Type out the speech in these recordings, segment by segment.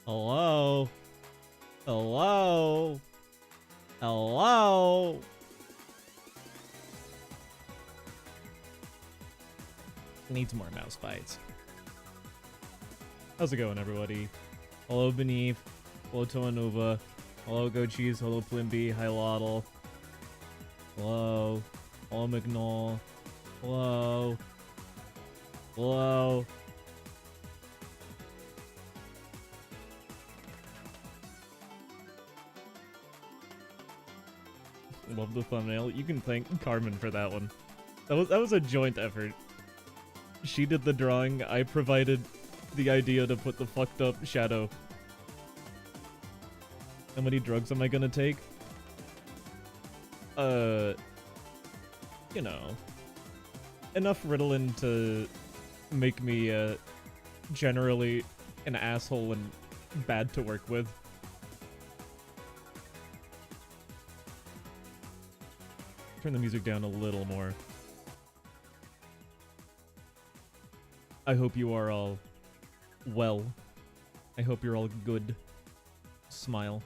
Hello? Hello? Hello? Needs more mouse bites. How's it going, everybody? Hello, Beneath. Hello, Toanova. Hello, Go Cheese. Hello, Plimby. Hi, Loddle. Hello. Hello, McNull. Hello. Hello. Love the thumbnail. You can thank Carmen for that one. That was a joint effort. She did the drawing. I provided the idea to put the fucked up shadow. How many drugs am I gonna take? You know, enough Ritalin to make me generally an asshole and bad to work with. Turn the music down a little more. I hope you are all well. I hope you're all good. Smile.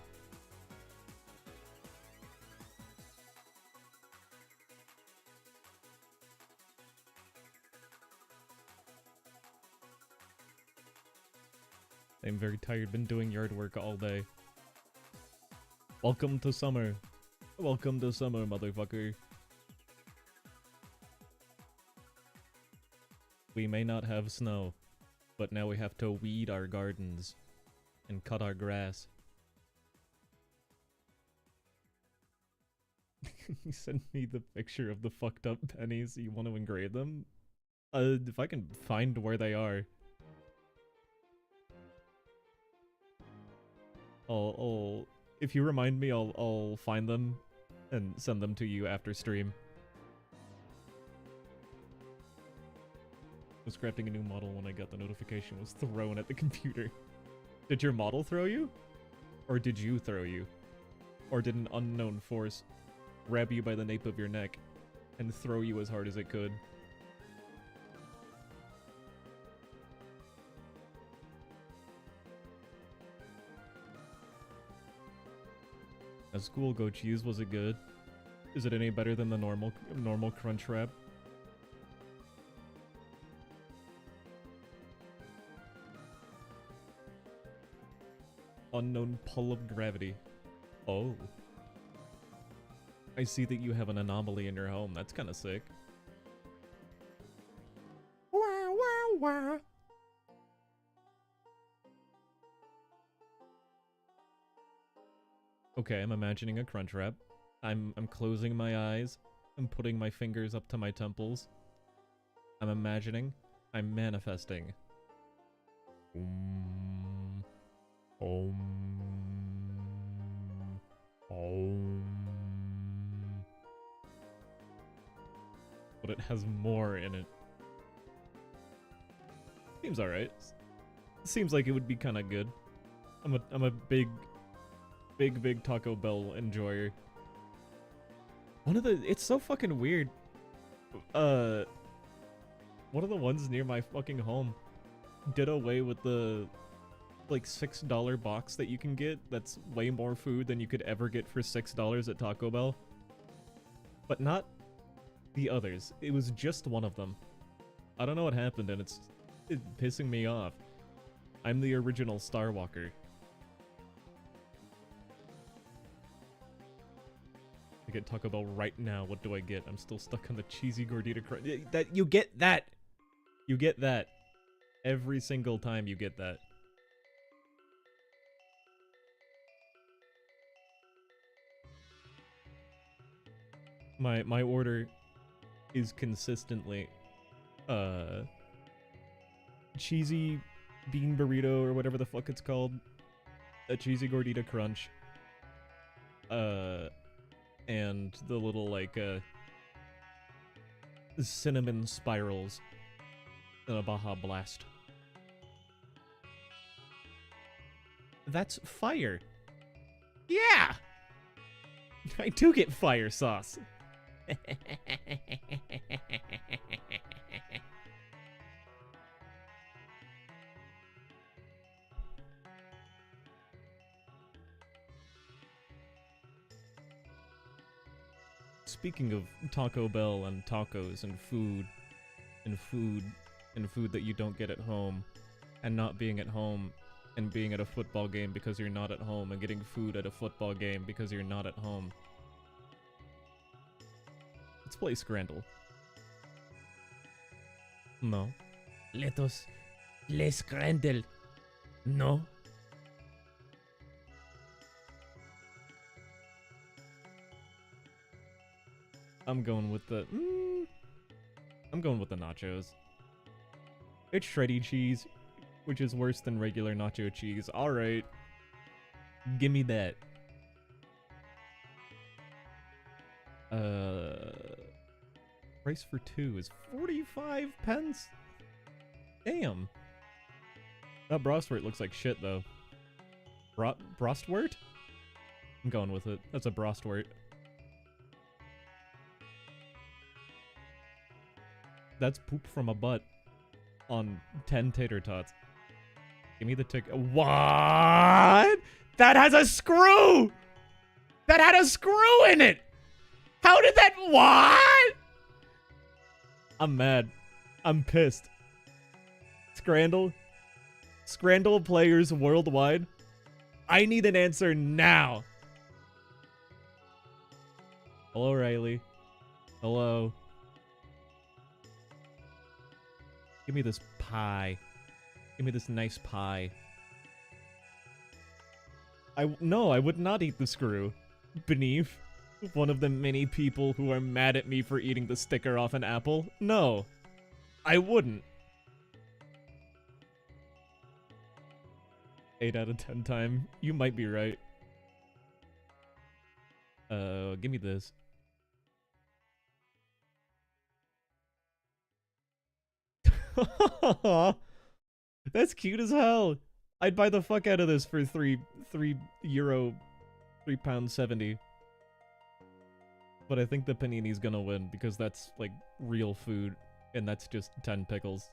I'm very tired, been doing yard work all day. Welcome to summer. Welcome to summer, motherfucker. We may not have snow, but now we have to weed our gardens and cut our grass. You sent me the picture of the fucked up pennies. You want to engrave them? If I can find where they are. If you remind me, I'll find them and send them to you after stream. I was crafting a new model when I got the notification was thrown at the computer. Did your model throw you? Or did you throw you? Or did an unknown force grab you by the nape of your neck and throw you as hard as it could? A school goat cheese, was it good? Is it any better than the normal crunch wrap? Unknown pull of gravity. Oh. I see that you have an anomaly in your home. That's kind of sick. Wah, wah, wah. Okay, I'm imagining a crunch wrap. I'm closing my eyes. I'm putting my fingers up to my temples. I'm imagining. I'm manifesting. Om. But it has more in it. Seems alright. Seems like it would be kind of good. I'm a big Taco Bell enjoyer. It's so fucking weird. One of the ones near my fucking home did away with the like $6 box that you can get that's way more food than you could ever get for $6 at Taco Bell. But not the others. It was just one of them. I don't know what happened, and it's pissing me off. I'm the original Star Walker. I get Taco Bell right now. What do I get? I'm still stuck on the cheesy gordita crunch. You get that. You get that. Every single time you get that. My order is consistently cheesy bean burrito or whatever the fuck it's called, a cheesy gordita crunch, and the little like cinnamon spirals and a Baja Blast. That's fire. Yeah, I do get fire sauce. Speaking of Taco Bell and tacos and food that you don't get at home, and not being at home and being at a football game because you're not at home, and getting food at a football game because you're not at home. Let's play Scrandle. No. Let us play Scrandle. No. I'm going with the nachos. It's shreddy cheese, which is worse than regular nacho cheese. Alright. Gimme that. Price for 2 is 45 pence? Damn. That Brostwort looks like shit, though. Brostwort? I'm going with it. That's a Brostwort. That's poop from a butt on 10 tater tots. Give me the ticket. What? That has a screw! That had a screw in it! How did that... What? I'm mad. I'm pissed. Scrandle. Scrandle players worldwide? I need an answer now. Hello, Riley. Hello. Give me this pie. Give me this nice pie. No, I would not eat the screw. Beneath. One of the many people who are mad at me for eating the sticker off an apple. No. I wouldn't. 8 out of 10 time. You might be right. Give me this. That's cute as hell. I'd buy the fuck out of this for €3, £3.70. But I think the panini's gonna win because that's like real food, and that's just 10 pickles.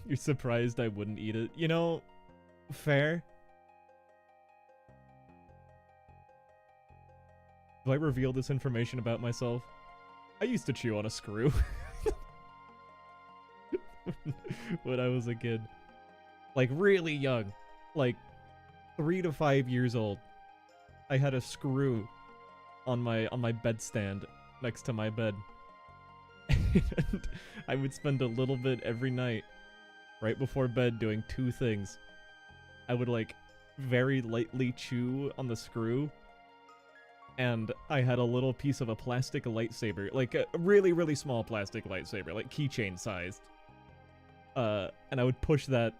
You're surprised I wouldn't eat it. You know, fair. Do I reveal this information about myself? I used to chew on a screw. When I was a kid. Like, really young. Like, 3 to 5 years old. I had a screw on my bedstand next to my bed. And I would spend a little bit every night right before bed doing 2 things. I would, like, very lightly chew on the screw, and I had a little piece of a plastic lightsaber, like a really, really small plastic lightsaber, like keychain sized. And I would push that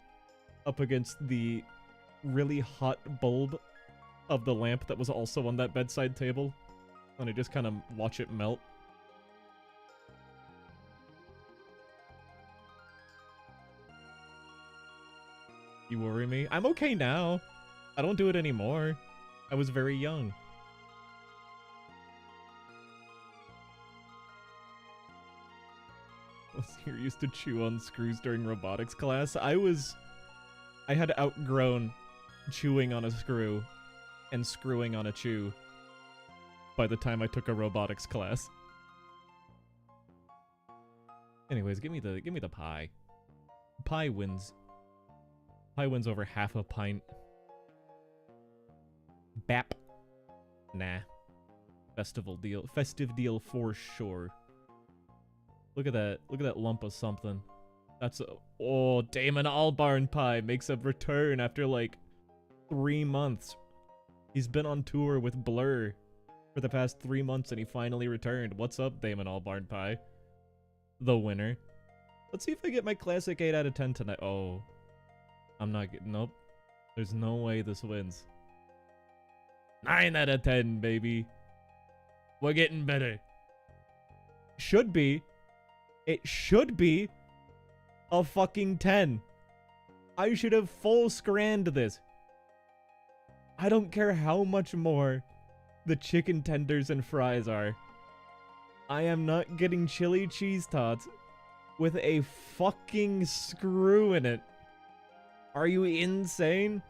up against the really hot bulb of the lamp that was also on that bedside table, and I just kind of watch it melt. You worry me? I'm okay now. I don't do it anymore. I was very young. You used to chew on screws during robotics class. I had outgrown chewing on a screw and screwing on a chew by the time I took a robotics class. Anyways, give me the pie. Pie wins. Pie wins over half a pint. Bap. Nah. Festive deal for sure. Look at that. Look at that lump of something. That's a... Oh, Damon Albarn pie makes a return after like 3 months. He's been on tour with Blur for the past 3 months and he finally returned. What's up, Damon Albarn pie? The winner. Let's see if I get my classic 8 out of 10 tonight. Oh. I'm not getting... Nope. There's no way this wins. 9 out of 10, baby. We're getting better. Should be. It should be a fucking 10. I should have full scranned this. I don't care how much more the chicken tenders and fries are. I am not getting chili cheese tots with a fucking screw in it. Are you insane?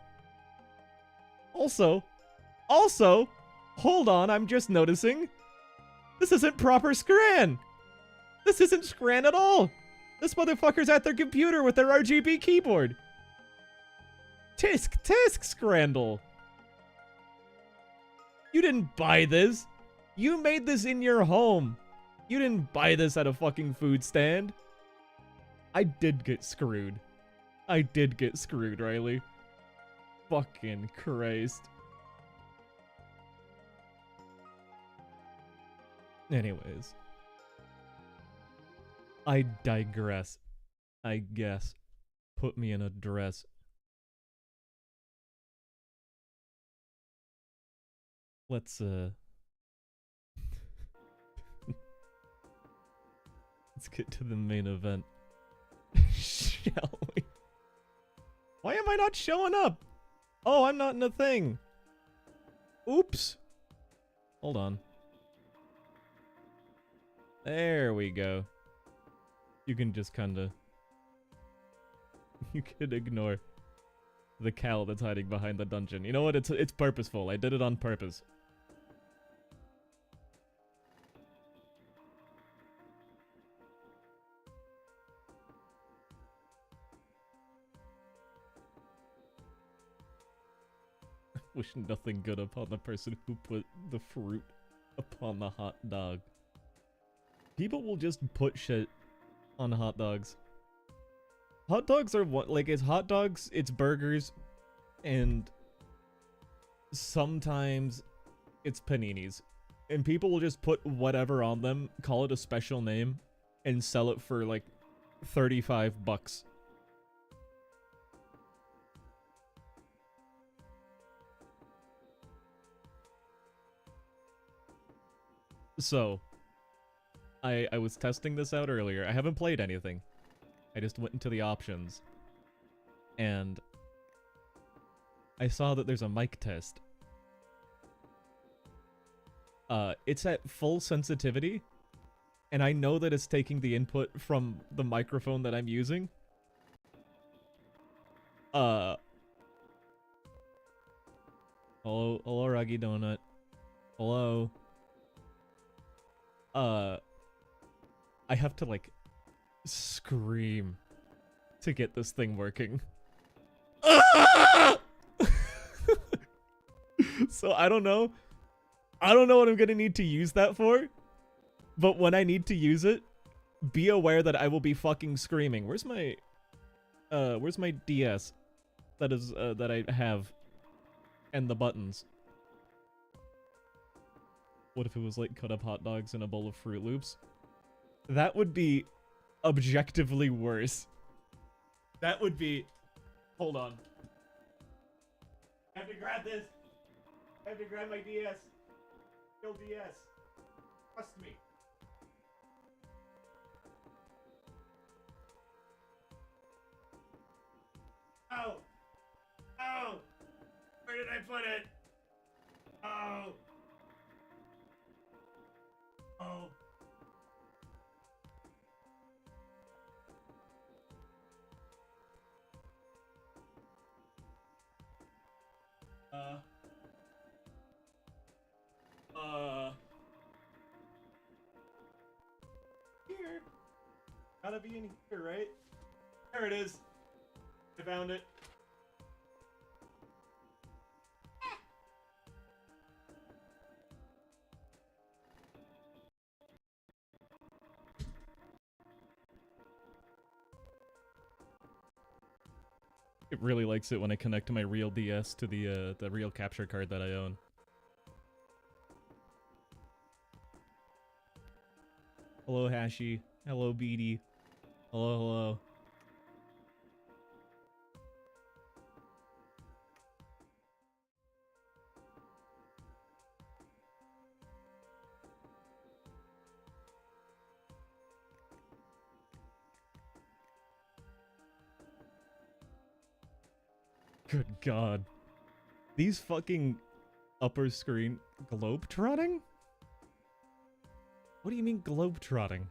Also, hold on, I'm just noticing. This isn't proper scran. This isn't scran at all. This motherfucker's at their computer with their RGB keyboard. Tisk, Scrandle. You didn't buy this. You made this in your home. You didn't buy this at a fucking food stand. I did get screwed. I did get screwed, Riley. Fucking Christ. Anyways. I digress. I guess. Put me in a dress. Let's let's get to the main event. Shall we? Why am I not showing up? Oh, I'm not in a thing. Oops. Hold on. There we go. You can just kinda... You can ignore the cow that's hiding behind the dungeon. You know what? It's purposeful. I did it on purpose. Wish nothing good upon the person who put the fruit upon the hot dog. People will just put shit on hot dogs. Hot dogs are what, like, it's hot dogs, it's burgers, and sometimes it's paninis. And people will just put whatever on them, call it a special name, and sell it for like 35 bucks. So, I was testing this out earlier. I haven't played anything. I just went into the options. And I saw that there's a mic test. It's at full sensitivity. And I know that it's taking the input from the microphone that I'm using. Hello, Ruggy Donut. Hello. I have to, like, scream to get this thing working. So I don't know. I don't know what I'm gonna need to use that for. But when I need to use it, be aware that I will be fucking screaming. Where's my DS? That is, that I have. And the buttons. What if it was like cut up hot dogs in a bowl of Fruit Loops? That would be objectively worse. That would be... Hold on. I have to grab this. I have to grab my DS. Kill DS. Trust me. Oh! Oh! Where did I put it? Oh! Oh. Here. Gotta be in here, right? There it is. I found it. It really likes it when I connect my real DS to the real capture card that I own. Hello, Hashi. Hello, Beady. Hello, hello. Good God. These fucking upper screen globetrotting? What do you mean globetrotting?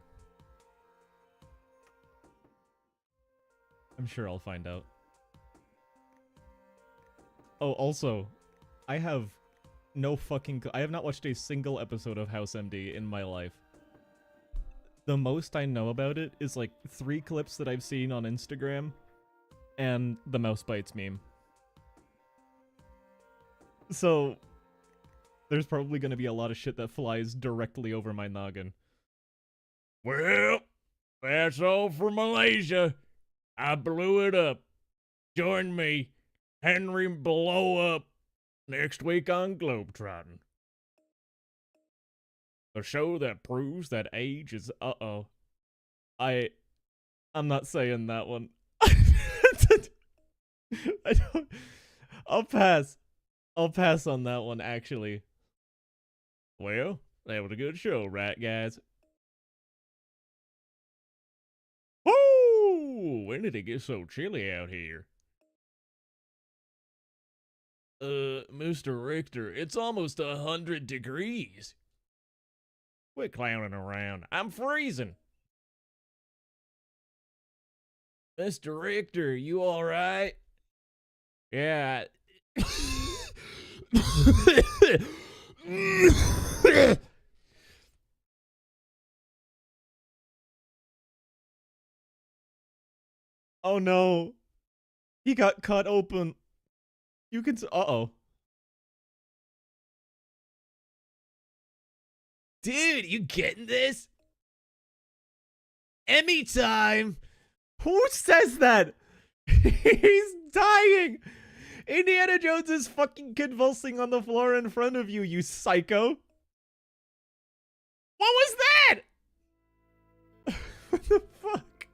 I'm sure I'll find out. Oh, also, I have no fucking... I have not watched a single episode of House MD in my life. The most I know about it is like 3 clips that I've seen on Instagram and the Mouse Bites meme. So, there's probably going to be a lot of shit that flies directly over my noggin. Well, that's all for Malaysia. I blew it up. Join me, Henry Blow Up, next week on Globetrotting. A show that proves that age is uh-oh. I'm not saying that one. I don't... I'll pass. I'll pass on that one, actually. Well, that was a good show, right, guys? Woo! When did it get so chilly out here? Mr. Richter, it's almost 100 degrees. Quit clowning around. I'm freezing. Mr. Richter, you alright? Yeah. Oh no. He got cut open. You can uh-oh. Dude, you getting this? Emmy time! Who says that? He's dying! Indiana Jones is fucking convulsing on the floor in front of you, you psycho! What was that? What the fuck?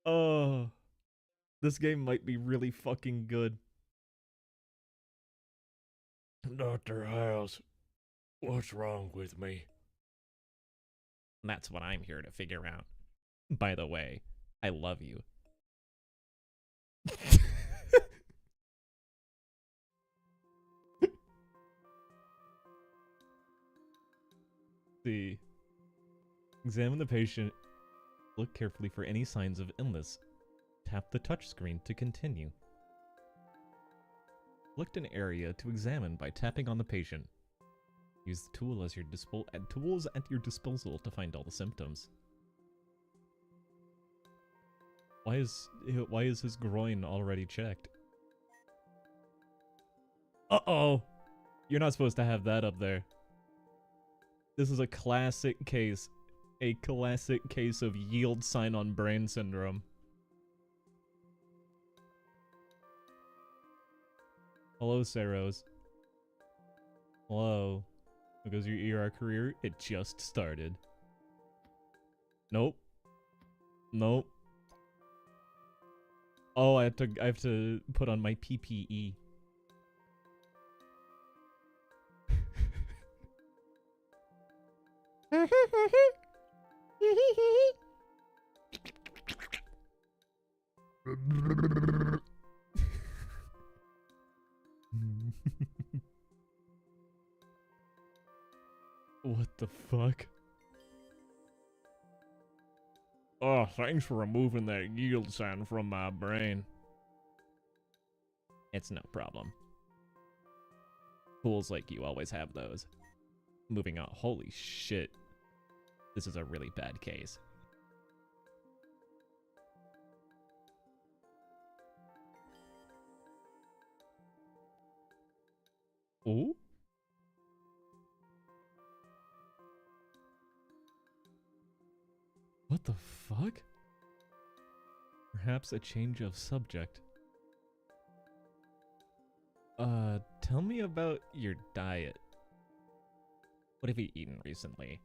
Oh. This game might be really fucking good. Dr. House, what's wrong with me? That's what I'm here to figure out. By the way, I love you. See. Examine the patient. Look carefully for any signs of illness. Tap the touchscreen to continue. Select an area to examine by tapping on the patient. Use the tool as your tools at your disposal to find all the symptoms. Why is his groin already checked? Uh-oh! You're not supposed to have that up there. This is a classic case. A classic case of yield sign on brain syndrome. Hello, Saros. Hello. Because your ER career, it just started. Nope. Nope. Oh, I have to put on my PPE. What the fuck? Oh, thanks for removing that yield sign from my brain. It's no problem. Fools like you always have those. Moving on. Holy shit. This is a really bad case. Ooh? What the fuck? Perhaps a change of subject. Tell me about your diet. What have you eaten recently?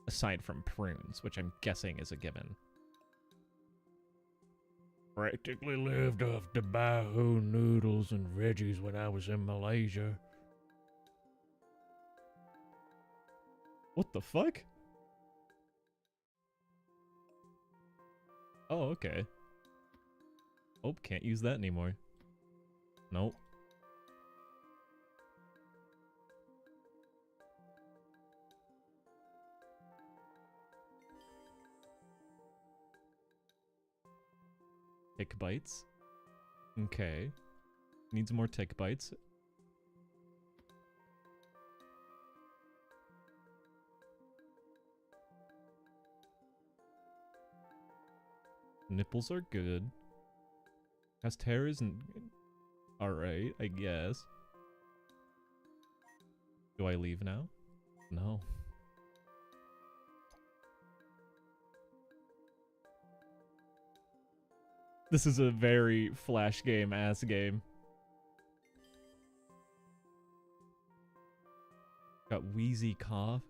Aside from prunes, which I'm guessing is a given. Practically lived off Dabaho noodles and veggies when I was in Malaysia. What the fuck? Oh, okay. Oh, can't use that anymore. Nope. Tick bites. Okay. Needs more tick bites. Nipples are good. Chest hair isn't alright, I guess. Do I leave now? No. This is a very flash game ass game. Got wheezy cough.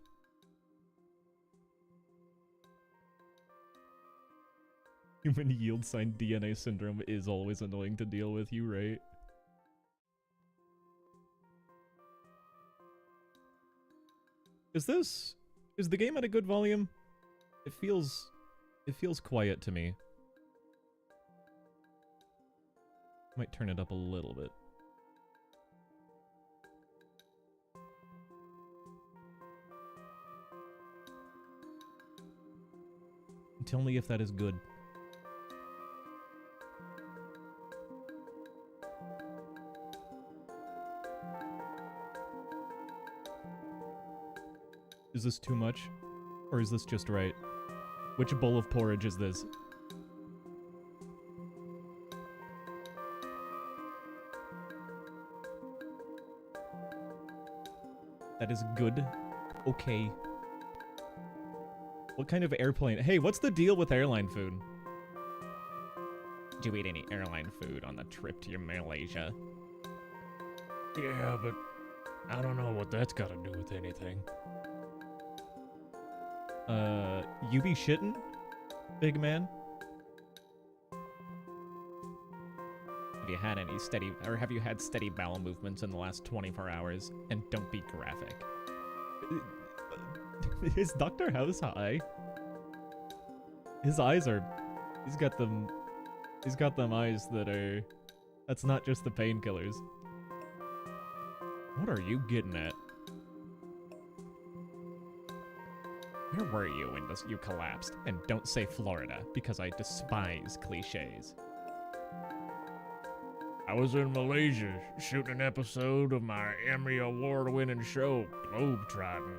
Human yield sign DNA syndrome is always annoying to deal with, you right? Is the game at a good volume? It feels quiet to me. Might turn it up a little bit. Tell me if that is good. Is this too much? Or is this just right? Which bowl of porridge is this? That is good. Okay. What kind of airplane? Hey, what's the deal with airline food? Did you eat any airline food on the trip to Malaysia? Yeah, but I don't know what that's got to do with anything. You be shitting, big man? Have you had steady bowel movements in the last 24 hours? And don't be graphic. Is Dr. House high? His eyes are... He's got them eyes that are... That's not just the painkillers. What are you getting at? Where were you when you collapsed? And don't say Florida, because I despise cliches. I was in Malaysia shooting an episode of my Emmy Award-winning show, Globetrotting.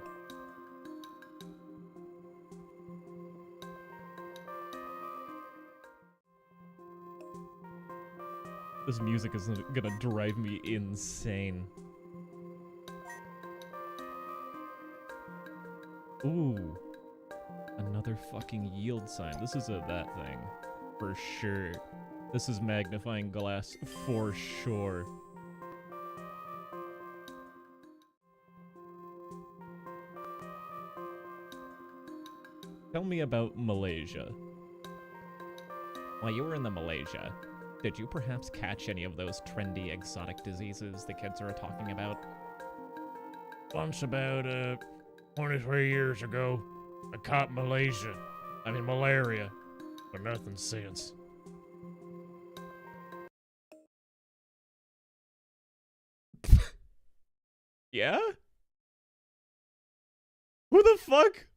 This music is gonna drive me insane. Ooh. Another fucking yield sign. This is that thing. For sure. This is magnifying glass for sure. Tell me about Malaysia. While you were in the Malaysia, did you perhaps catch any of those trendy exotic diseases the kids are talking about? Once about 23 years ago, I caught malaria, but nothing since. Yeah? Who the fuck?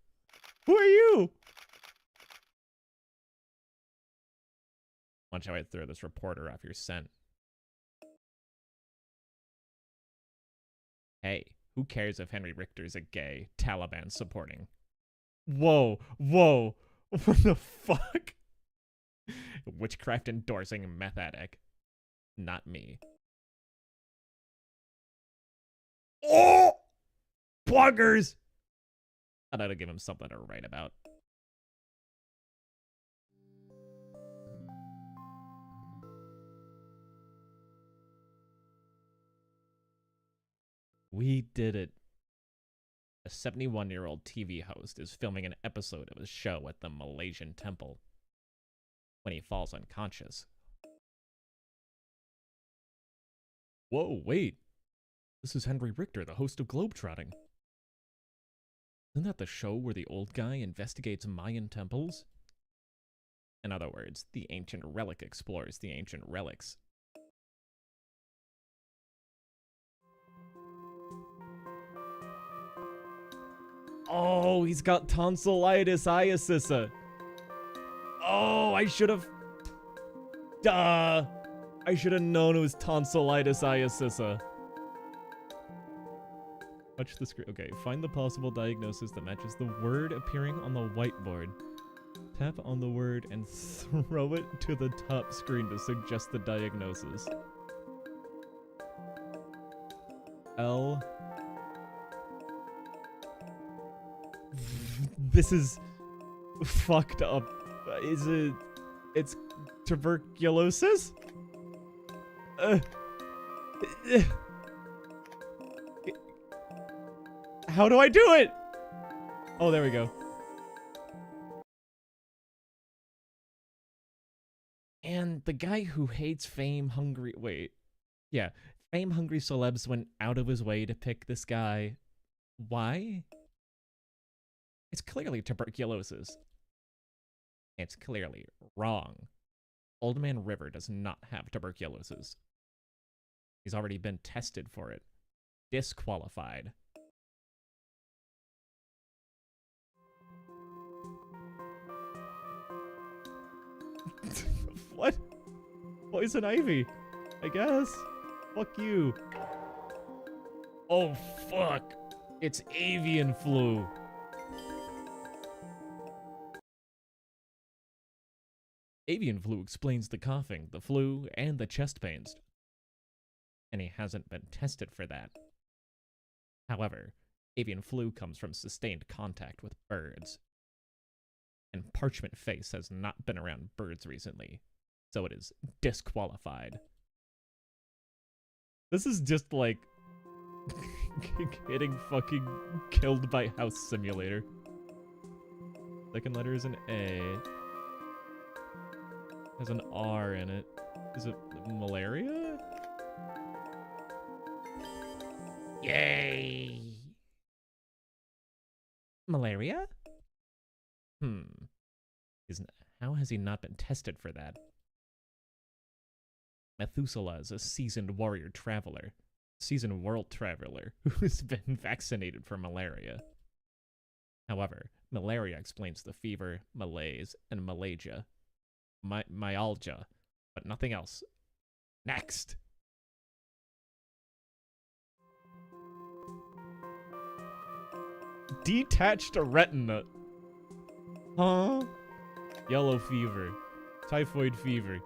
Who are you? Watch how I throw this reporter off your scent. Hey, who cares if Henry Richter's a gay? Taliban supporting. Whoa, whoa. What the fuck? Witchcraft endorsing meth addict. Not me. Oh! Buggers! I gotta give him something to write about. We did it. A 71-year-old TV host is filming an episode of his show at the Malaysian temple. When he falls unconscious. Whoa, wait. This is Henry Richter, the host of Globetrotting. Isn't that the show where the old guy investigates Mayan temples? In other words, the ancient relic explores the ancient relics. Oh, he's got tonsillitis iacissa. Oh, I should have... Duh. I should have known it was tonsillitis iacissa. Watch the screen. Okay, find the possible diagnosis that matches the word appearing on the whiteboard. Tap on the word and throw it to the top screen to suggest the diagnosis. L. This is fucked up. Is it... It's tuberculosis? How do I do it? Oh, there we go. And the guy who hates fame-hungry... Wait. Yeah. Fame-hungry celebs went out of his way to pick this guy. Why? It's clearly tuberculosis. It's clearly wrong. Old Man River does not have tuberculosis. He's already been tested for it. Disqualified. What? Poison ivy. I guess. Fuck you. Oh, fuck. It's avian flu. Avian flu explains the coughing, the flu, and the chest pains. And he hasn't been tested for that. However, Avian flu comes from sustained contact with birds. And parchment face has not been around birds recently, so it is disqualified. This is just like getting fucking killed by House Simulator. Second letter is an A. Has an R in it. Is it malaria? Yay! Malaria? How has he not been tested for that? Methuselah is a seasoned warrior traveler. Seasoned world traveler who's been vaccinated for malaria. However, malaria explains the fever, malaise, and malagia. Myalgia, but nothing else. Next! Detached retina. Huh? Yellow fever. Typhoid fever.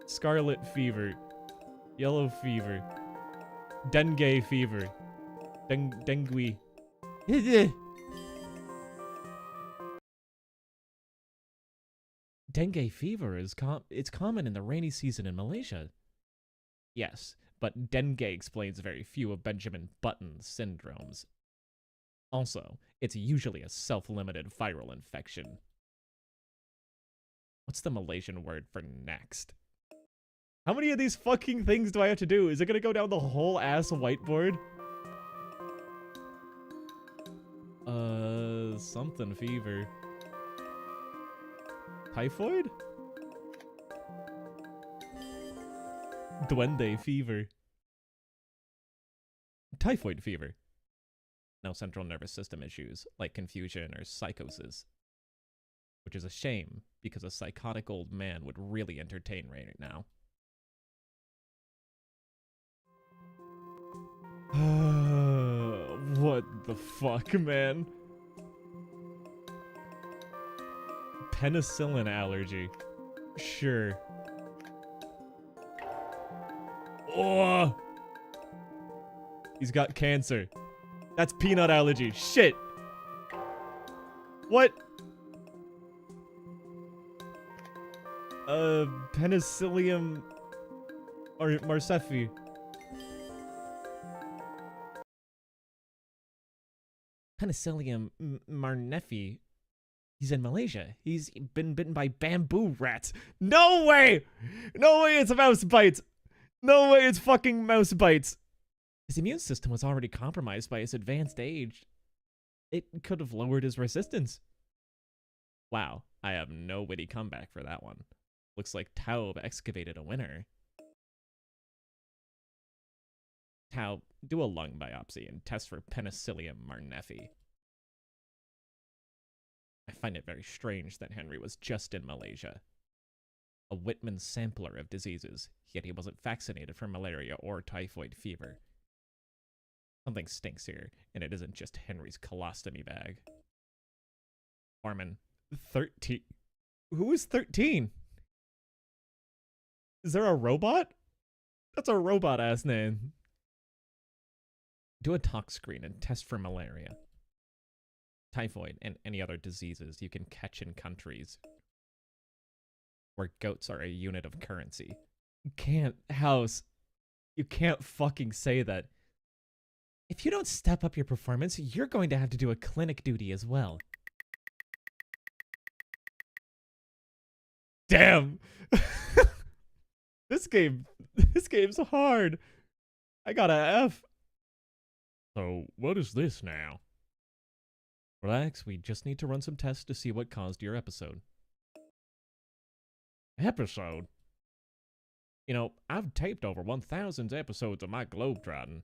Scarlet fever. Yellow fever. Dengue fever. Dengue. Dengue fever is it's common in the rainy season in Malaysia. Yes, but dengue explains very few of Benjamin Button's syndromes. Also, it's usually a self-limited viral infection. What's the Malaysian word for next? How many of these fucking things do I have to do? Is it gonna go down the whole ass whiteboard? Something fever. Typhoid? Duende fever. Typhoid fever. No central nervous system issues, like confusion or psychosis. Which is a shame, because a psychotic old man would really entertain right now. What the fuck, man? Penicillin allergy. Sure. Oh! He's got cancer. That's peanut allergy. Shit! What? Penicillium or Marcefi. Penicillium Marnefi. He's in Malaysia. He's been bitten by bamboo rats. No way! No way it's mouse bites! No way it's fucking mouse bites! His immune system was already compromised by his advanced age. It could have lowered his resistance. Wow, I have no witty comeback for that one. Looks like Taub excavated a winner. Taub, do a lung biopsy and test for Penicillium Marnefi. I find it very strange that Henry was just in Malaysia. A Whitman sampler of diseases, yet he wasn't vaccinated for malaria or typhoid fever. Something stinks here, and it isn't just Henry's colostomy bag. Orman, 13. Who is 13? Is there a robot? That's a robot-ass name. Do a tox screen and test for malaria, typhoid, and any other diseases you can catch in countries where goats are a unit of currency. You can't, House. You can't fucking say that. If you don't step up your performance, you're going to have to do a clinic duty as well. Damn! This game's hard. I got a F. So, what is this now? Relax, we just need to run some tests to see what caused your episode. Episode? You know, I've taped over 1,000 episodes of my globetrotting.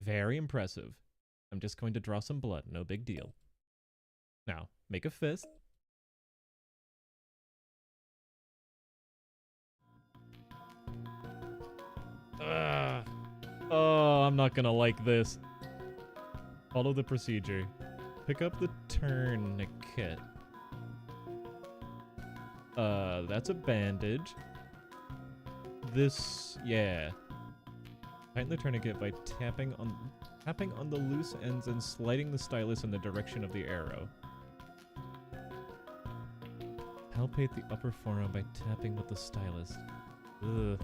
Very impressive. I'm just going to draw some blood, no big deal. Now, make a fist. Oh, I'm not gonna like this. Follow the procedure. Pick up the tourniquet. That's a bandage. This, yeah. Tighten the tourniquet by tapping on Tapping on the loose ends and sliding the stylus in the direction of the arrow. Palpate the upper forearm by tapping with the stylus. Ugh.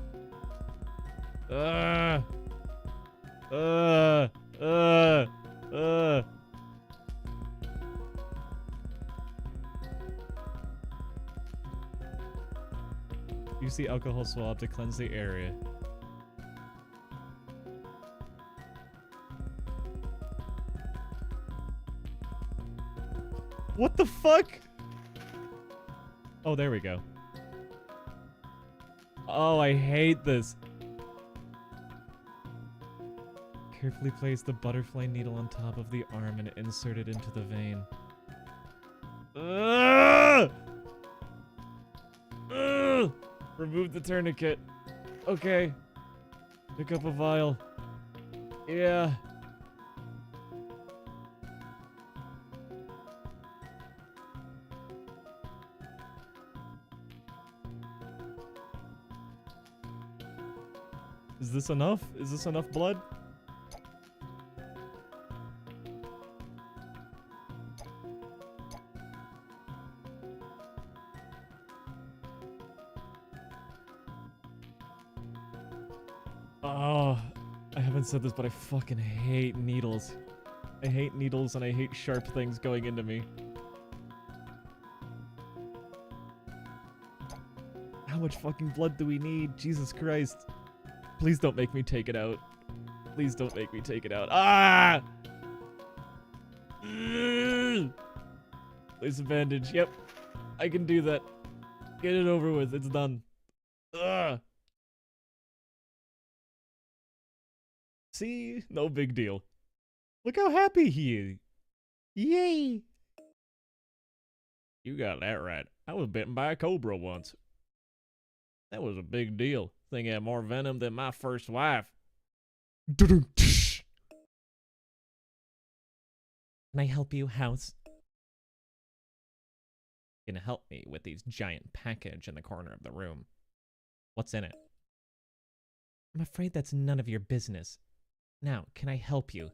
Use the alcohol swab to cleanse the area. What the fuck? Oh, there we go. Oh, I hate this. Carefully place the butterfly needle on top of the arm and insert it into the vein. Remove the tourniquet. Okay. Pick up a vial. Yeah. Is this enough? Is this enough blood? Oh, I haven't said this, but I fucking hate needles. I hate needles and I hate sharp things going into me. How much fucking blood do we need? Jesus Christ. Please don't make me take it out. Please don't make me take it out. Ah! Place a bandage. Yep. I can do that. Get it over with. It's done. Ugh. See? No big deal. Look how happy he is. Yay! You got that right. I was bitten by a cobra once. That was a big deal. Thing had more venom than my first wife. Can I help you, House? Can you help me with these giant package in the corner of the room? What's in it? I'm afraid that's none of your business. Now, can I help you?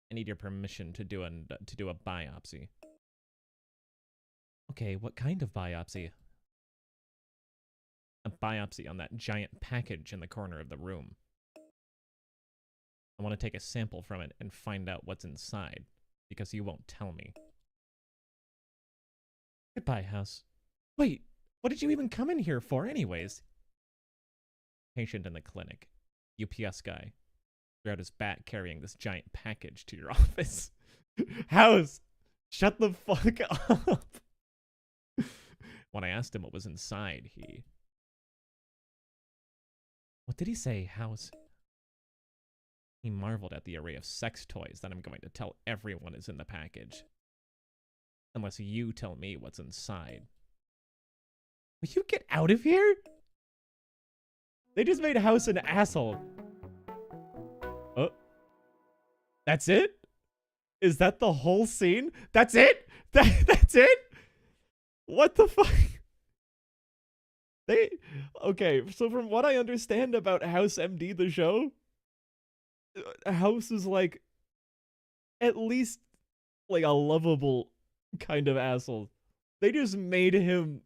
I need your permission to do a biopsy. Okay, what kind of biopsy? A biopsy on that giant package in the corner of the room. I want to take a sample from it and find out what's inside, because you won't tell me. Goodbye, House. Wait, what did you even come in here for anyways? Patient in the clinic. UPS guy. Threw out his bat carrying this giant package to your office. House! Shut the fuck up! When I asked him what was inside, he... What did he say, House? He marveled at the array of sex toys that I'm going to tell everyone is in the package. Unless you tell me what's inside. Will you get out of here? They just made House an asshole. Oh. That's it? Is that the whole scene? That's it? That's it? What the fuck? Okay, so from what I understand about House MD, the show, House is like, at least, like a lovable kind of asshole. They just made him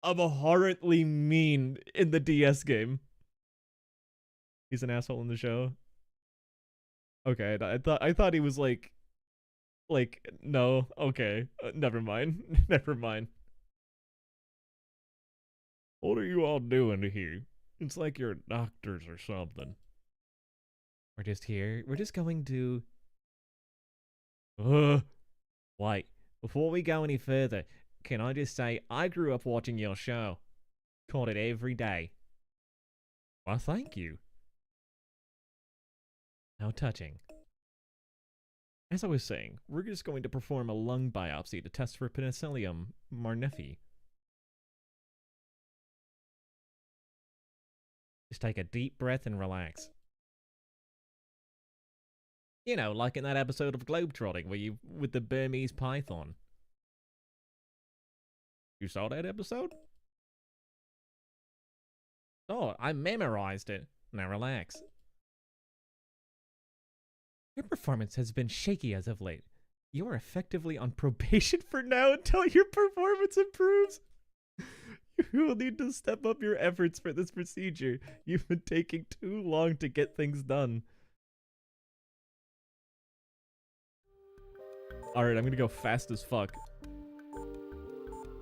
abhorrently mean in the DS game. He's an asshole in the show? Okay, I thought he was like, no, okay, never mind, never mind. What are you all doing here? It's like you're doctors or something. We're just here. We're just going to... Wait, before we go any further, can I just say I grew up watching your show. Caught it every day. Why, thank you. How touching. As I was saying, we're just going to perform a lung biopsy to test for Penicillium marnefi. Just take a deep breath and relax. You know, like in that episode of Globetrotting where you with the Burmese python. You saw that episode? Oh, I memorized it. Now relax. Your performance has been shaky as of late. You are effectively on probation for now until your performance improves. You will need to step up your efforts for this procedure. You've been taking too long to get things done. Alright, I'm gonna go fast as fuck.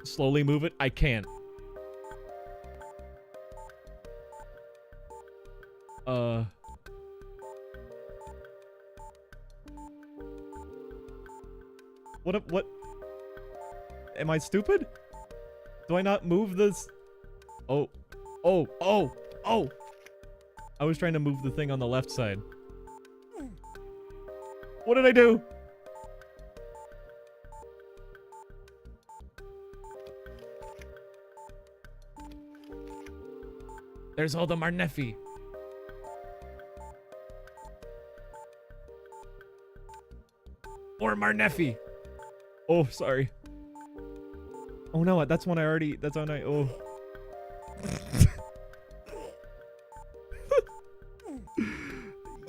Slowly move it? I can't. What? Am I stupid? Do I not move this? Oh. I was trying to move the thing on the left side. What did I do? There's Hullo Marnefi. Or Marnefi. Oh, sorry. Oh no, that's one I already, that's one I, oh.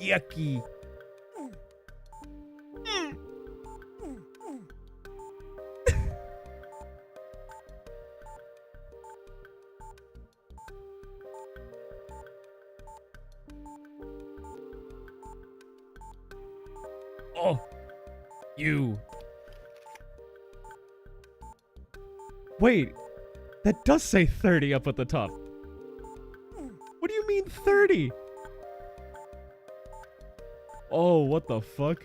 Yucky. Oh, you. Wait, that does say 30 up at the top. What do you mean 30? Oh, what the fuck?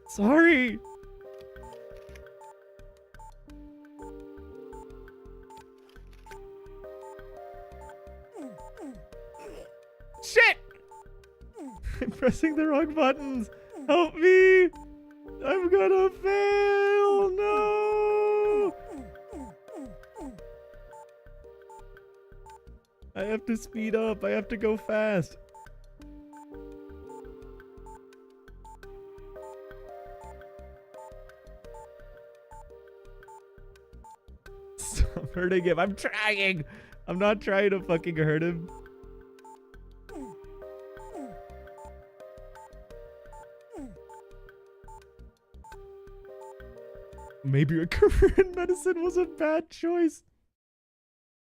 Sorry. Shit! I'm pressing the wrong buttons. Help me! I'm gonna fail! No! I have to speed up. I have to go fast. Stop hurting him. I'm trying. I'm not trying to fucking hurt him. Maybe a career in medicine was a bad choice.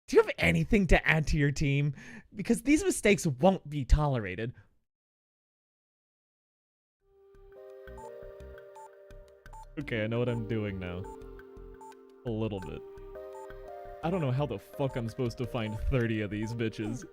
Do you have anything to add to your team? Because these mistakes won't be tolerated. Okay, I know what I'm doing now. A little bit. I don't know how the fuck I'm supposed to find 30 of these bitches.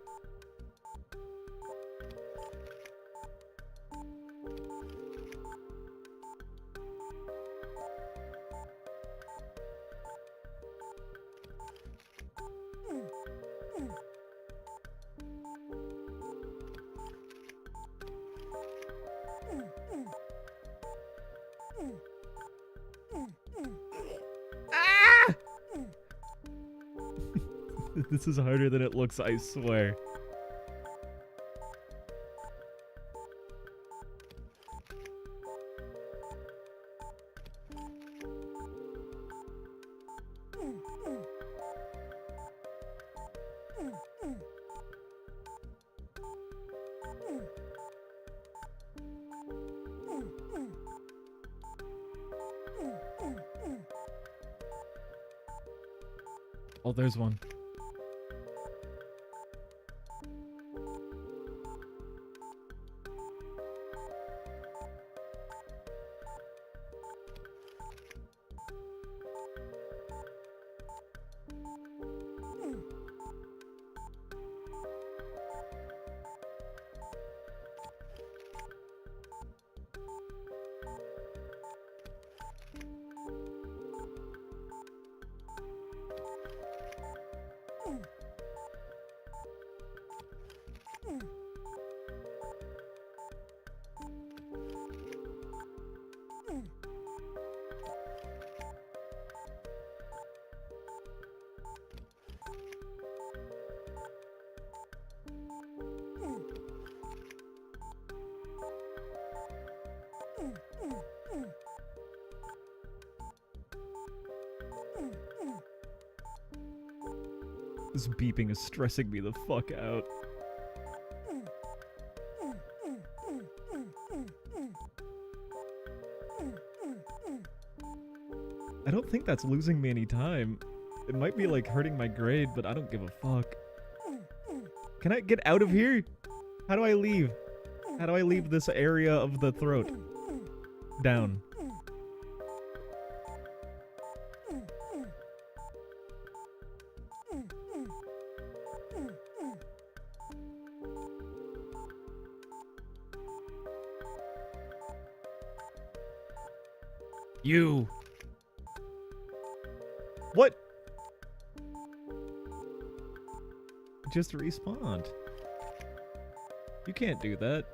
This is harder than it looks, I swear. Oh, there's one. This beeping is stressing me the fuck out. I don't think that's losing me any time. It might be like hurting my grade, but I don't give a fuck. Can I get out of here? How do I leave? How do I leave this area of the throat? Down. You. What? Just respawned. You can't do that.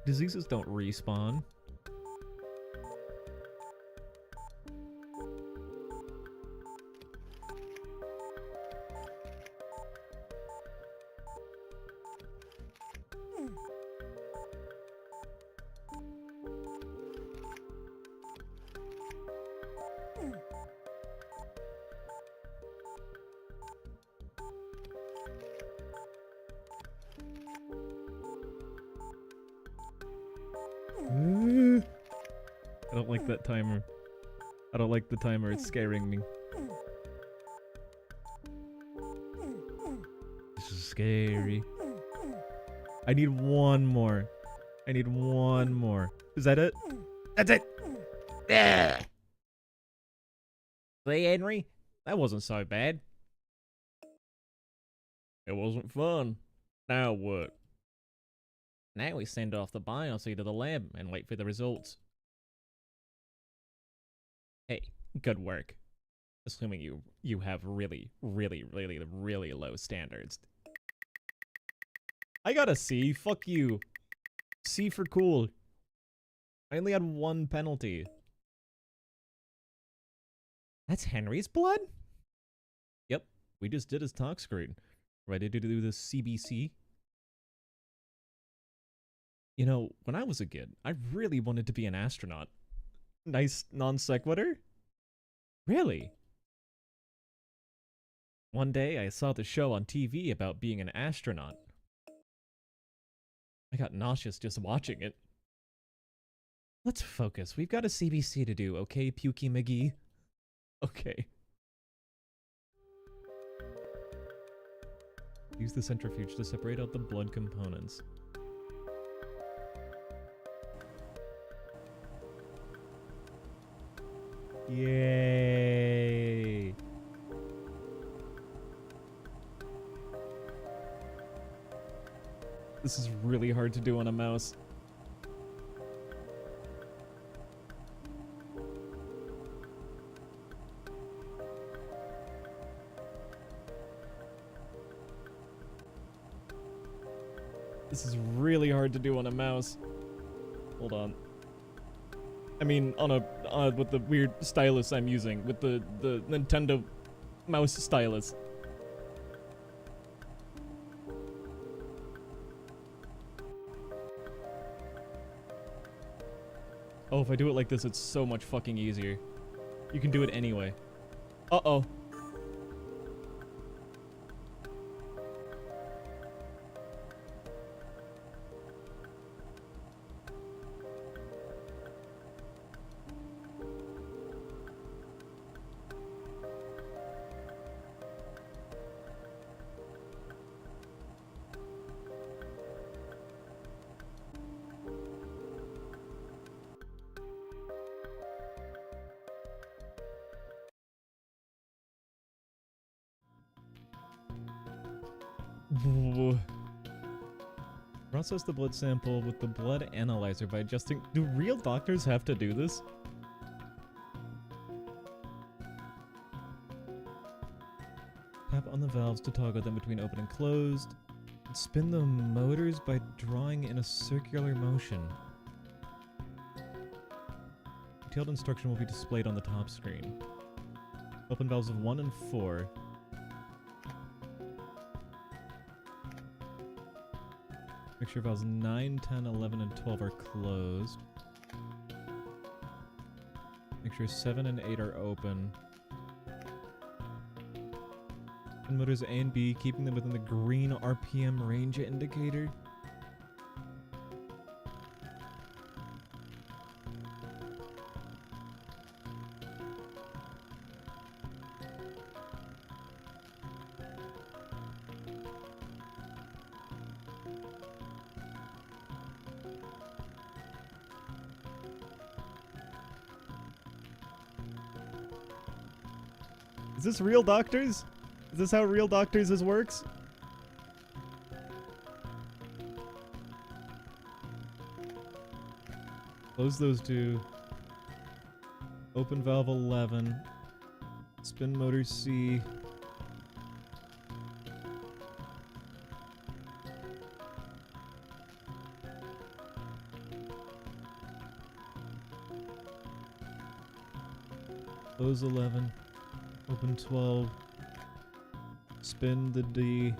Diseases don't respawn. I don't like that timer. I don't like the timer, it's scaring me. This is scary. I need one more. I need one more. Is that it? That's it! Yeah. See, Henry? That wasn't so bad. It wasn't fun. Now what? Now we send off the biopsy to the lab and wait for the results. Hey, good work. Assuming you have really low standards. I got a C. Fuck you. C for cool. I only had one penalty. That's Henry's blood? Yep, we just did his talk screen. Ready to do the CBC? You know, when I was a kid, I really wanted to be an astronaut. Nice non sequitur? Really? One day I saw the show on TV about being an astronaut. I got nauseous just watching it. Let's focus. We've got a CBC to do, okay, Pukey McGee? Okay. Use the centrifuge to separate out the blood components. Yay! This is really hard to do on a mouse. This is really hard to do on a mouse. Hold on. I mean, on a with the weird stylus I'm using, with the Nintendo mouse stylus. Oh, if I do it like this, it's so much fucking easier. You can do it anyway. Uh-oh. Process the blood sample with the blood analyzer by adjusting... Do real doctors have to do this? Tap on the valves to toggle them between open and closed. And spin the motors by drawing in a circular motion. Detailed instruction will be displayed on the top screen. Open valves of 1 and 4. Make sure valves 9, 10, 11, and 12 are closed. Make sure 7 and 8 are open. And motors A and B, keeping them within the green RPM range indicator. Is this real doctors? Is this how real doctors works? Close those two. Open valve 11. Spin motor C. Close 11. Open 12. Spin the D.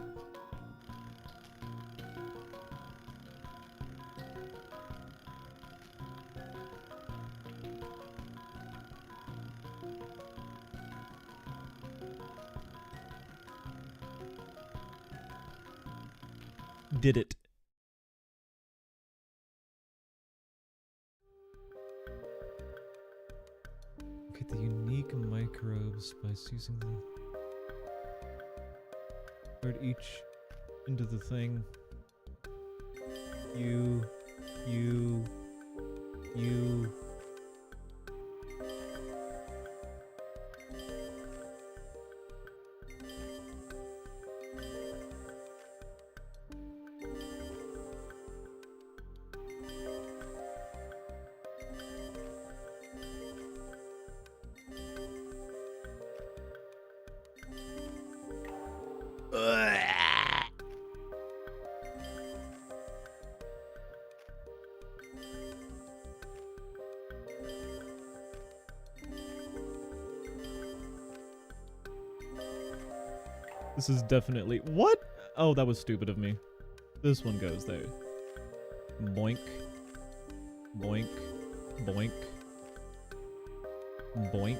Did it. Look at the unique microbes by using them. Put each into the thing. You. This is definitely... What? Oh, that was stupid of me. This one goes there. Boink. Boink. Boink. Boink.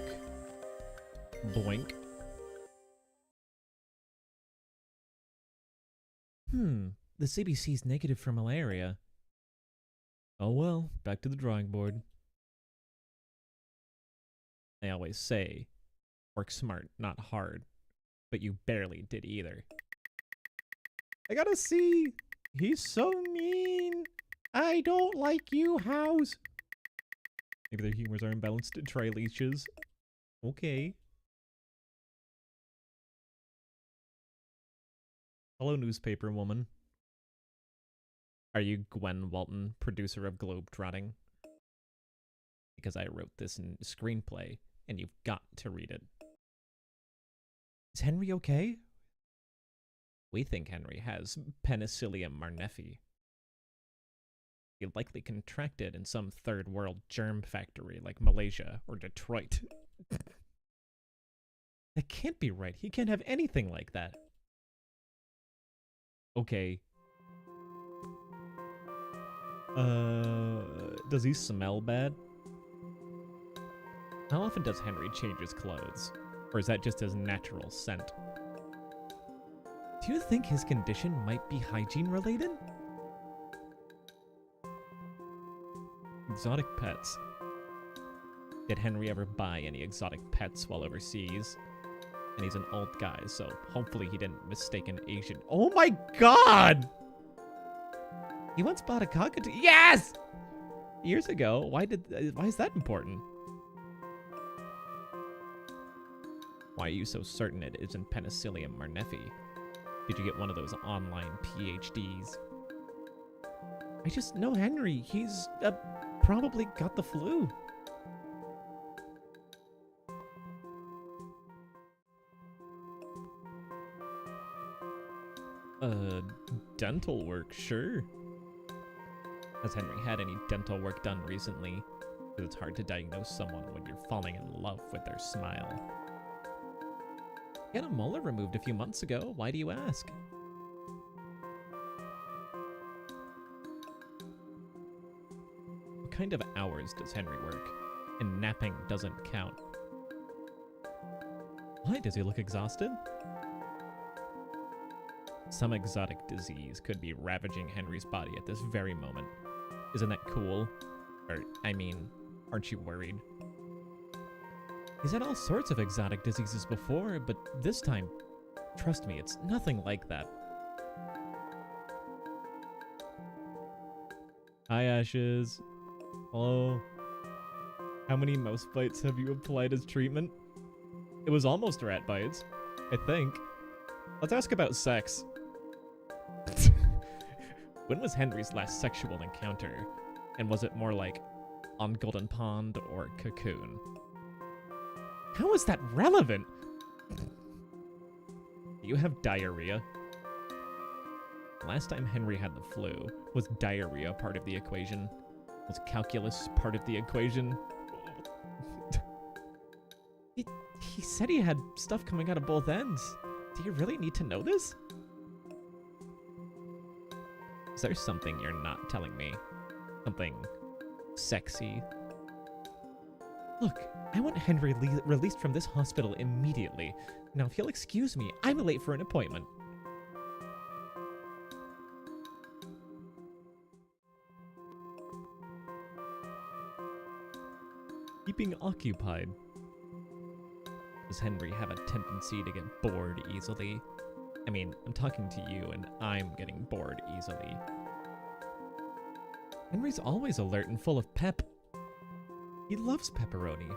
Boink. The CBC's negative for malaria. Oh well, back to the drawing board. They always say, work smart, not hard. But you barely did either. I gotta see. He's so mean. I don't like you, House. Maybe their humors are imbalanced. Try leeches. Okay. Hello, newspaper woman. Are you Gwen Walton, producer of Globetrotting? Because I wrote this in screenplay, and you've got to read it. Is Henry okay? We think Henry has Penicillium marnefi. He likely contracted in some third world germ factory like Malaysia or Detroit. That can't be right. He can't have anything like that. Okay. Does he smell bad? How often does Henry change his clothes? Or is that just his natural scent? Do you think his condition might be hygiene related? Exotic pets. Did Henry ever buy any exotic pets while overseas? And he's an old guy, so hopefully he didn't mistake an Asian. Oh my god! He once bought a cockatoo. Yes! Years ago. Why is that important? Why are you so certain it isn't Penicillium marnefi? Did you get one of those online PhDs? I just know Henry. He's probably got the flu. Dental work, sure. Has Henry had any dental work done recently? Because it's hard to diagnose someone when you're falling in love with their smile. He had a molar removed a few months ago. Why do you ask? What kind of hours does Henry work? And napping doesn't count. Why? Does he look exhausted? Some exotic disease could be ravaging Henry's body at this very moment. Isn't that cool? Or, I mean, aren't you worried? He's had all sorts of exotic diseases before, but this time, trust me, it's nothing like that. Hi, Ashes. Hello. How many mouse bites have you applied as treatment? It was almost rat bites, I think. Let's ask about sex. When was Henry's last sexual encounter? And was it more like on Golden Pond or Cocoon? How is that relevant? Do you have diarrhea? Last time Henry had the flu, was diarrhea part of the equation? Was calculus part of the equation? He said he had stuff coming out of both ends. Do you really need to know this? Is there something you're not telling me? Something sexy? Look, I want Henry released from this hospital immediately. Now, if you'll excuse me, I'm late for an appointment. Keeping occupied. Does Henry have a tendency to get bored easily? I mean, I'm talking to you and I'm getting bored easily. Henry's always alert and full of pep. He loves pepperoni.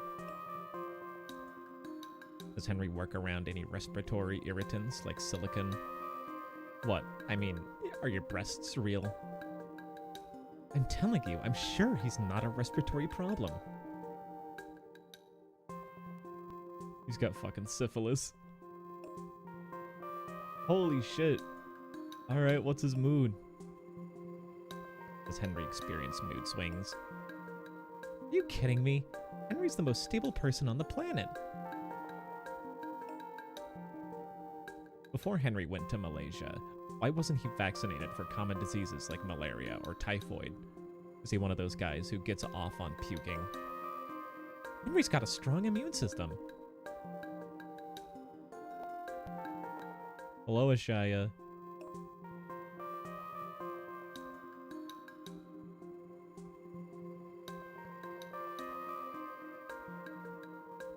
Does Henry work around any respiratory irritants like silicone? What? I mean, are your breasts real? I'm telling you, I'm sure he's not a respiratory problem. He's got fucking syphilis. Holy shit. Alright, what's his mood? Does Henry experience mood swings? Are you kidding me? Henry's the most stable person on the planet. Before Henry went to Malaysia, why wasn't he vaccinated for common diseases like malaria or typhoid? Is he one of those guys who gets off on puking? Henry's got a strong immune system. Hello, Ashaya.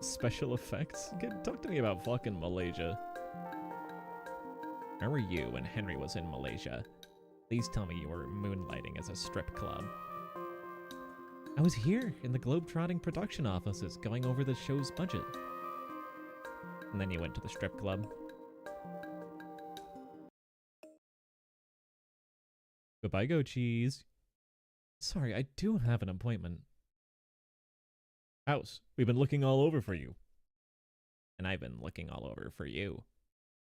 Special effects? Talk to me about fucking Malaysia. Where were you when Henry was in Malaysia? Please tell me you were moonlighting as a strip club. I was here in the globe-trotting production offices going over the show's budget. And then you went to the strip club. Goodbye, Go Cheese. Sorry, I do have an appointment. House, we've been looking all over for you. And I've been looking all over for you.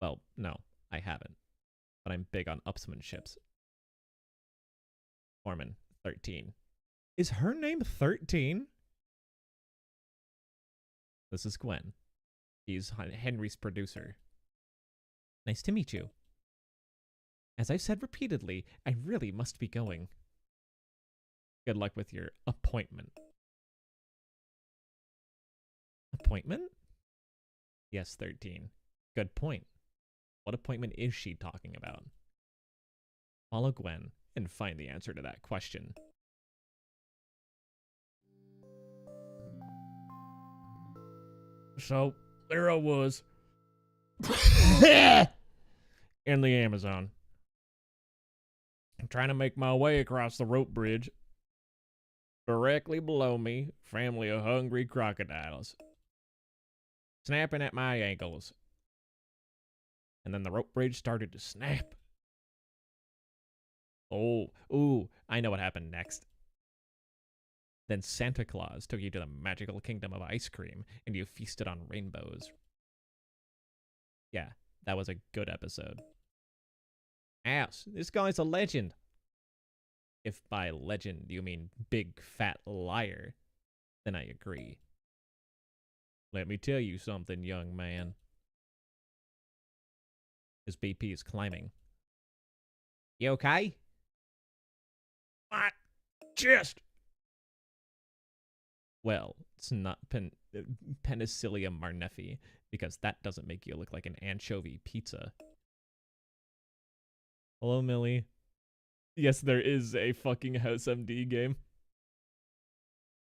Well, no, I haven't. But I'm big on upsmanships. Foreman, 13. Is her name 13? This is Gwen. He's Henry's producer. Nice to meet you. As I've said repeatedly, I really must be going. Good luck with your appointment. Appointment? Yes, 13. Good point. What appointment is she talking about? Follow Gwen and find the answer to that question. So, there I was. In the Amazon. I'm trying to make my way across the rope bridge. Directly below me, family of hungry crocodiles. Snapping at my ankles. And then the rope bridge started to snap. Ooh, I know what happened next. Then Santa Claus took you to the magical kingdom of ice cream, and you feasted on rainbows. Yeah, that was a good episode. Ass, this guy's a legend. If by legend you mean big fat liar, then I agree. Let me tell you something, young man. His BP is climbing. You okay? My chest! Well, it's not Penicillium marnefi, because that doesn't make you look like an anchovy pizza. Hello, Millie. Yes, there is a fucking House MD game. I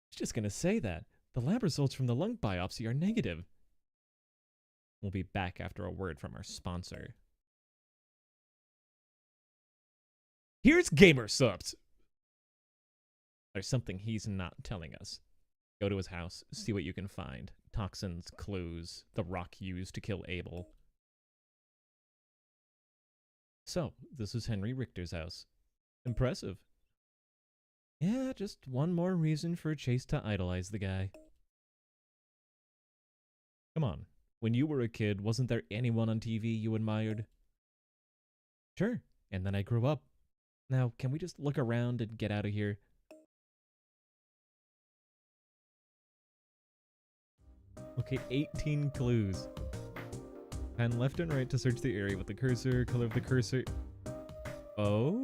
was just gonna say that. The lab results from the lung biopsy are negative. We'll be back after a word from our sponsor. Here's Gamer Subs! There's something he's not telling us. Go to his house, see what you can find. Toxins, clues, the rock used to kill Abel. So, this is Henry Richter's house. Impressive. Yeah, just one more reason for Chase to idolize the guy. Come on, when you were a kid, wasn't there anyone on TV you admired? Sure, and then I grew up. Now, can we just look around and get out of here? Locate 18 clues. Pan left and right to search the area with the cursor, color of the cursor. Oh.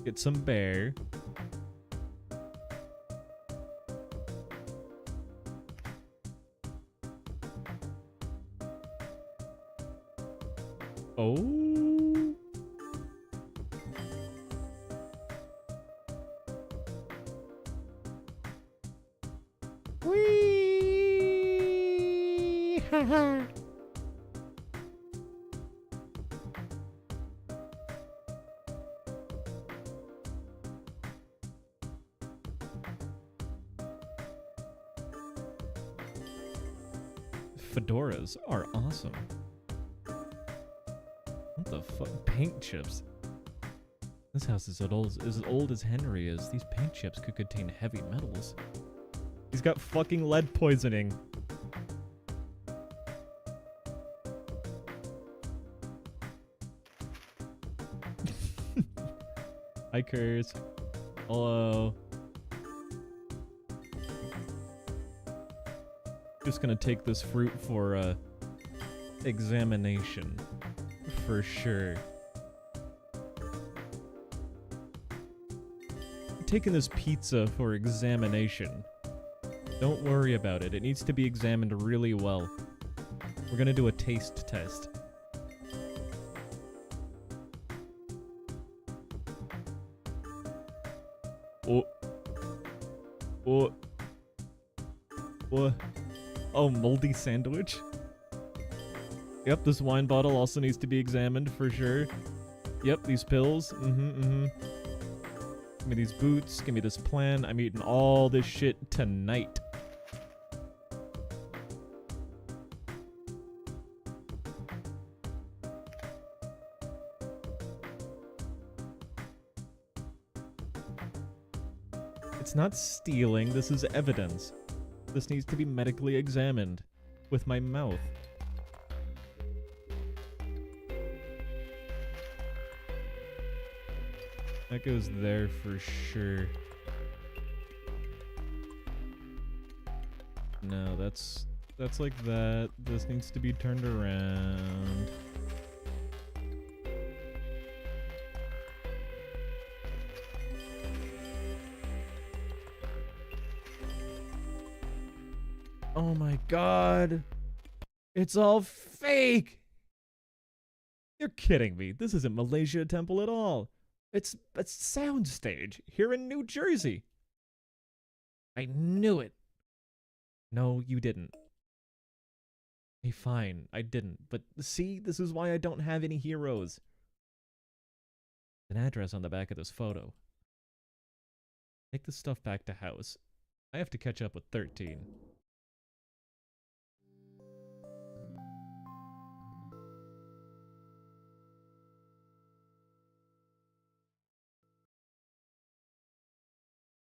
Get some bear. Oh. Whee! Haha. Fedoras are awesome. What the fuck? Paint chips. This house is as old as Henry is. These paint chips could contain heavy metals. He's got fucking lead poisoning. Hi, Curse. Hello. Just gonna take this fruit for examination. For sure. Taking this pizza for examination. Don't worry about it. It needs to be examined really well. We're gonna do a taste test. Oh. Oh. What? Oh, moldy sandwich? Yep, this wine bottle also needs to be examined for sure. Yep, these pills. Give me these boots. Give me this plan. I'm eating all this shit tonight. It's not stealing. This is evidence. This needs to be medically examined with my mouth. That goes there for sure. No, that's like that. This needs to be turned around. Oh my god. It's all fake. You're kidding me. This isn't Malaysia Temple at all. It's a soundstage here in New Jersey. I knew it. No, you didn't. Hey, fine, I didn't. But see, this is why I don't have any heroes. An address on the back of this photo. Take the stuff back to house. I have to catch up with 13.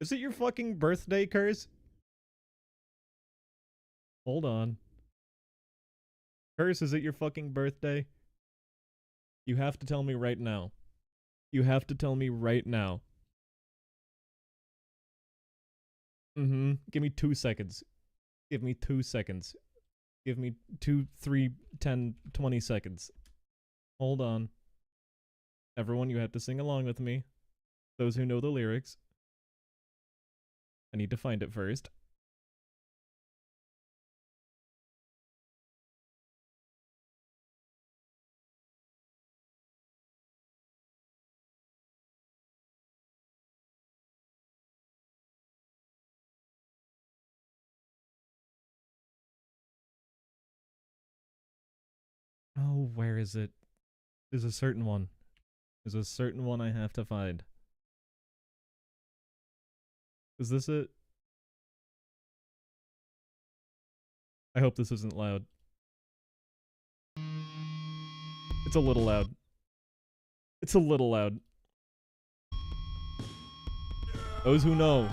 Is it your fucking birthday, Curse? Hold on. Curse, is it your fucking birthday? You have to tell me right now. You have to tell me right now. Give me 2 seconds. Give me 2 seconds. Give me 2, 3, 10, 20 seconds. Hold on. Everyone, you have to sing along with me. Those who know the lyrics. I need to find it first. Where is it? There's a certain one. There's a certain one I have to find. Is this it? I hope this isn't loud. It's a little loud. It's a little loud. Those who know.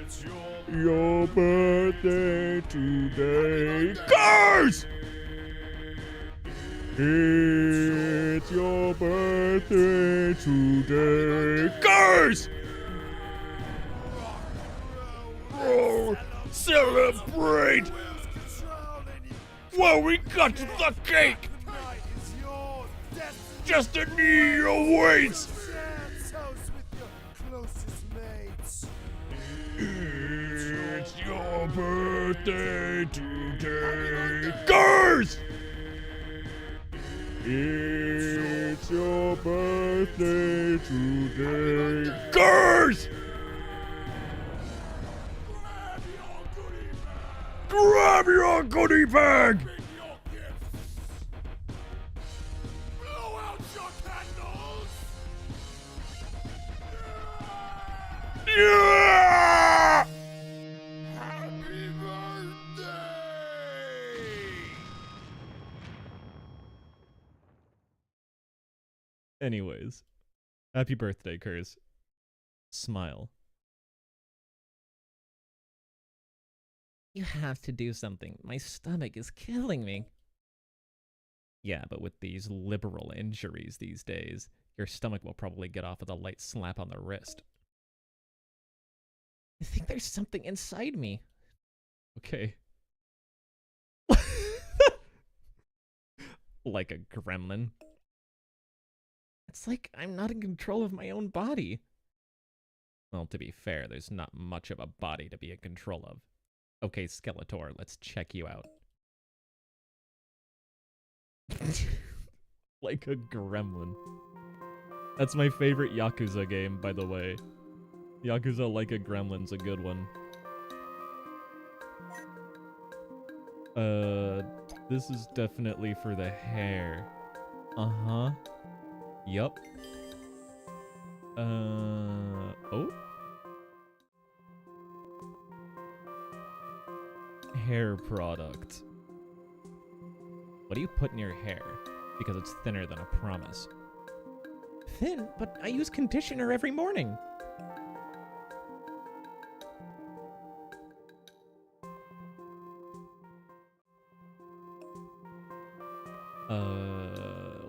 It's your birthday today. Curse! It's your birthday today. Curse! Oh, celebrate! Well, we got the cake! Destiny awaits! It's your birthday today. Curse! It's your birthday today. Curse! Grab your goodie bag! Blow out your candles! Yeah! Happy birthday! Anyways, happy birthday, Curse. Smile. You have to do something. My stomach is killing me. Yeah, but with these liberal injuries these days, your stomach will probably get off with a light slap on the wrist. I think there's something inside me. Okay. Like a gremlin. It's like I'm not in control of my own body. Well, to be fair, there's not much of a body to be in control of. Okay, Skeletor, let's check you out. Like a gremlin. That's my favorite Yakuza game, by the way. Yakuza Like a Gremlin's a good one. This is definitely for the hair. Uh-huh. Yup. Oh? Hair product. What do you put in your hair? Because it's thinner than a promise. Thin? But I use conditioner every morning.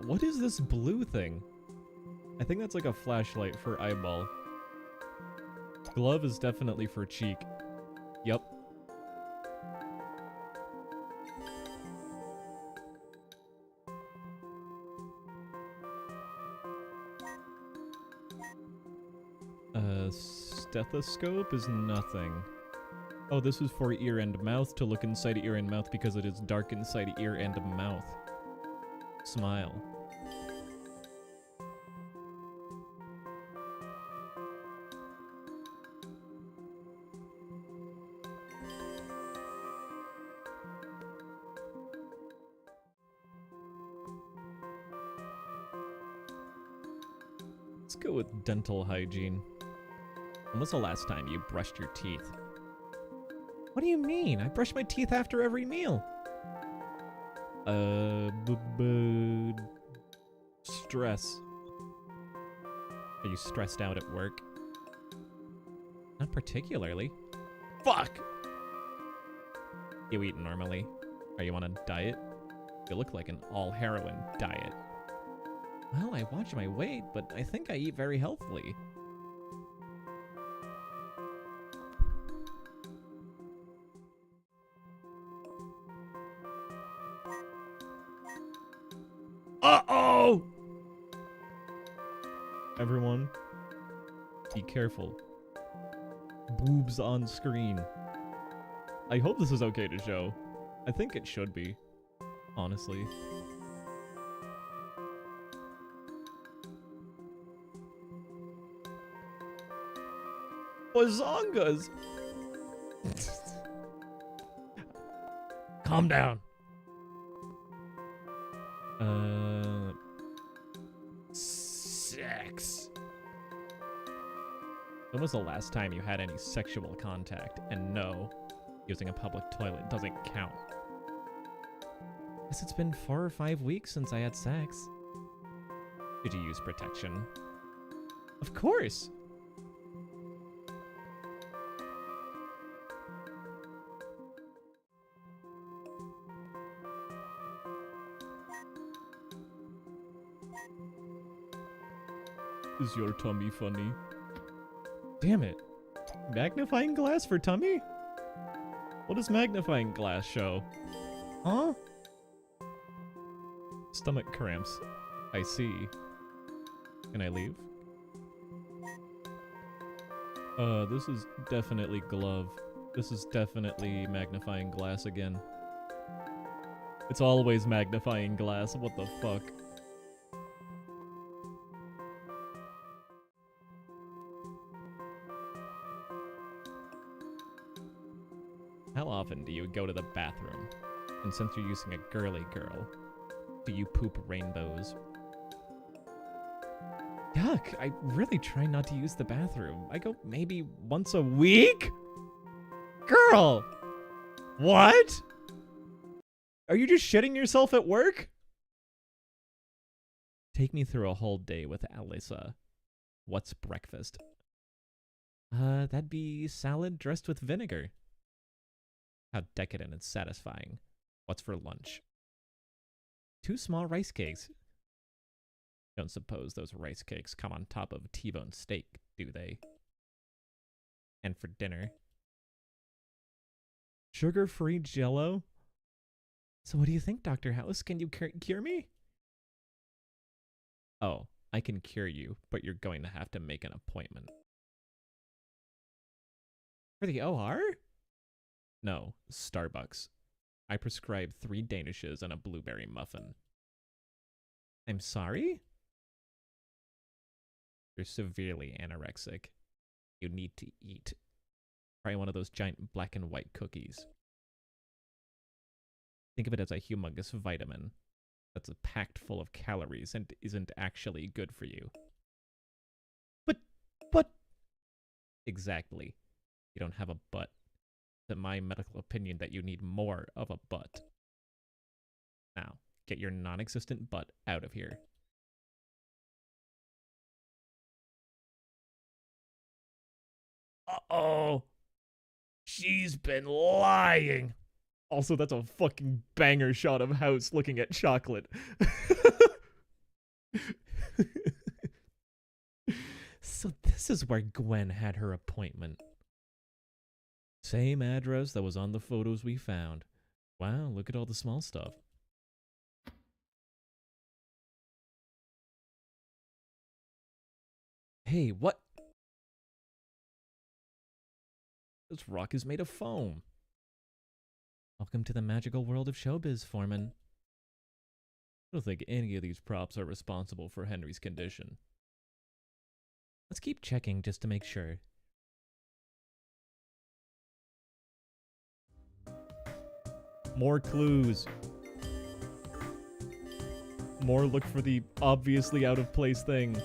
What is this blue thing? I think that's like a flashlight for eyeball. Glove is definitely for cheek. Yup. Stethoscope is nothing. Oh, this is for ear and mouth, to look inside ear and mouth because it is dark inside ear and mouth. Smile. Let's go with dental hygiene. When was the last time you brushed your teeth? What do you mean? I brush my teeth after every meal. Stress. Are you stressed out at work? Not particularly. Fuck! You eat normally? Are you on a diet? You look like an all-heroin diet. Well, I watch my weight, but I think I eat very healthily. Uh-oh! Everyone, be careful. Boobs on screen. I hope this is okay to show. I think it should be, honestly. Bazongas! Calm down. Sex. When was the last time you had any sexual contact? And no, using a public toilet doesn't count. Guess it's been 4 or 5 weeks since I had sex. Did you use protection? Of course! Is your tummy funny? Damn it. Magnifying glass for tummy? What does magnifying glass show? Huh? Stomach cramps. I see. Can I leave? This is definitely glove. This is definitely magnifying glass again. It's always magnifying glass. What the fuck? How often do you go to the bathroom? And since you're using a girly girl, do you poop rainbows? Yuck, I really try not to use the bathroom. I go maybe once a week? Girl! What? Are you just shitting yourself at work? Take me through a whole day with Alyssa. What's breakfast? That'd be salad dressed with vinegar. How decadent and satisfying. What's for lunch? 2 small rice cakes. Don't suppose those rice cakes come on top of T-bone steak, do they? And for dinner? Sugar-free Jell-O? So what do you think, Dr. House? Can you cure me? Oh, I can cure you, but you're going to have to make an appointment. For the OR? No, Starbucks. I prescribe 3 Danishes and a blueberry muffin. I'm sorry? You're severely anorexic. You need to eat. Try one of those giant black and white cookies. Think of it as a humongous vitamin that's packed full of calories and isn't actually good for you. But... Exactly. You don't have a butt. It's my medical opinion that you need more of a butt. Now, get your non-existent butt out of here. Uh-oh. She's been lying. Also, that's a fucking banger shot of House looking at chocolate. So this is where Gwen had her appointment. Same address that was on the photos we found. Wow, look at all the small stuff. Hey, what? This rock is made of foam. Welcome to the magical world of showbiz, Foreman. I don't think any of these props are responsible for Henry's condition. Let's keep checking just to make sure. More clues. More look for the obviously out of place thing.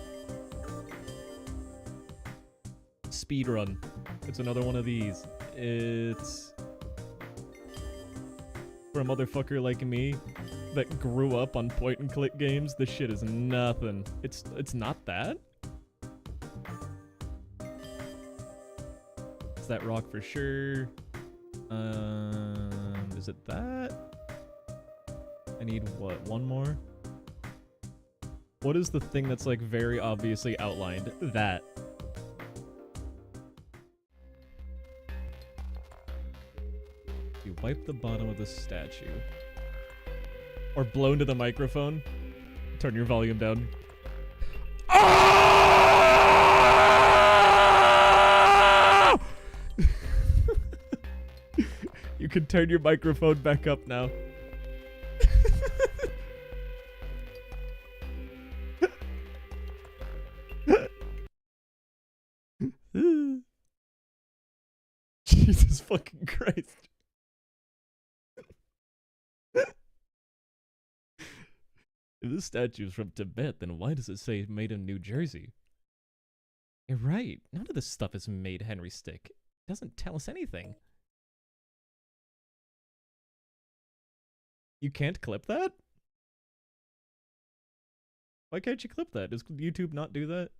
Speedrun. It's another one of these. It's for a motherfucker like me that grew up on point and click games. This shit is nothing. It's not that. It's that rock for sure. Is it that? I need what? One more? What is the thing that's like very obviously outlined? That. You wipe the bottom of the statue. Or blow into the microphone. Turn your volume down. You can turn your microphone back up now. Jesus fucking Christ. If this statue is from Tibet, then why does it say made in New Jersey? You're right. None of this stuff is made Henry Stick. It doesn't tell us anything. You can't clip that? Why can't you clip that? Does YouTube not do that?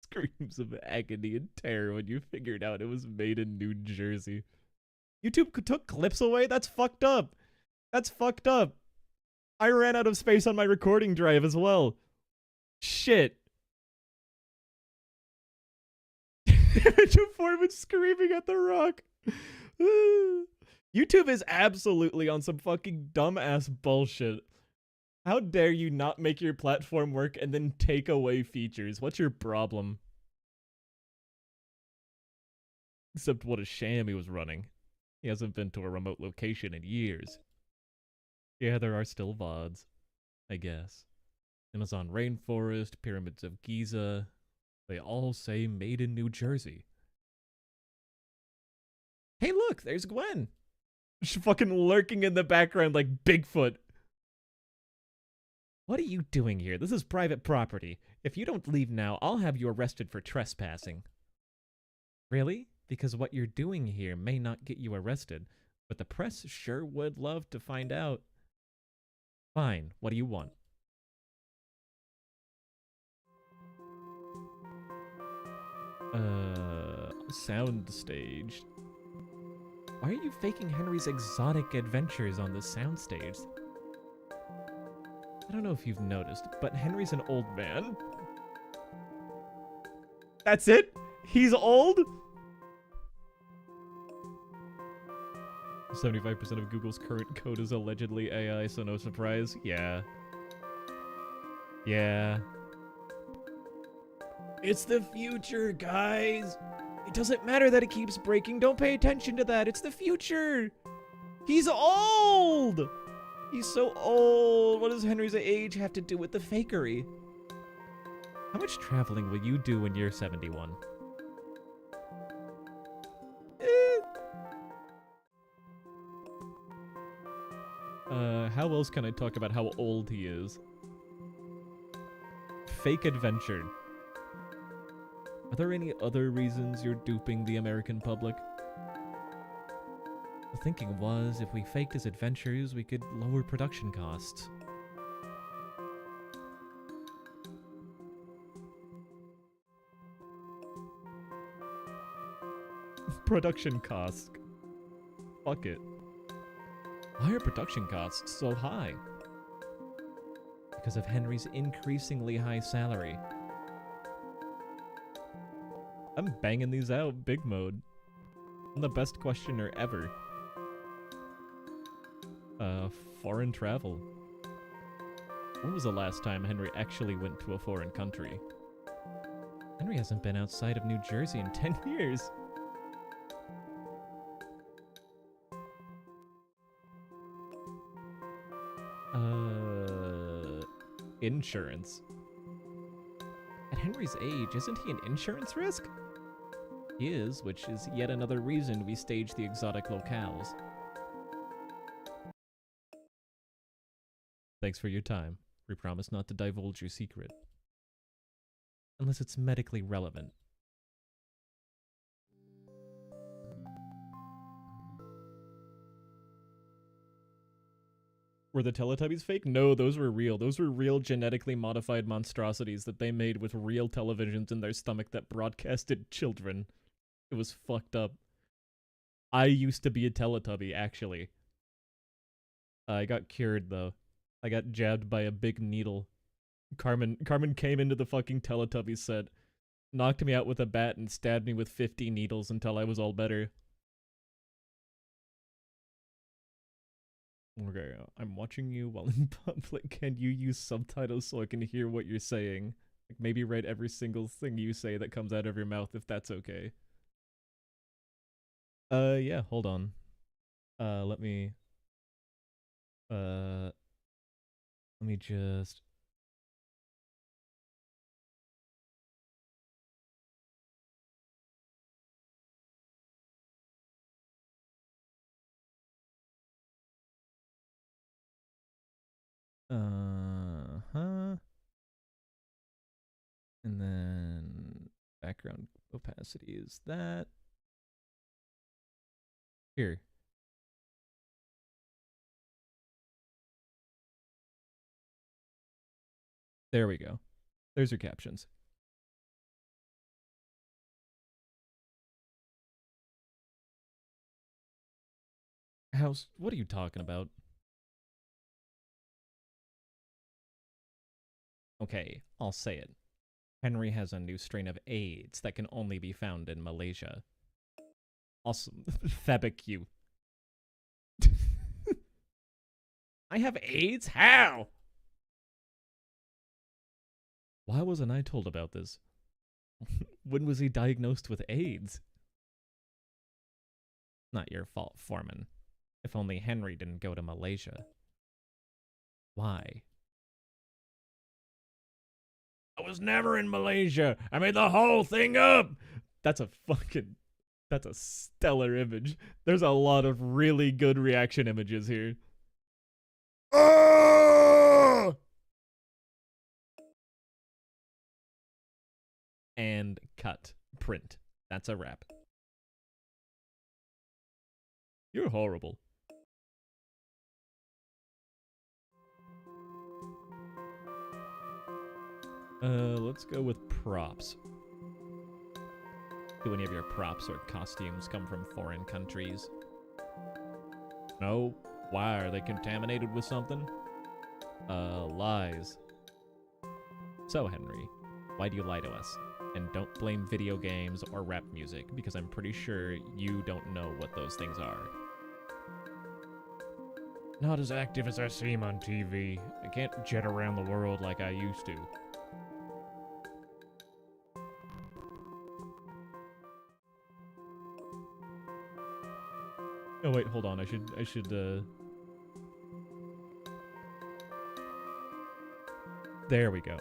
Screams of agony and terror when you figured out it was made in New Jersey. YouTube took clips away? That's fucked up. That's fucked up. I ran out of space on my recording drive as well. Shit. Image of Foreman screaming at the rock. YouTube is absolutely on some fucking dumbass bullshit. How dare you not make your platform work and then take away features? What's your problem? Except what a sham he was running. He hasn't been to a remote location in years. Yeah, there are still VODs, I guess. Amazon Rainforest, Pyramids of Giza. They all say made in New Jersey. Hey look, there's Gwen. She's fucking lurking in the background like Bigfoot. What are you doing here? This is private property. If you don't leave now, I'll have you arrested for trespassing. Really? Because what you're doing here may not get you arrested, but the press sure would love to find out. Fine, what do you want? Sound staged. Why are you faking Henry's exotic adventures on the soundstage? I don't know if you've noticed, but Henry's an old man. That's it? He's old? 75% of Google's current code is allegedly AI, so no surprise. Yeah. Yeah. It's the future, guys. It doesn't matter that it keeps breaking. Don't pay attention to that. It's the future. He's old. He's so old. What does Henry's age have to do with the fakery? How much traveling will you do when you're 71? How else can I talk about how old he is? Fake adventure. Are there any other reasons you're duping the American public? The thinking was, if we faked his adventures, we could lower production costs. Production costs. Fuck it. Why are production costs so high? Because of Henry's increasingly high salary. I'm banging these out big mode. I'm the best questioner ever. Foreign travel. When was the last time Henry actually went to a foreign country? Henry hasn't been outside of New Jersey in 10 years. Insurance. At Henry's age, isn't he an insurance risk? He is, which is yet another reason we stage the exotic locales. Thanks for your time. We promise not to divulge your secret. Unless it's medically relevant. Were the Teletubbies fake? No, those were real. Those were real genetically modified monstrosities that they made with real televisions in their stomach that broadcasted children. It was fucked up. I used to be a Teletubby, actually. I got cured, though. I got jabbed by a big needle. Carmen came into the fucking Teletubby set, knocked me out with a bat, and stabbed me with 50 needles until I was all better. Okay, I'm watching you while in public. Can you use subtitles so I can hear what you're saying? Like, maybe write every single thing you say that comes out of your mouth, if that's okay. Yeah, hold on. Let me just... background opacity is that? Here. There we go. There's your captions. What are you talking about? Okay, I'll say it. Henry has a new strain of AIDS that can only be found in Malaysia. Awesome. Febicu. I have AIDS? How? Why wasn't I told about this? When was he diagnosed with AIDS? Not your fault, Foreman. If only Henry didn't go to Malaysia. Why? I was never in Malaysia. I made the whole thing up. That's a stellar image. There's a lot of really good reaction images here. Oh! And cut. Print. That's a wrap. You're horrible. Let's go with props. Do any of your props or costumes come from foreign countries? No. Why? Are they contaminated with something? Lies. So, Henry, why do you lie to us? And don't blame video games or rap music, because I'm pretty sure you don't know what those things are. Not as active as I seem on TV. I can't jet around the world like I used to. Oh wait, hold on. I should There we go.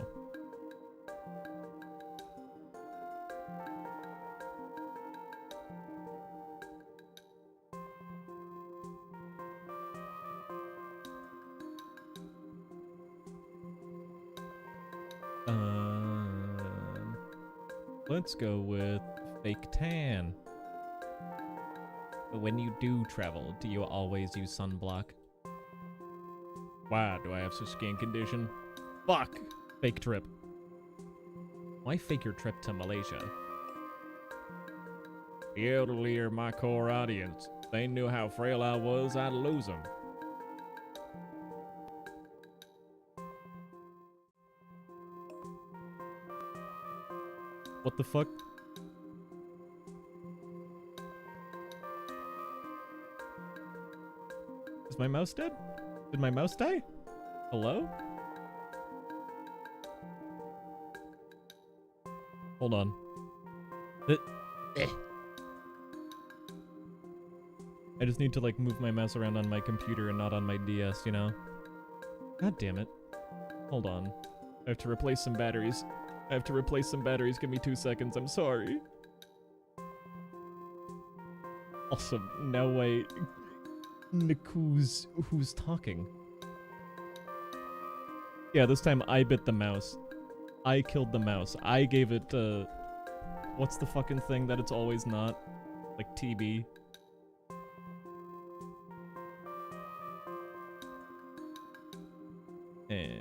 Let's go with fake tan. But when you do travel, do you always use sunblock? Why? Do I have some skin condition? Fuck! Fake trip. Why fake your trip to Malaysia? The elderly are my core audience. If they knew how frail I was, I'd lose them. What the fuck? Is my mouse dead? Did my mouse die? Hello? Hold on. I just need to like move my mouse around on my computer and not on my DS, you know? God damn it. Hold on. I have to replace some batteries. Give me 2 seconds. I'm sorry. Also, no way. Nick, who's talking? Yeah, this time I bit the mouse. I killed the mouse. I gave it, what's the fucking thing that it's always not? Like TB. And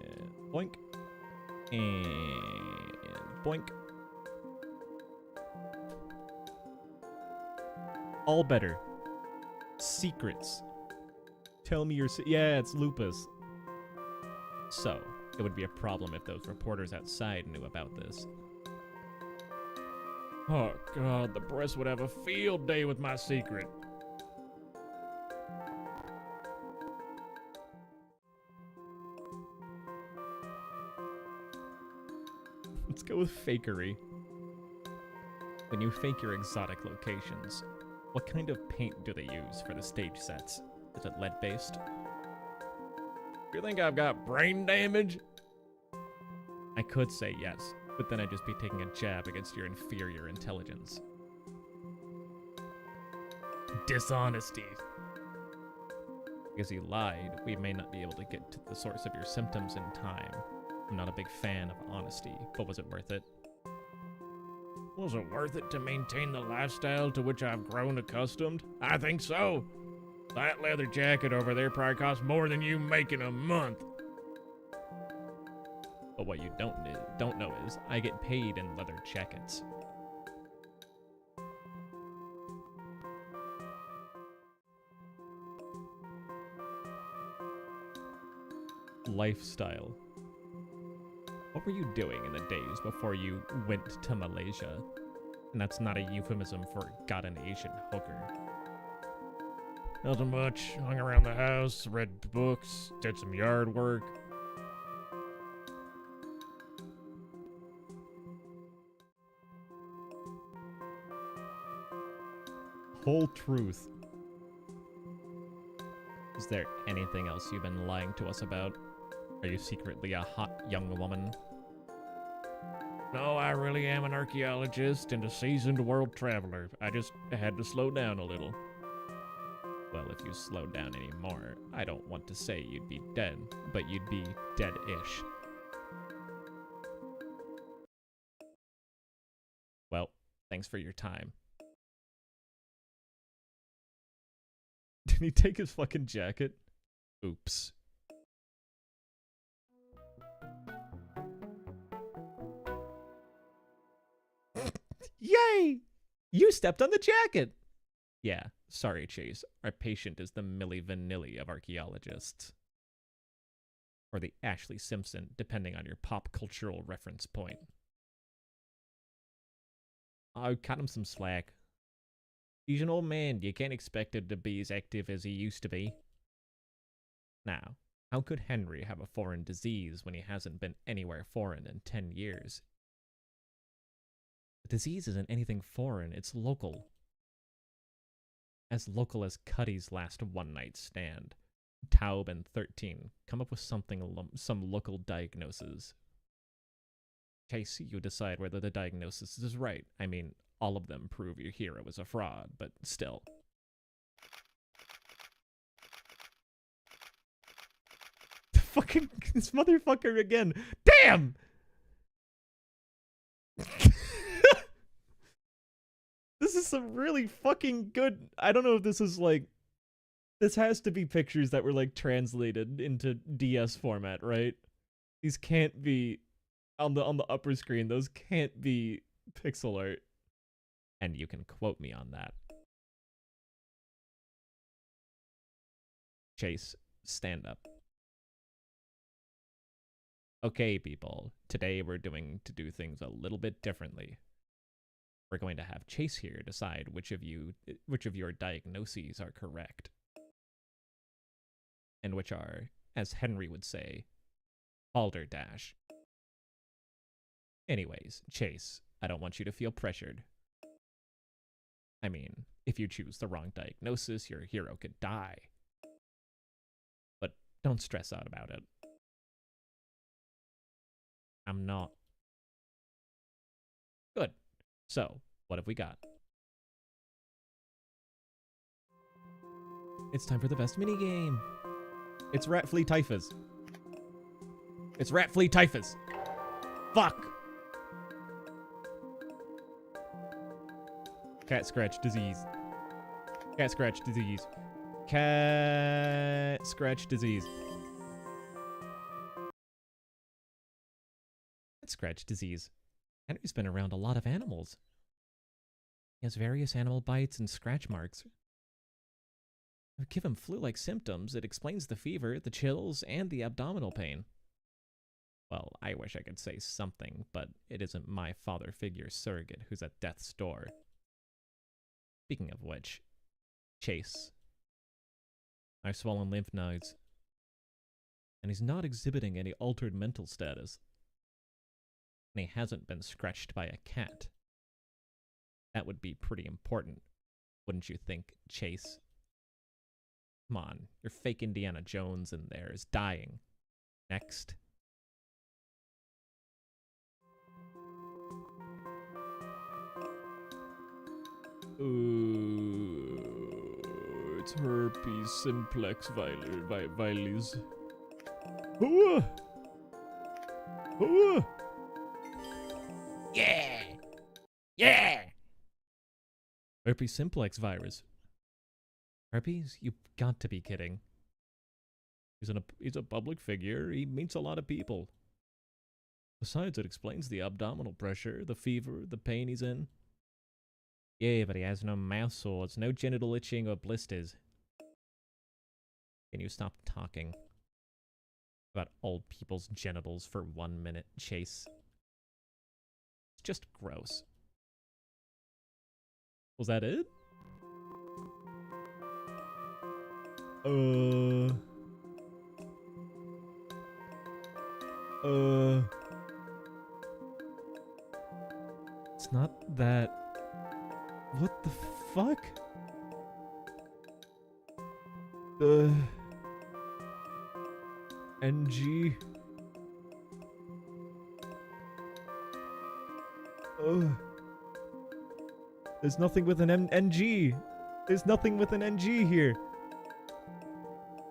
boink. And boink. All better. Secrets. Tell me your yeah, it's lupus. So, it would be a problem if those reporters outside knew about this. Oh god, the press would have a field day with my secret. Let's go with fakery. When you fake your exotic locations, what kind of paint do they use for the stage sets? Is it lead-based? You think I've got brain damage? I could say yes, but then I'd just be taking a jab against your inferior intelligence. Dishonesty. Because you lied, we may not be able to get to the source of your symptoms in time. I'm not a big fan of honesty, but was it worth it? Was it worth it to maintain the lifestyle to which I've grown accustomed? I think so. That leather jacket over there probably cost more than you make in a month. But what you don't know is I get paid in leather jackets. Lifestyle. What were you doing in the days before you went to Malaysia? And that's not a euphemism for got an Asian hooker. Nothing much. Hung around the house, read books, did some yard work. Whole truth. Is there anything else you've been lying to us about? Are you secretly a hot young woman? No, I really am an archaeologist and a seasoned world traveler. I just had to slow down a little. Well, if you slowed down any more, I don't want to say you'd be dead, but you'd be dead-ish. Well, thanks for your time. Did he take his fucking jacket? Oops. Yay! You stepped on the jacket! Yeah, sorry, Chase. Our patient is the Milli Vanilli of archaeologists. Or the Ashley Simpson, depending on your pop cultural reference point. I cut him some slack. He's an old man. You can't expect him to be as active as he used to be. Now, how could Henry have a foreign disease when he hasn't been anywhere foreign in 10 years? The disease isn't anything foreign, it's local. As local as Cuddy's last one-night stand. Taub and 13. Come up with some local diagnosis. Chase, you decide whether the diagnosis is right. I mean, all of them prove your hero is a fraud, but still. Fucking this motherfucker again. Damn! This is some really fucking good. I don't know if this is like. This has to be pictures that were like translated into DS format, right? These can't be on the upper screen. Those can't be pixel art. And you can quote me on that. Chase, stand up. Okay, people. Today we're doing to do things a little bit differently. We're going to have Chase here decide which of your diagnoses are correct. And which are, as Henry would say, balderdash. Anyways, Chase, I don't want you to feel pressured. I mean, if you choose the wrong diagnosis, your hero could die. But don't stress out about it. I'm not. Good. So, what have we got? It's time for the best minigame. It's Rat Flea Typhus. It's Rat Flea Typhus. Fuck! Cat scratch disease. Cat scratch disease. Cat scratch disease. Cat scratch disease. Henry's been around a lot of animals. He has various animal bites and scratch marks. If give him flu-like symptoms, it explains the fever, the chills, and the abdominal pain. Well, I wish I could say something, but it isn't my father figure surrogate who's at death's door. Speaking of which, Chase. I've swollen lymph nodes. And he's not exhibiting any altered mental status. And he hasn't been scratched by a cat. That would be pretty important, wouldn't you think, Chase? Come on, your fake Indiana Jones in there is dying. Next. It's herpes simplex vilis. Yeah! Yeah! Herpes simplex virus. Herpes? You've got to be kidding. He's a public figure. He meets a lot of people. Besides, it explains the abdominal pressure, the fever, the pain he's in. Yeah, but he has no mouth sores, no genital itching or blisters. Can you stop talking about old people's genitals for 1 minute, Chase? It's just gross. Was that it? It's not that. What the fuck? NG. There's nothing with an NG. There's nothing with an NG here.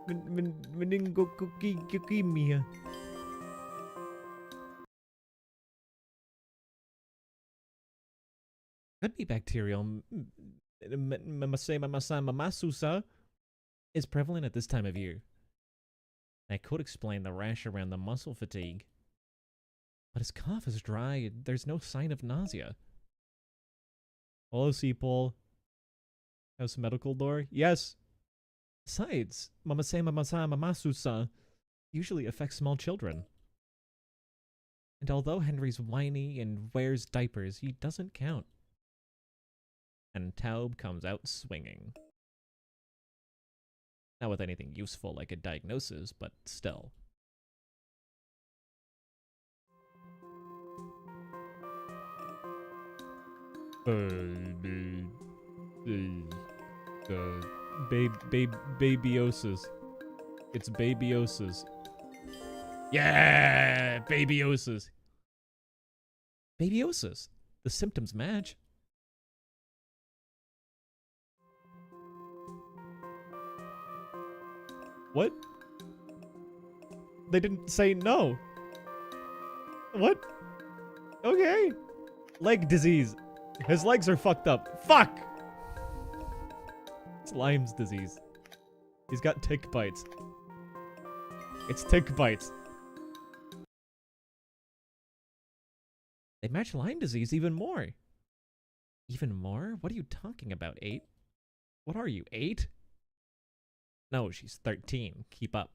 Meningococemia. Could be bacterial. Mamasusa is prevalent at this time of year. That could explain the rash around the muscle fatigue. But his cough is dry. There's no sign of nausea. Hello, Seapole. House medical door? Yes. Besides, Mamasusa usually affects small children. And although Henry's whiny and wears diapers, he doesn't count. And Taub comes out swinging. Not with anything useful like a diagnosis, but still. Babyosis. It's babyosis. Yeah, babyosis. Babyosis. The symptoms match. What? They didn't say no. What? Okay. Leg disease. His legs are fucked up. Fuck! It's Lyme's disease. He's got tick bites. It's tick bites. They match Lyme disease even more. Even more? What are you talking about, 8? What are you, 8? No, she's 13. Keep up.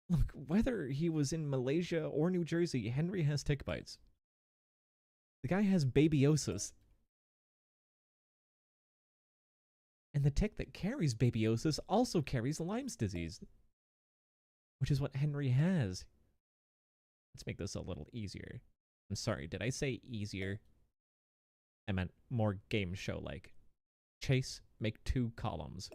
Look, whether he was in Malaysia or New Jersey, Henry has tick bites. The guy has babyosis. And the tick that carries babyosis also carries Lyme's disease, which is what Henry has. Let's make this a little easier. I'm sorry, did I say easier? I meant more game show-like. Chase, make 2 columns.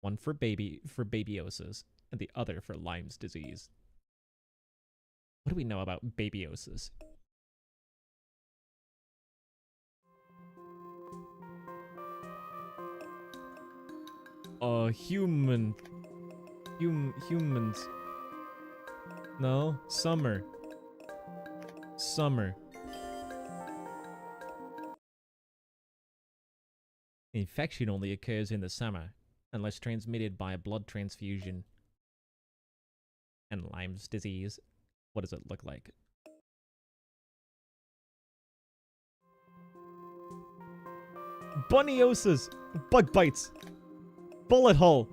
One for babyosis, and the other for Lyme's disease. What do we know about babyosis? Humans. No, summer. The infection only occurs in the summer, unless transmitted by a blood transfusion. And Lyme's disease, what does it look like? Bunnyosis! Bug bites! Bullet hole!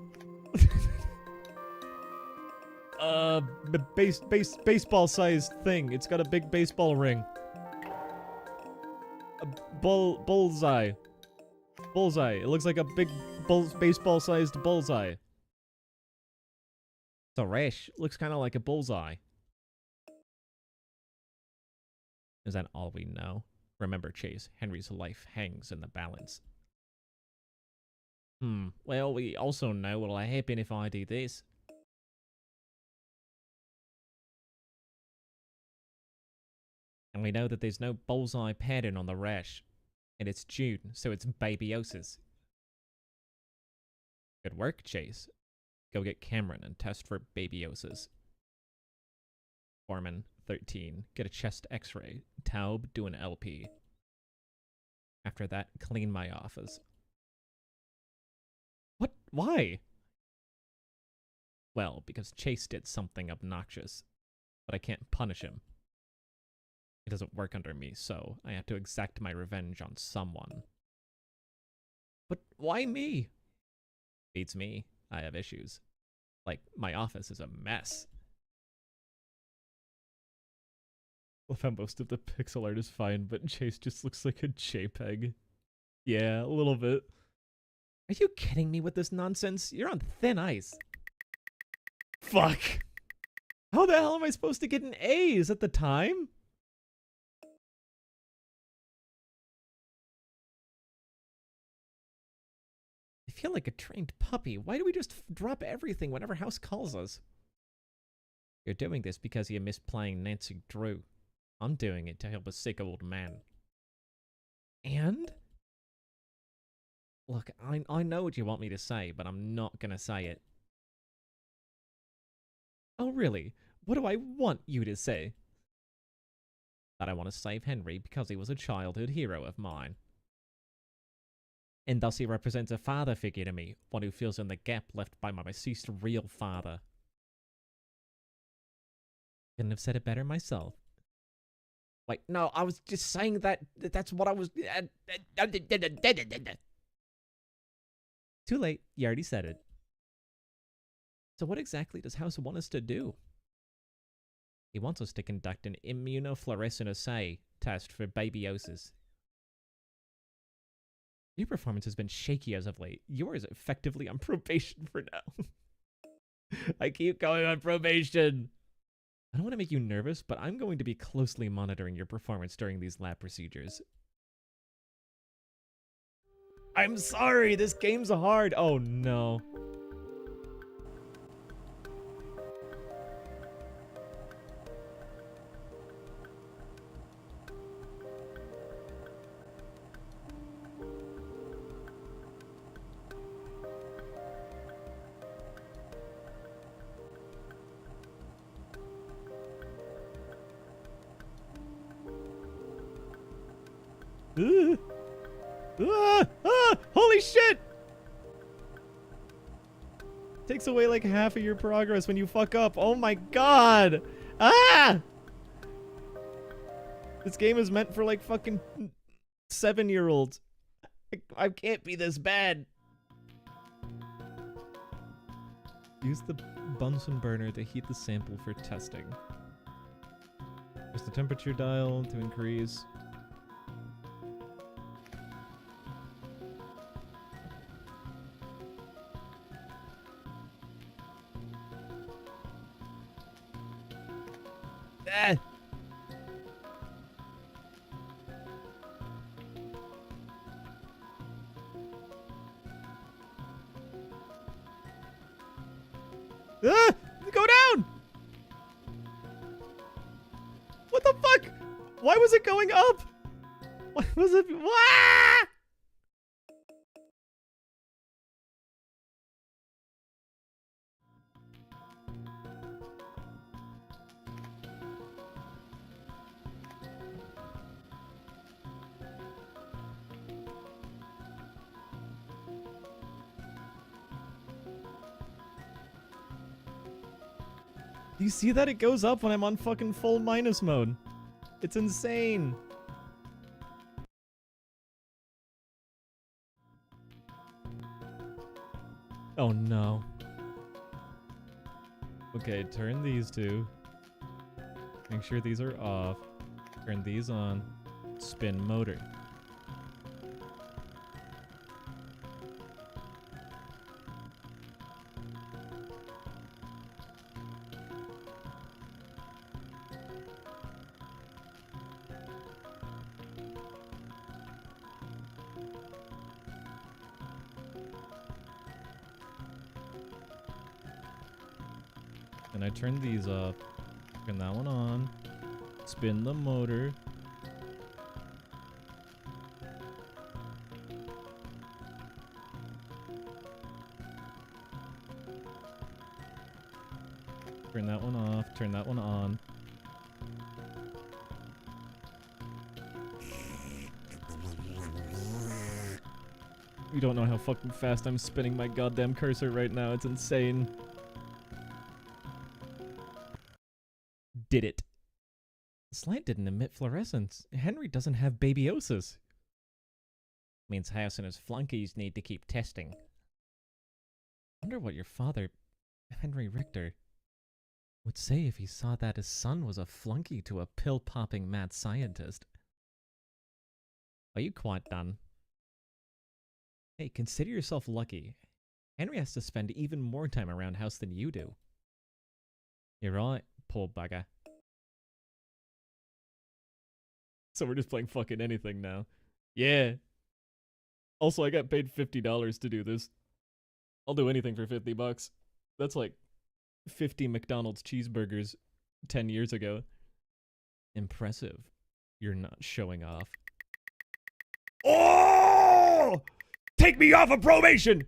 Baseball-sized thing. It's got a big baseball ring. A bullseye. Bullseye. It looks like a big baseball-sized bullseye. It's a rash. It looks kind of like a bullseye. Is that all we know? Remember, Chase, Henry's life hangs in the balance. Well, we also know what'll happen if I do this. And we know that there's no bullseye pattern on the rash. And it's June, so it's babyosis. Good work, Chase. Go get Cameron and test for babyosis. Foreman, 13. Get a chest x-ray. Taub, do an LP. After that, clean my office. What? Why? Well, because Chase did something obnoxious. But I can't punish him. It doesn't work under me, so I have to exact my revenge on someone. But why me? Beats me. I have issues. Like, my office is a mess. I love how most of the pixel art is fine, but Chase just looks like a JPEG. Yeah, a little bit. Are you kidding me with this nonsense? You're on thin ice. Fuck. How the hell am I supposed to get an A? Is that the time? I feel like a trained puppy. Why do we just drop everything whenever House calls us? You're doing this because you miss playing Nancy Drew. I'm doing it to help a sick old man. And? Look, I know what you want me to say, but I'm not gonna say it. Oh, really? What do I want you to say? That I want to save Henry because he was a childhood hero of mine. And thus he represents a father figure to me, one who fills in the gap left by my deceased real father. Couldn't have said it better myself. Wait, no, I was just saying that's what I was... Too late, you already said it. So what exactly does House want us to do? He wants us to conduct an immunofluorescent assay test for babyosis. Your performance has been shaky as of late. Yours effectively on probation for now. I keep going on probation. I don't want to make you nervous, but I'm going to be closely monitoring your performance during these lab procedures. I'm sorry, this game's hard. Oh no. Holy shit! Takes away like half of your progress when you fuck up. Oh my god! Ah! This game is meant for like fucking 7-year-olds. I can't be this bad. Use the Bunsen burner to heat the sample for testing. Press the temperature dial to increase. Ah! Ah! Go down! What the fuck? Why was it going up? Why was it? Wah! Do you see that? It goes up when I'm on fucking full minus mode. It's insane. Oh no. Okay, turn these two. Make sure these are off. Turn these on. Spin motor. And I turn these off. Turn that one on. Spin the motor. Turn that one off. Turn that one on. You don't know how fucking fast I'm spinning my goddamn cursor right now. It's insane. Did it. This light didn't emit fluorescence. Henry doesn't have babyosis. Means House and his flunkies need to keep testing. Wonder what your father, Henry Richter, would say if he saw that his son was a flunky to a pill-popping mad scientist. Are you quite done? Hey, consider yourself lucky. Henry has to spend even more time around house than you do. You're right, poor bugger. So we're just playing fucking anything now. Yeah. Also, I got paid $50 to do this. I'll do anything for $50. That's like 50 McDonald's cheeseburgers 10 years ago. Impressive. You're not showing off. Oh! Take me off of probation!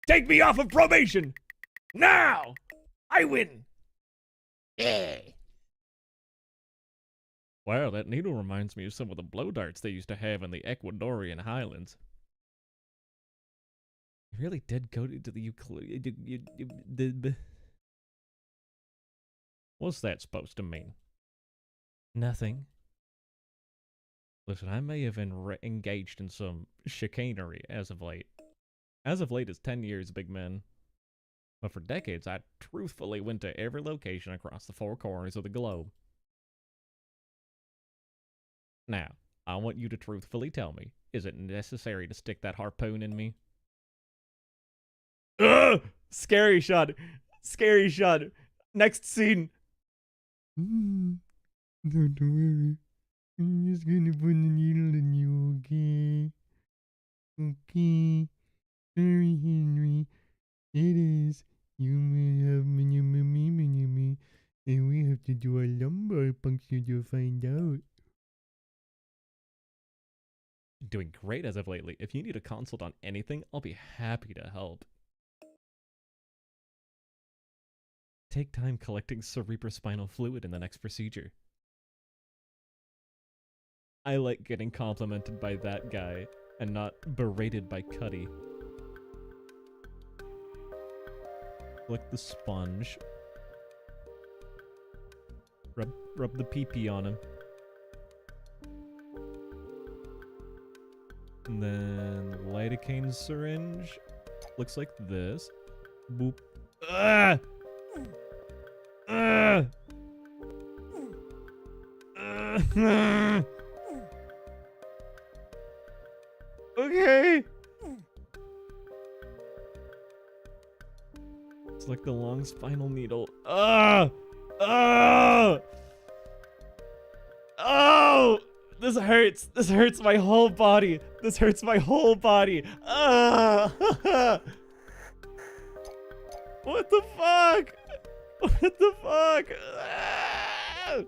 Take me off of probation! Now! I win! Yeah. Wow, that needle reminds me of some of the blow darts they used to have in the Ecuadorian highlands. You really did go to the Euclid. What's that supposed to mean? Nothing. Listen, I may have been engaged in some chicanery as of late. As of late is 10 years, big man. But for decades, I truthfully went to every location across the four corners of the globe. Now, I want you to truthfully tell me, is it necessary to stick that harpoon in me? Ugh! Scary shot! Scary shot! Next scene! Don't worry. I'm just gonna put the needle in you, okay? Okay. Sorry, Henry. It is. You may have me, and we have to do a lumbar puncture to find out. Doing great as of lately. If you need a consult on anything, I'll be happy to help. Take time collecting cerebrospinal fluid in the next procedure. I like getting complimented by that guy and not berated by Cuddy. Lick the sponge. Rub the pee-pee on him. And then lidocaine syringe. Looks like this. Boop. Ah! Ah! Ah! Okay. It's like the long spinal needle. Ah! Ah! Oh! This hurts. This hurts my whole body. This hurts my whole body. Ah! What the fuck? What the fuck? Ah!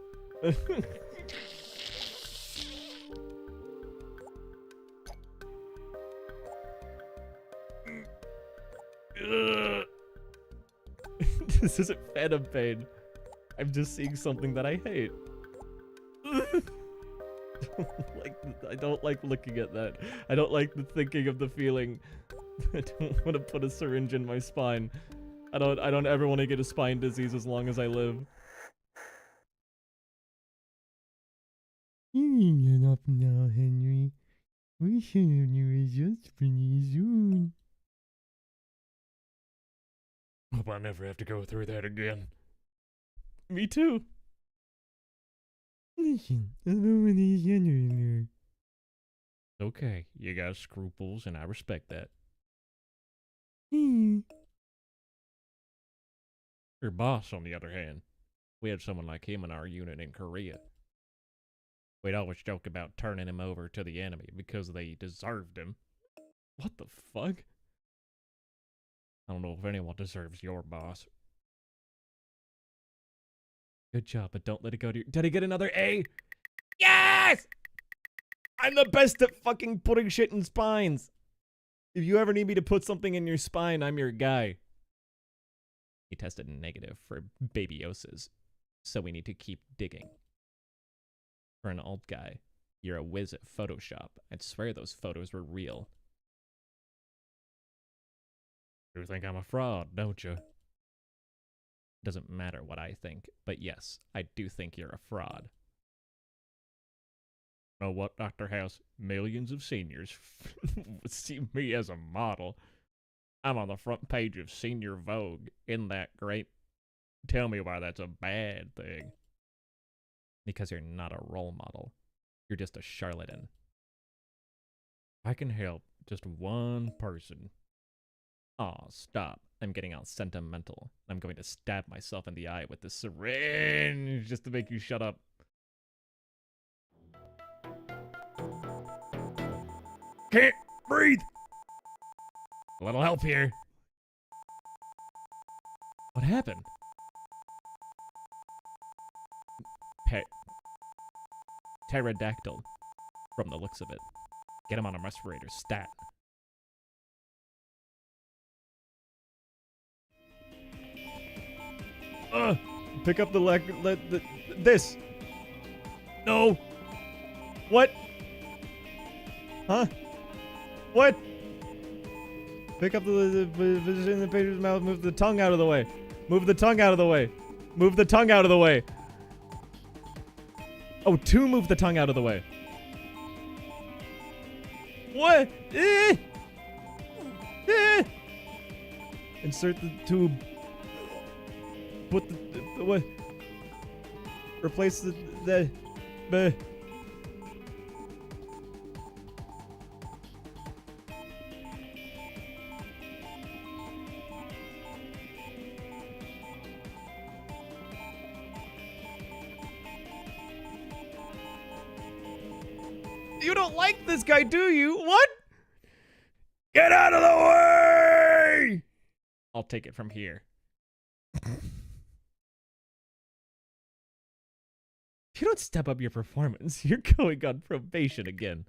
This isn't phantom pain. I'm just seeing something that I hate. I don't like looking at that. I don't like the thinking of the feeling. I don't want to put a syringe in my spine. I don't ever want to get a spine disease as long as I live. You need get up now, Henry. We should have new results pretty soon. Hope I never have to go through that again. Me too. Listen, I'm over these under. Okay, you got scruples, and I respect that. Hmm. Your boss, on the other hand, we had someone like him in our unit in Korea. We'd always joke about turning him over to the enemy because they deserved him. What the fuck? I don't know if anyone deserves your boss. Good job, but don't let it go to your... Did he get another A? Yes! I'm the best at fucking putting shit in spines. If you ever need me to put something in your spine, I'm your guy. He tested negative for babyosis, so we need to keep digging. For an old guy, you're a whiz at Photoshop. I'd swear those photos were real. You think I'm a fraud, don't you? Doesn't matter what I think, but yes, I do think you're a fraud. Know what, Dr. House? Millions of seniors see me as a model. I'm on the front page of Senior Vogue. Isn't that great? Tell me why that's a bad thing. Because you're not a role model. You're just a charlatan. I can help just one person. Aw, stop. I'm getting all sentimental. I'm going to stab myself in the eye with this syringe just to make you shut up. Can't breathe! A little help here. What happened? Pterodactyl, from the looks of it. Get him on a respirator, stat. Pick up the this. No. What? Huh? What? Pick up the position in the patient's mouth. Move the tongue out of the way. Move the tongue out of the way. Move the tongue out of the way. Oh, to move the tongue out of the way. What? Insert the tube. Put the what? Replace the. You don't like this guy, do you? What? Get out of the way! I'll take it from here. If you don't step up your performance, you're going on probation again.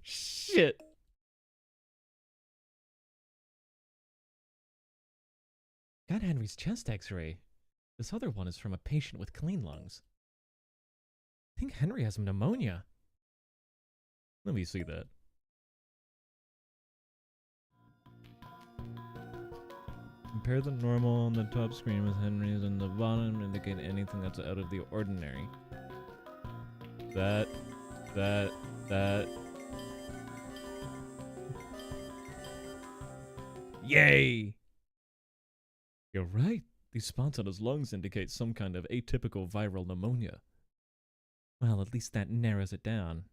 Shit. Got Henry's chest x-ray. This other one is from a patient with clean lungs. I think Henry has pneumonia. Let me see that. Compare the normal on the top screen with Henry's on the bottom, indicate anything that's out of the ordinary. That. Yay! You're right. These spots on his lungs indicate some kind of atypical viral pneumonia. Well, at least that narrows it down.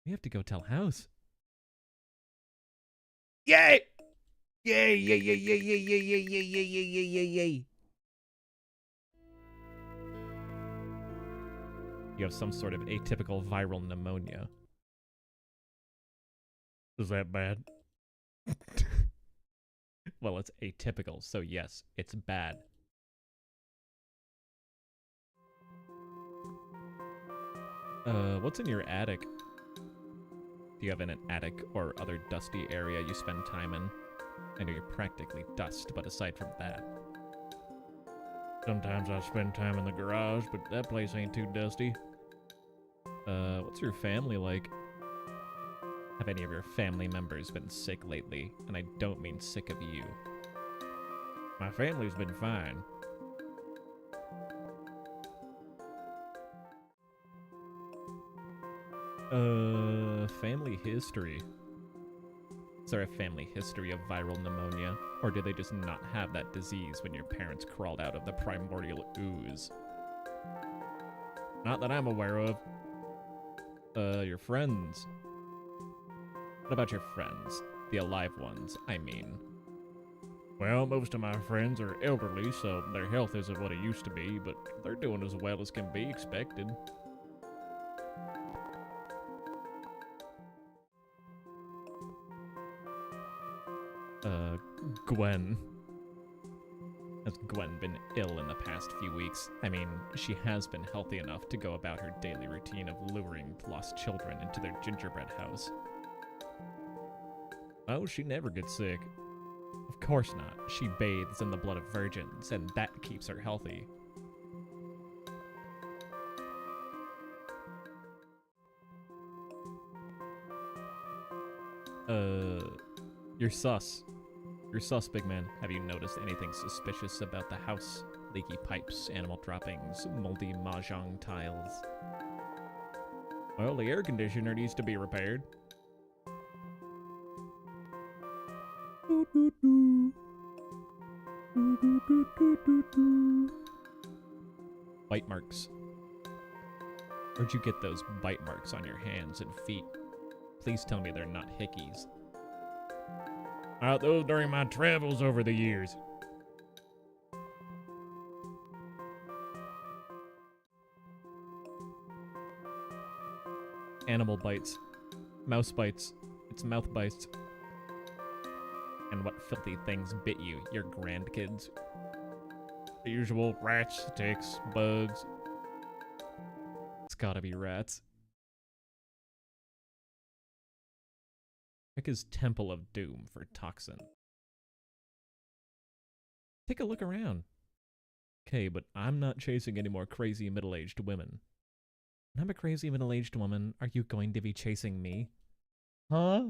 We have to go tell House. Yay! Yay, yay, yay, yay, yay, yay, yay, yay, yay, yay, yay, yay, yay. You have some sort of atypical viral pneumonia. Is that bad? Well, it's atypical, so yes, it's bad. What's in your attic? Do you have an attic or other dusty area you spend time in? I know you're practically dust, but aside from that. Sometimes I spend time in the garage, but that place ain't too dusty. What's your family like? Have any of your family members been sick lately? And I don't mean sick of you. My family's been fine. Family history. Is there a family history of viral pneumonia? Or did they just not have that disease when your parents crawled out of the primordial ooze? Not that I'm aware of. Your friends. What about your friends? The alive ones, I mean. Well, most of my friends are elderly, so their health isn't what it used to be, but they're doing as well as can be expected. Gwen. Has Gwen been ill in the past few weeks? I mean, she has been healthy enough to go about her daily routine of luring lost children into their gingerbread house. Oh, she never gets sick. Of course not. She bathes in the blood of virgins, and that keeps her healthy. You're sus. You're sus, big man. Have you noticed anything suspicious about the house? Leaky pipes, animal droppings, moldy mahjong tiles. Well, the air conditioner needs to be repaired. Bite marks. Where'd you get those bite marks on your hands and feet? Please tell me they're not hickeys. Those during my travels over the years. Animal bites. Mouse bites. It's mouth bites. And what filthy things bit you, your grandkids? The usual rats, ticks, bugs. It's gotta be rats. Check his Temple of Doom for toxin. Take a look around. Okay, but I'm not chasing any more crazy middle-aged women. When I'm a crazy middle-aged woman, are you going to be chasing me? Huh?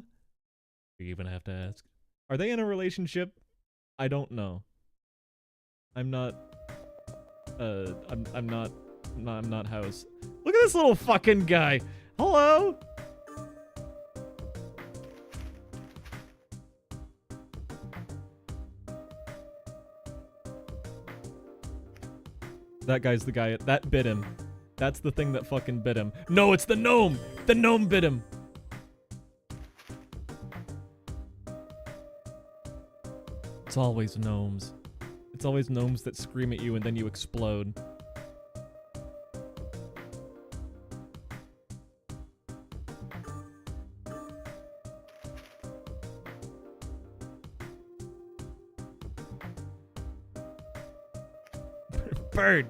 You even have to ask. Are they in a relationship? I don't know. I'm not house. Look at this little fucking guy. Hello? That guy's the guy that bit him. That's the thing that fucking bit him. No, it's the gnome! The gnome bit him! It's always gnomes. It's always gnomes that scream at you and then you explode. Bird!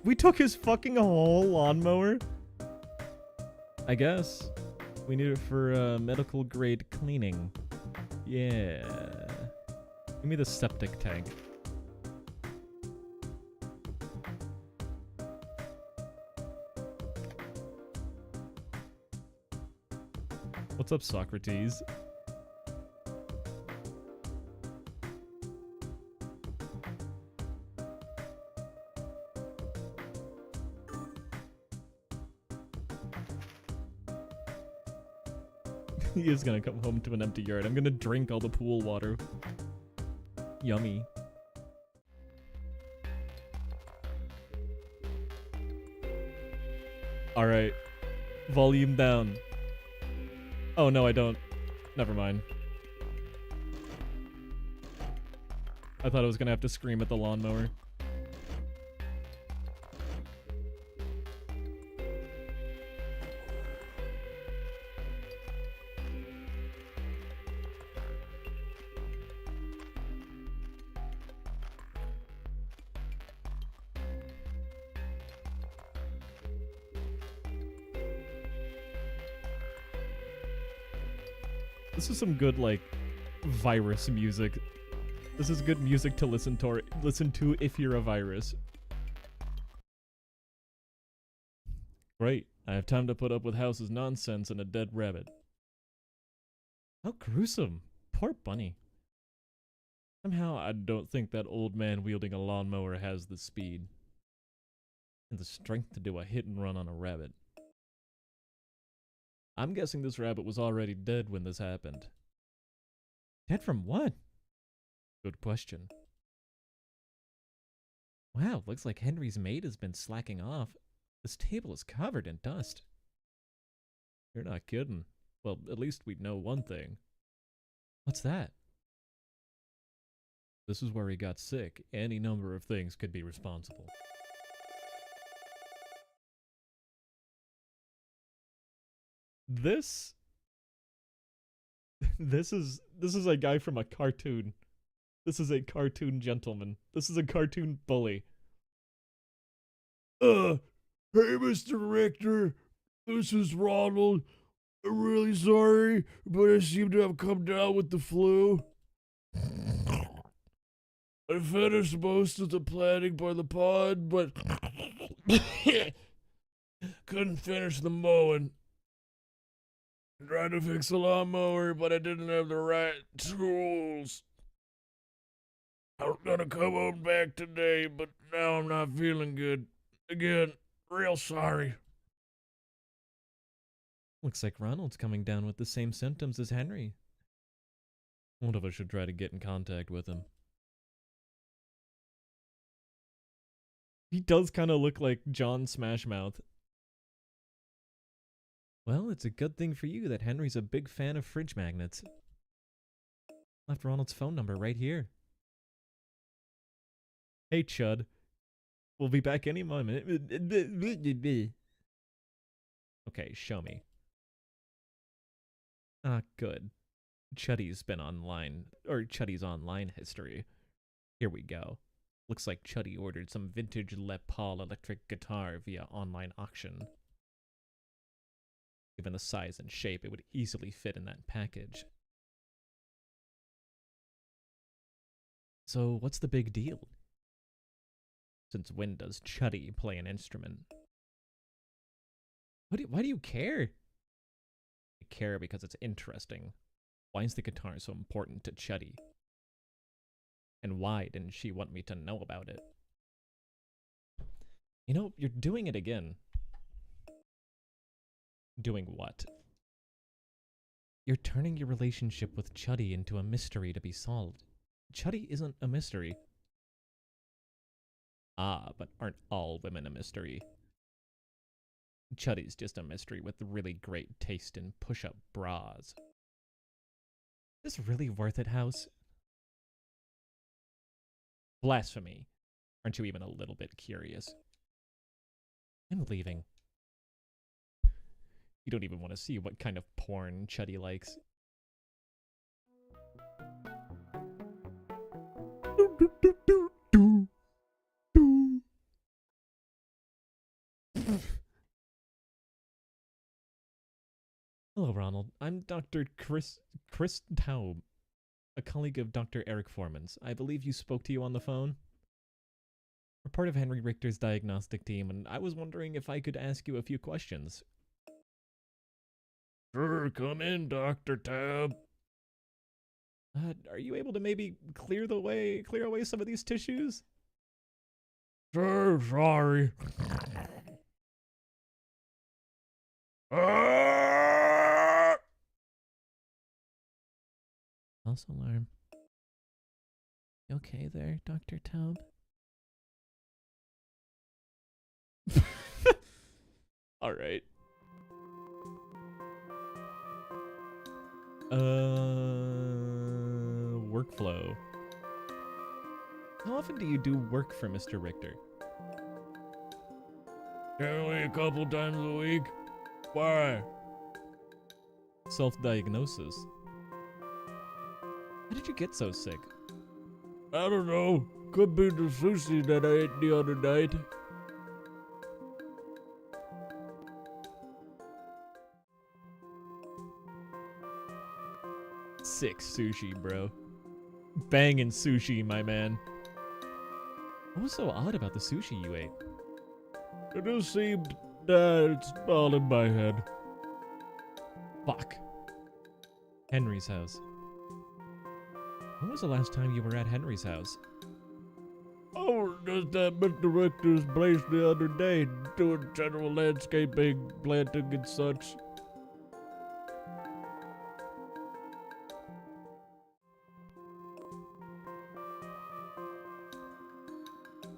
We took his fucking whole lawnmower? I guess. We need it for medical grade cleaning. Yeah. Give me the septic tank. What's up, Socrates? He is gonna come home to an empty yard. I'm gonna drink all the pool water. Yummy. Alright. Volume down. Oh no, I don't. Never mind. I thought I was gonna have to scream at the lawnmower. This is some good, like, virus music. This is good music to listen to if you're a virus. Great. I have time to put up with House's nonsense and a dead rabbit. How gruesome. Poor bunny. Somehow I don't think that old man wielding a lawnmower has the speed and the strength to do a hit and run on a rabbit. I'm guessing this rabbit was already dead when this happened. Dead from what? Good question. Wow, looks like Henry's maid has been slacking off. This table is covered in dust. You're not kidding. Well, at least we know one thing. What's that? This is where he got sick. Any number of things could be responsible. This is a guy from a cartoon. This is a cartoon gentleman. This is a cartoon bully. Hey, Mr. Richter, this is Ronald. I'm really sorry, but I seem to have come down with the flu. I finished most of the planting by the pond, but couldn't finish the mowing. Tried to fix a lawnmower, but I didn't have the right tools. I was gonna come home back today, but now I'm not feeling good. Again, real sorry. Looks like Ronald's coming down with the same symptoms as Henry. One of us should try to get in contact with him. He does kind of look like John Smashmouth. Well, it's a good thing for you that Henry's a big fan of fridge magnets. Left Ronald's phone number right here. Hey, Chud. We'll be back any moment. Okay, show me. Ah, good. Chuddy's been online, or Chuddy's online history. Here we go. Looks like Chuddy ordered some vintage Les Paul electric guitar via online auction. Given the size and shape, it would easily fit in that package. So, what's the big deal? Since when does Chuddy play an instrument? Why do you care? I care because it's interesting. Why is the guitar so important to Chuddy? And why didn't she want me to know about it? You know, you're doing it again. Doing what? You're turning your relationship with Chuddy into a mystery to be solved. Chuddy isn't a mystery. Ah, but aren't all women a mystery? Chuddy's just a mystery with really great taste in push-up bras. Is this really worth it, House? Blasphemy. Aren't you even a little bit curious? I'm leaving. You don't even want to see what kind of porn Chuddy likes. Hello, Ronald. I'm Dr. Chris Taub, a colleague of Dr. Eric Foreman's. I believe you spoke to you on the phone. We're part of Henry Richter's diagnostic team, and I was wondering if I could ask you a few questions. Sure, come in, Dr. Tab. Are you able to maybe clear away some of these tissues? Sure, sorry. False alarm. You okay there, Dr. Taub? Alright. Workflow. How often do you do work for Mr. Richter? Generally a couple times a week. Why? Self-diagnosis. How did you get so sick? I don't know. Could be the sushi that I ate the other night. Sick sushi, bro. Bangin' sushi, my man. What was so odd about the sushi you ate? It just seemed that it's all in my head. Fuck. Henry's house. When was the last time you were at Henry's house? Oh, just at Mr. Richter's place the other day, doing general landscaping, planting and such.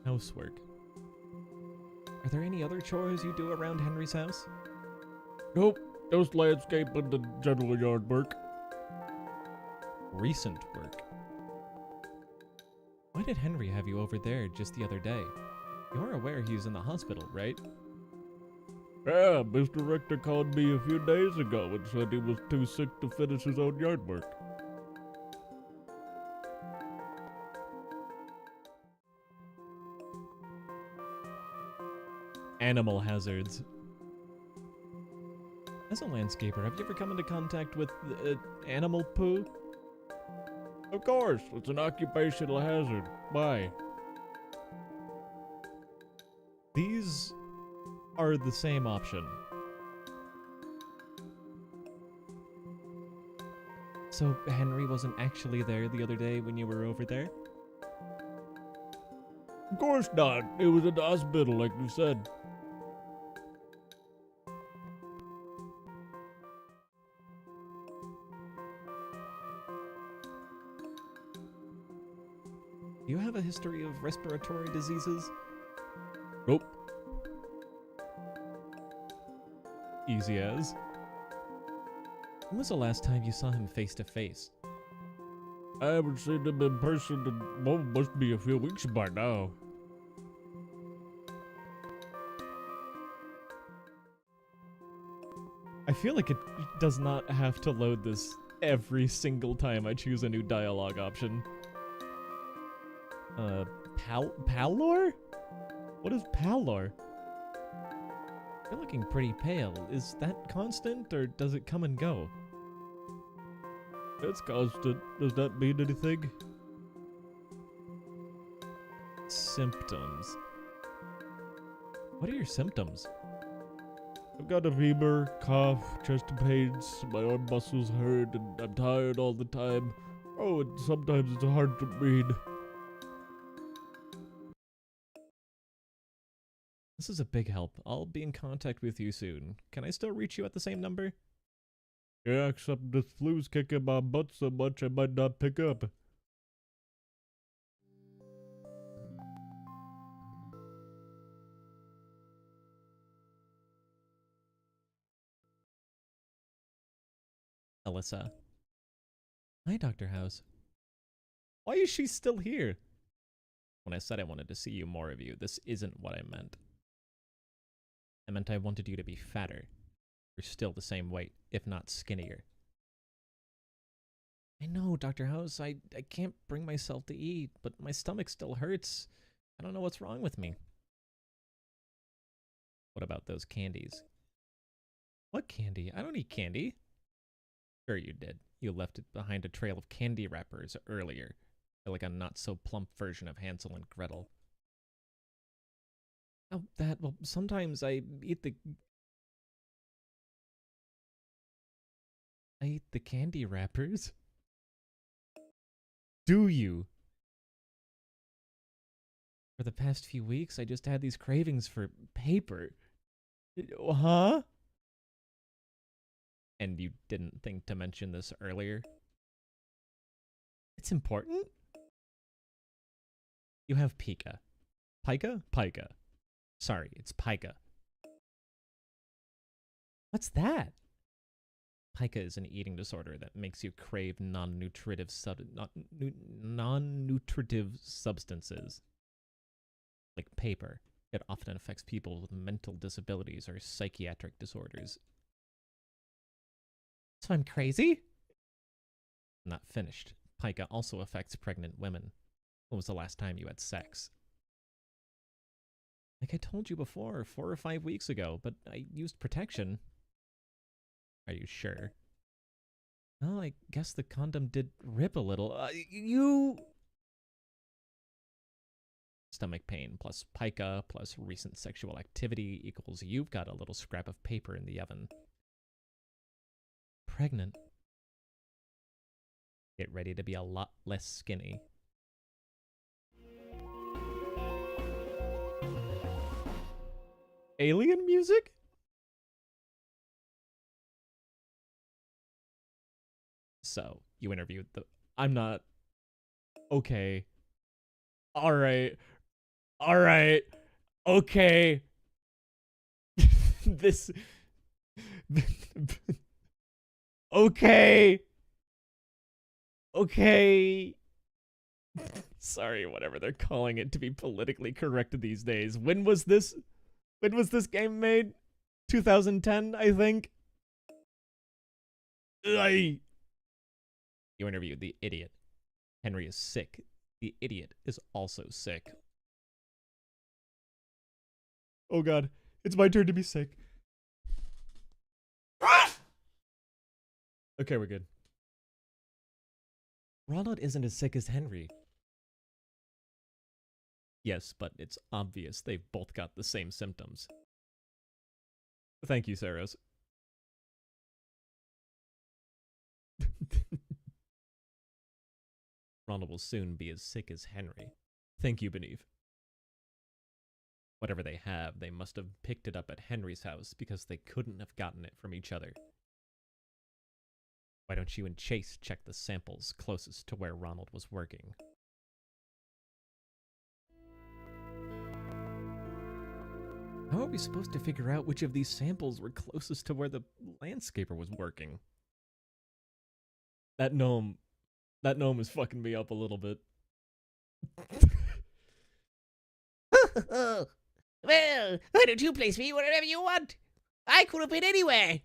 Housework. Are there any other chores you do around Henry's house? Nope, just landscaping and general yard work. Recent work. Why did Henry have you over there just the other day? You're aware he's in the hospital, right? Yeah, Mr. Richter called me a few days ago and said he was too sick to finish his own yard work. Animal hazards. As a landscaper, have you ever come into contact with animal poo? Of course, it's an occupational hazard. Why? These are the same option. So Henry wasn't actually there the other day when you were over there? Of course not. It was at the hospital, like you said. Do you have a history of respiratory diseases? Nope. Easy as. When was the last time you saw him face to face? I haven't seen him in person in, well, must be a few weeks by now. I feel like it does not have to load this every single time I choose a new dialogue option. Pallor? What is pallor? You're looking pretty pale. Is that constant, or does it come and go? It's constant. Does that mean anything? Symptoms. What are your symptoms? I've got a fever, cough, chest pains, my arm muscles hurt, and I'm tired all the time. Oh, and sometimes it's hard to breathe. This is a big help. I'll be in contact with you soon. Can I still reach you at the same number? Yeah, except this flu's kicking my butt so much I might not pick up. Alyssa. Hi, Dr. House. Why is she still here? When I said I wanted to see you more of you, this isn't what I meant. I meant I wanted you to be fatter. You're still the same weight, if not skinnier. I know, Dr. House, I can't bring myself to eat, but my stomach still hurts. I don't know what's wrong with me. What about those candies? What candy? I don't eat candy. Sure you did. You left it behind a trail of candy wrappers earlier. Like a not-so-plump version of Hansel and Gretel. Oh, well, sometimes I eat the candy wrappers. Do you? For the past few weeks, I just had these cravings for paper. Huh? And you didn't think to mention this earlier? It's important? You have pica. Pica? Pica. Sorry, it's pica. What's that? Pica is an eating disorder that makes you crave non-nutritive substances. Like paper. It often affects people with mental disabilities or psychiatric disorders. So I'm crazy? Not finished. Pica also affects pregnant women. When was the last time you had sex? Like I told you before, 4 or 5 weeks ago, but I used protection. Are you sure? Well, I guess the condom did rip a little. Stomach pain plus pica plus recent sexual activity equals you've got a little scrap of paper in the oven. Pregnant. Get ready to be a lot less skinny. Alien music? So, you interviewed the... I'm not... Okay. Alright. Alright. Okay. This... Okay. Okay. Sorry, whatever they're calling it to be politically correct these days. When was this game made? 2010, I think. You interviewed the idiot. Henry is sick. The idiot is also sick. Oh god. It's my turn to be sick. Okay, we're good. Ronald isn't as sick as Henry. Yes, but it's obvious they've both got the same symptoms. Thank you, Saros. Ronald will soon be as sick as Henry. Thank you, Beneve. Whatever they have, they must have picked it up at Henry's house because they couldn't have gotten it from each other. Why don't you and Chase check the samples closest to where Ronald was working? How are we supposed to figure out which of these samples were closest to where the landscaper was working? That gnome is fucking me up a little bit. Well, why don't you place me wherever you want? I could have been anywhere.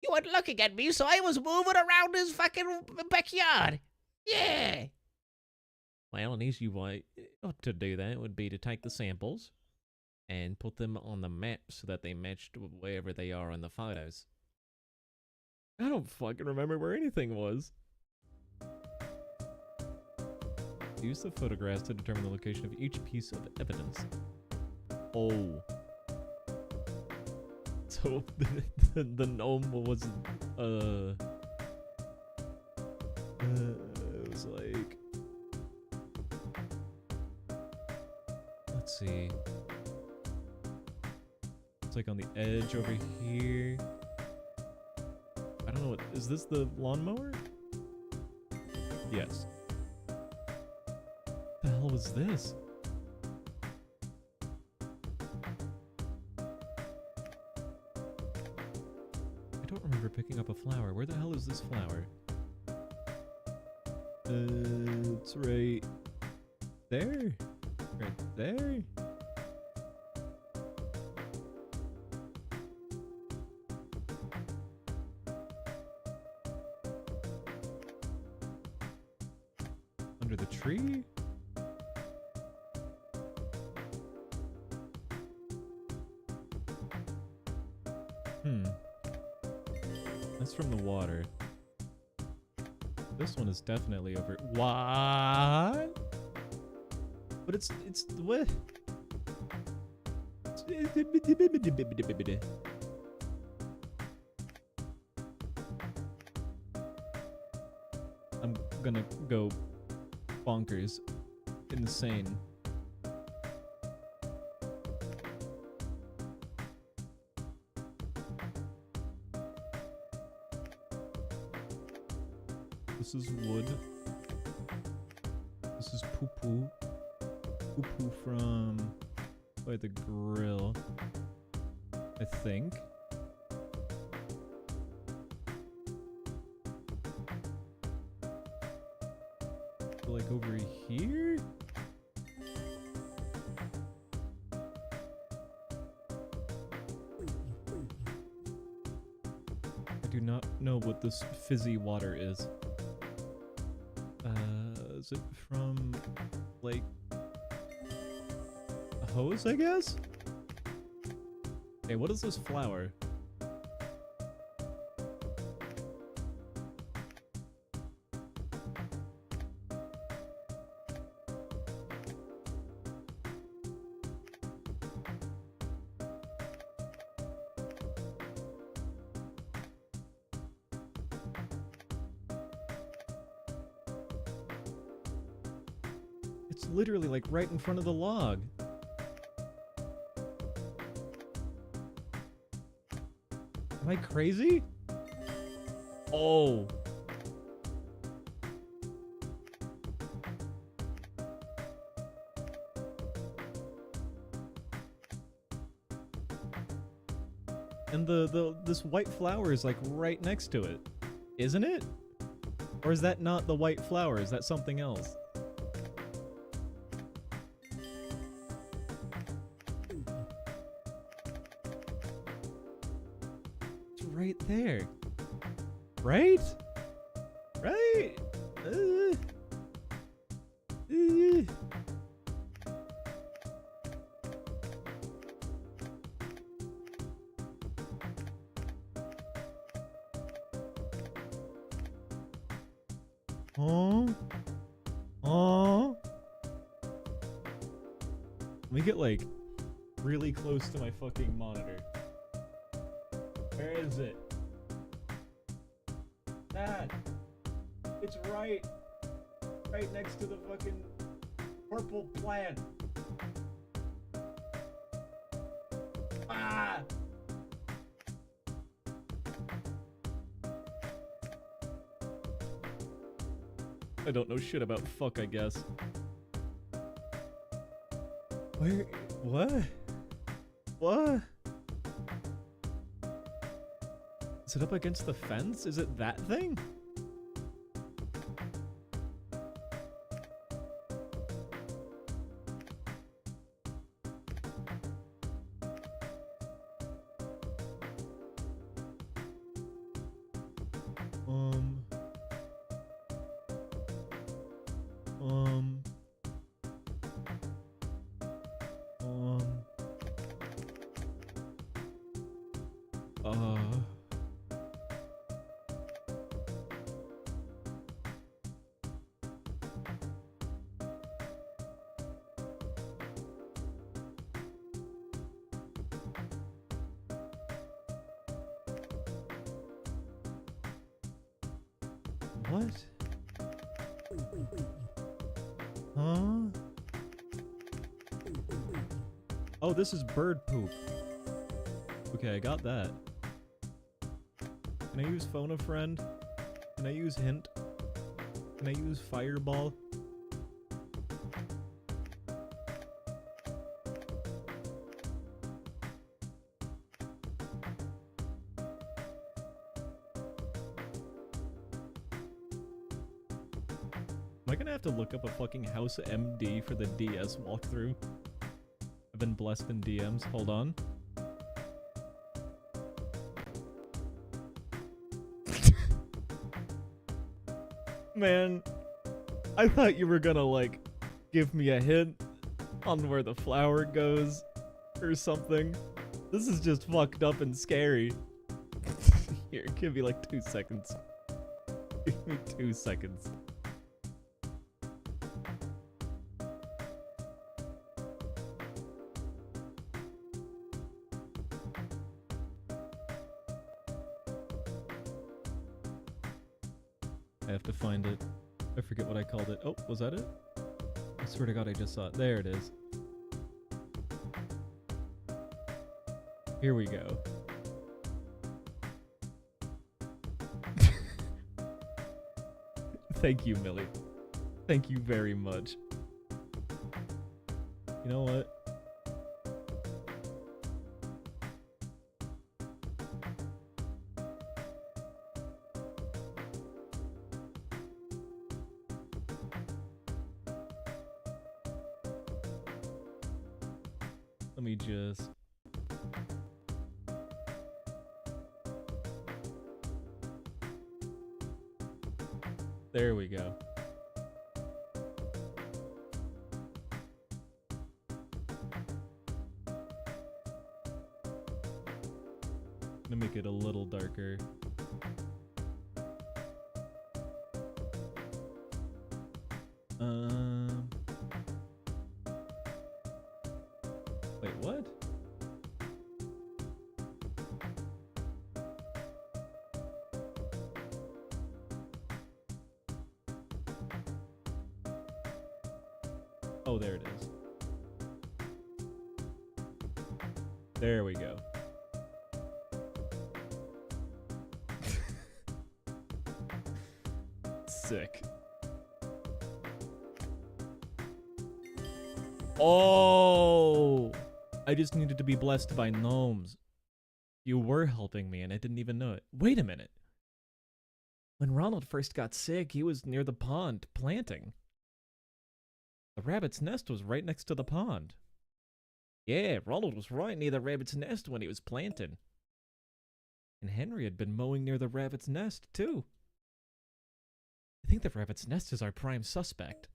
You weren't looking at me, so I was moving around his fucking backyard. Yeah. Well, an easy way to do that would be to take the samples and put them on the map so that they matched wherever they are in the photos. I don't fucking remember where anything was. Use the photographs to determine the location of each piece of evidence. Oh. So the gnome was it was like, let's see. It's like on the edge over here. I don't know what is this, the lawnmower? Yes. What the hell was this? I don't remember picking up a flower. Where the hell is this flower? It's right there. Right there. Under the tree? That's from the water. This one is definitely over. What? But it's what? I'm gonna go bonkers, insane. This is wood. This is poo-poo. Poo-poo from by the grill, I think. Like over here? I do not know what this fizzy water is. Is it from, like, a hose, I guess? Okay, what is this flower? It's literally like right in front of the log. Am I crazy? Oh. And this white flower is like right next to it, isn't it? Or is that not the white flower? Is that something else? Right there. Right? Right? Huh? Huh? Let me get, like, really close to my fucking monitor. Where is it? That! It's right next to the fucking purple plant. Ah! I don't know shit about fuck, I guess. Where? What? What? Is it up against the fence? Is it that thing? Um. What? Huh? Oh, this is bird poop. Okay, I got that. Can I use phone a friend? Can I use hint? Can I use fireball? Am I gonna have to look up a fucking house MD for the DS walkthrough? I've been blessed in DMs. Hold on. Man, I thought you were gonna, like, give me a hint on where the flower goes or something. This is just fucked up and scary. Here, give me like 2 seconds. Give me 2 seconds. I have to find it. I forget what I called it. Oh, was that it? I swear to God, I just saw it. There it is. Here we go. Thank you, Millie. Thank you very much. You know what? Let me just... There we go. I'm gonna make it a little darker. Wait, what? Oh, there it is. There we go. Sick. Oh! I just needed to be blessed by gnomes. You were helping me and I didn't even know it. Wait a minute. When Ronald first got sick, he was near the pond, planting. The rabbit's nest was right next to the pond. Yeah, Ronald was right near the rabbit's nest when he was planting. And Henry had been mowing near the rabbit's nest, too. I think the rabbit's nest is our prime suspect.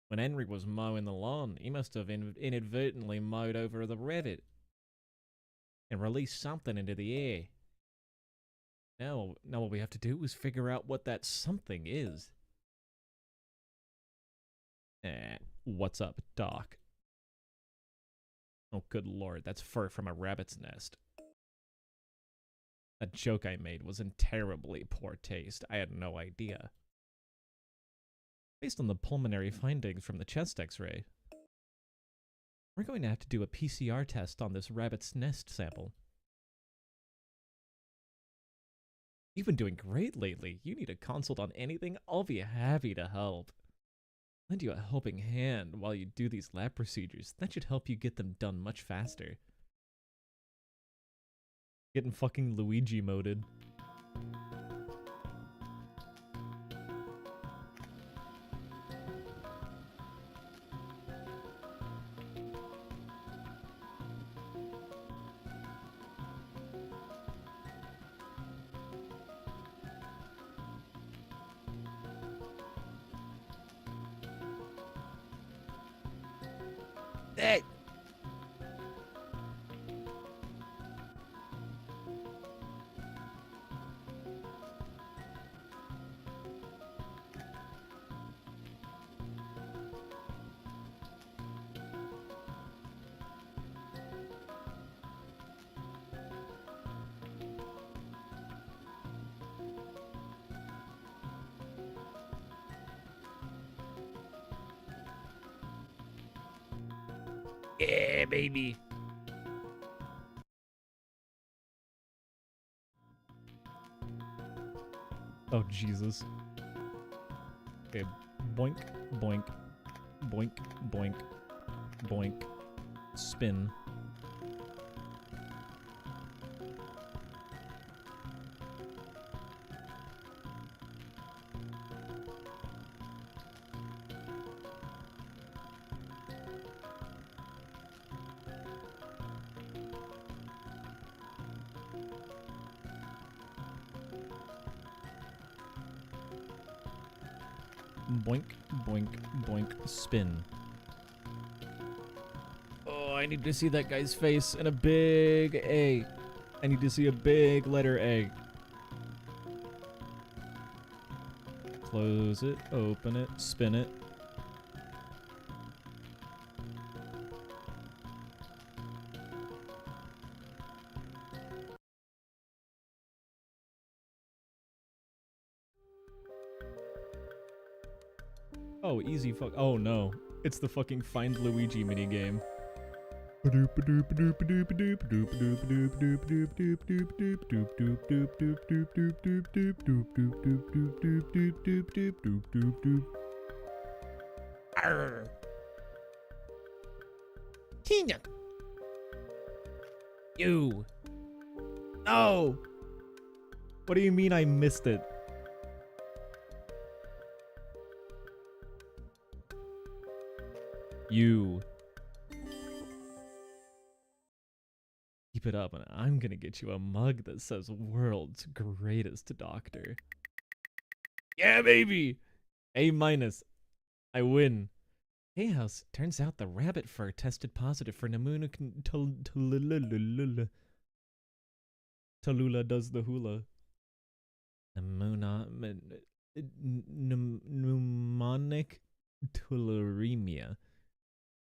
When Henry was mowing the lawn, he must have inadvertently mowed over the rabbit and released something into the air. Now what we have to do is figure out what that something is. What's up, Doc? Oh, good lord, that's fur from a rabbit's nest. That joke I made was in terribly poor taste. I had no idea. Based on the pulmonary findings from the chest x-ray, we're going to have to do a PCR test on this rabbit's nest sample. You've been doing great lately. You need a consult on anything, I'll be happy to help. Lend you a helping hand while you do these lab procedures. That should help you get them done much faster. Getting fucking Luigi moded. Hey, yeah, baby. Oh, Jesus. Okay, boink, boink, boink, boink, boink, spin. Boink, boink, boink, spin. Oh, I need to see that guy's face and a big A. I need to see a big letter A. Close it, open it, spin it. Oh, easy fuck. Oh no. It's the fucking Find Luigi minigame. Arr. Tina. You. No. What do you mean I missed it? You. Keep it up and I'm gonna get you a mug that says world's greatest doctor. Yeah, baby! A minus. I win. Hey, house. Turns out the rabbit fur tested positive for Tallulah does the hula. Pneumonic tularemia.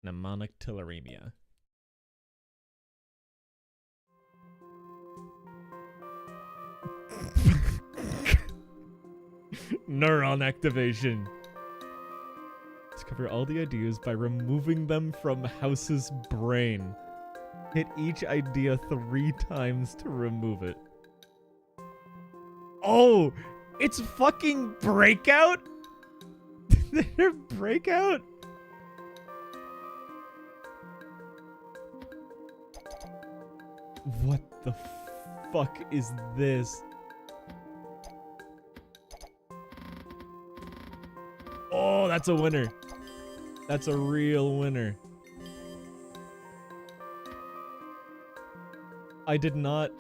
Mnemonic tularemia. Neuron activation. Discover all the ideas by removing them from House's brain. Hit each idea 3 times to remove it. Oh, it's fucking Breakout? They're Breakout? What the fuck is this? Oh, that's a winner. That's a real winner. I did not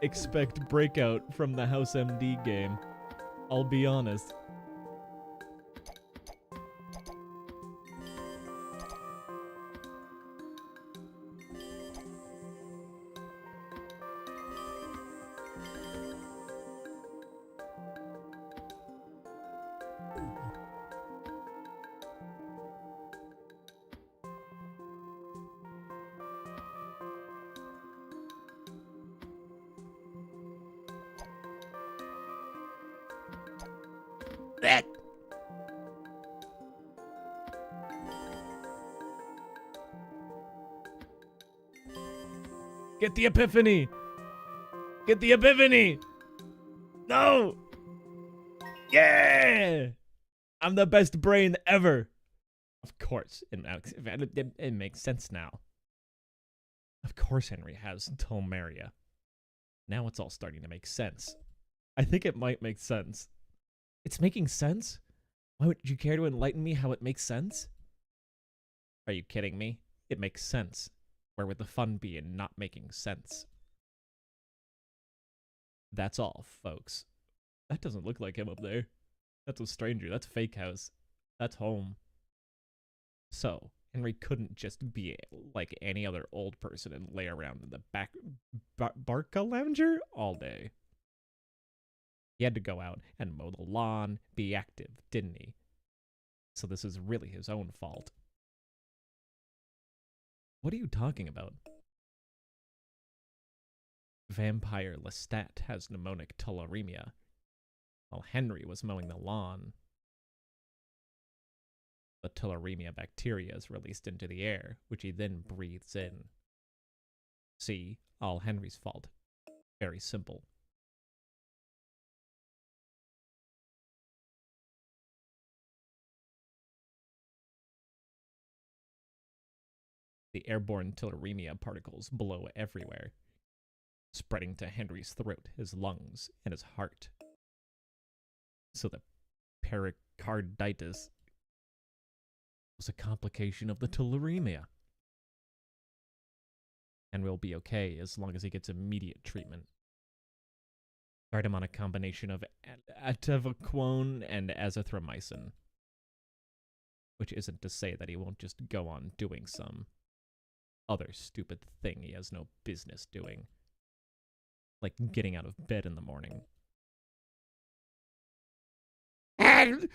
expect Breakout from the House MD game. I'll be honest. That Get the epiphany! Get the epiphany! No! Yeah! I'm the best brain ever. Of course, it makes sense now. Of course Henry has Telmeria. Now it's all starting to make sense. I think it might make sense. It's making sense? Why would you care to enlighten me how it makes sense? Are you kidding me? It makes sense. Where would the fun be in not making sense? That's all, folks. That doesn't look like him up there. That's a stranger. That's fake house. That's home. So, Henry couldn't just be like any other old person and lay around in the Barca lounger all day. He had to go out and mow the lawn, be active, didn't he? So this is really his own fault. What are you talking about? Vampire Lestat has pneumonic tularemia, while Henry was mowing the lawn. The tularemia bacteria is released into the air, which he then breathes in. See, all Henry's fault. Very simple. The airborne tularemia particles blow everywhere, spreading to Henry's throat, his lungs, and his heart. So the pericarditis was a complication of the tularemia. And will be okay as long as he gets immediate treatment. Start him on a combination of atavaquone and azithromycin. Which isn't to say that he won't just go on doing some other stupid thing he has no business doing. Like getting out of bed in the morning. and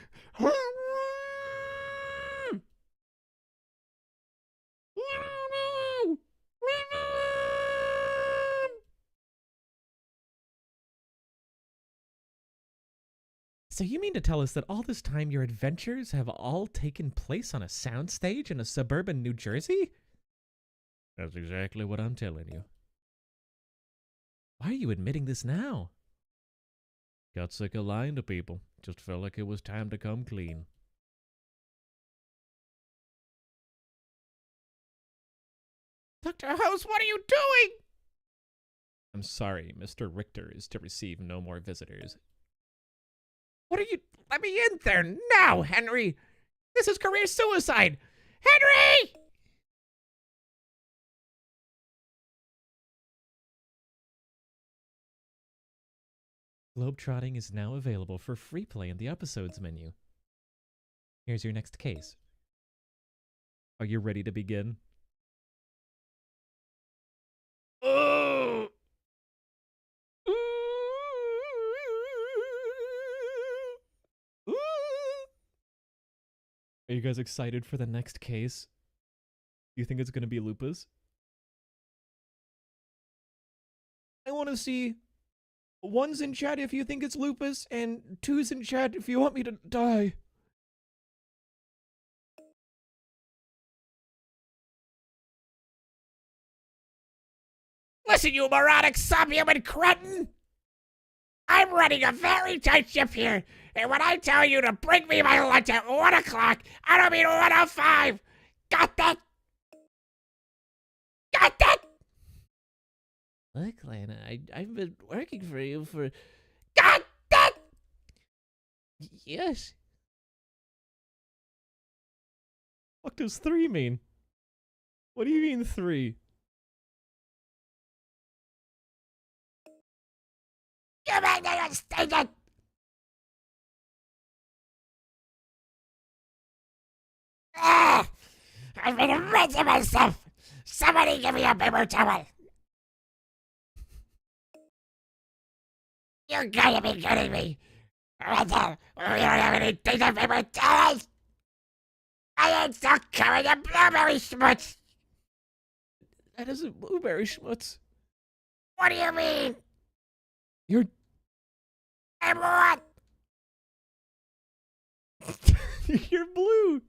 So you mean to tell us that all this time your adventures have all taken place on a soundstage in a suburban New Jersey? That's exactly what I'm telling you. Why are you admitting this now? Got sick of lying to people. Just felt like it was time to come clean. Dr. House, what are you doing? I'm sorry, Mr. Richter is to receive no more visitors. What are you? Let me in there now, Henry. This is career suicide. Henry! Globetrotting is now available for free play in the episodes menu. Here's your next case. Are you ready to begin? Oh! Are you guys excited for the next case? Do you think it's going to be lupus? I want to see 1's in chat if you think it's lupus, and 2's in chat if you want me to die. Listen, you moronic subhuman cretin! I'm running a very tight ship here, and when I tell you to bring me my lunch at 1 o'clock, I don't mean 1:05. Got that? Got that? Look, Lana, I've been working for you for... Got that? Yes. What does 3 mean? What do you mean 3? You make me mistaken! Ah! I've been rinsing myself! Somebody give me a paper towel! You gotta be kidding me! Rachel, we don't have any decent paper towels! I am still covered in blueberry schmutz! That isn't blueberry schmutz. What do you mean? You're... I'm what? You're blue.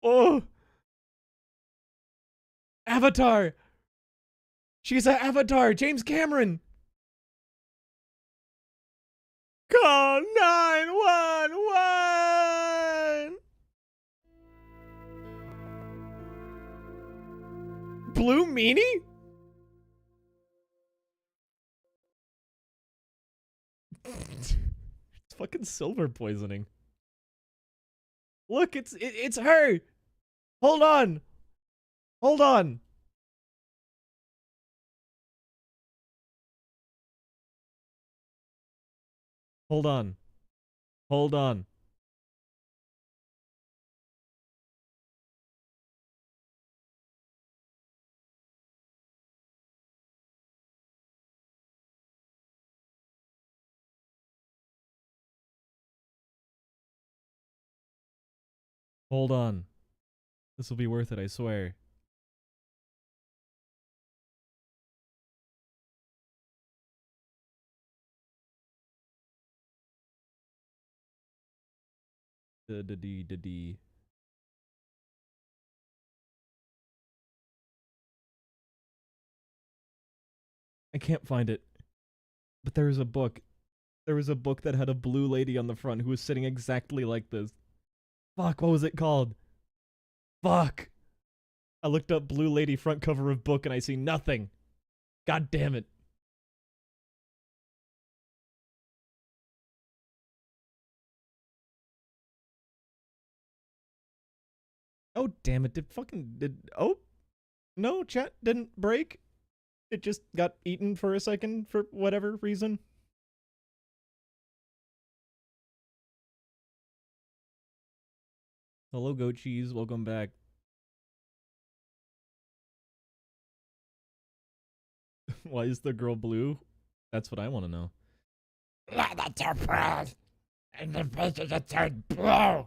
Oh. Avatar. She's an Avatar. James Cameron. Call 911. Blue meanie? It's fucking silver poisoning. Look, it's her. Hold on. Hold on. Hold on. Hold on. Hold on. This will be worth it, I swear. D. I can't find it. But there was a book. There was a book that had a blue lady on the front who was sitting exactly like this. Fuck, what was it called? Fuck. I looked up blue lady front cover of book and I see nothing. God damn it. Oh, damn it. Oh, no, chat didn't break. It just got eaten for a second for whatever reason. Hello, goat cheese. Welcome back. Why is the girl blue? That's what I want to know. That's your breath. And the faces are turned blue.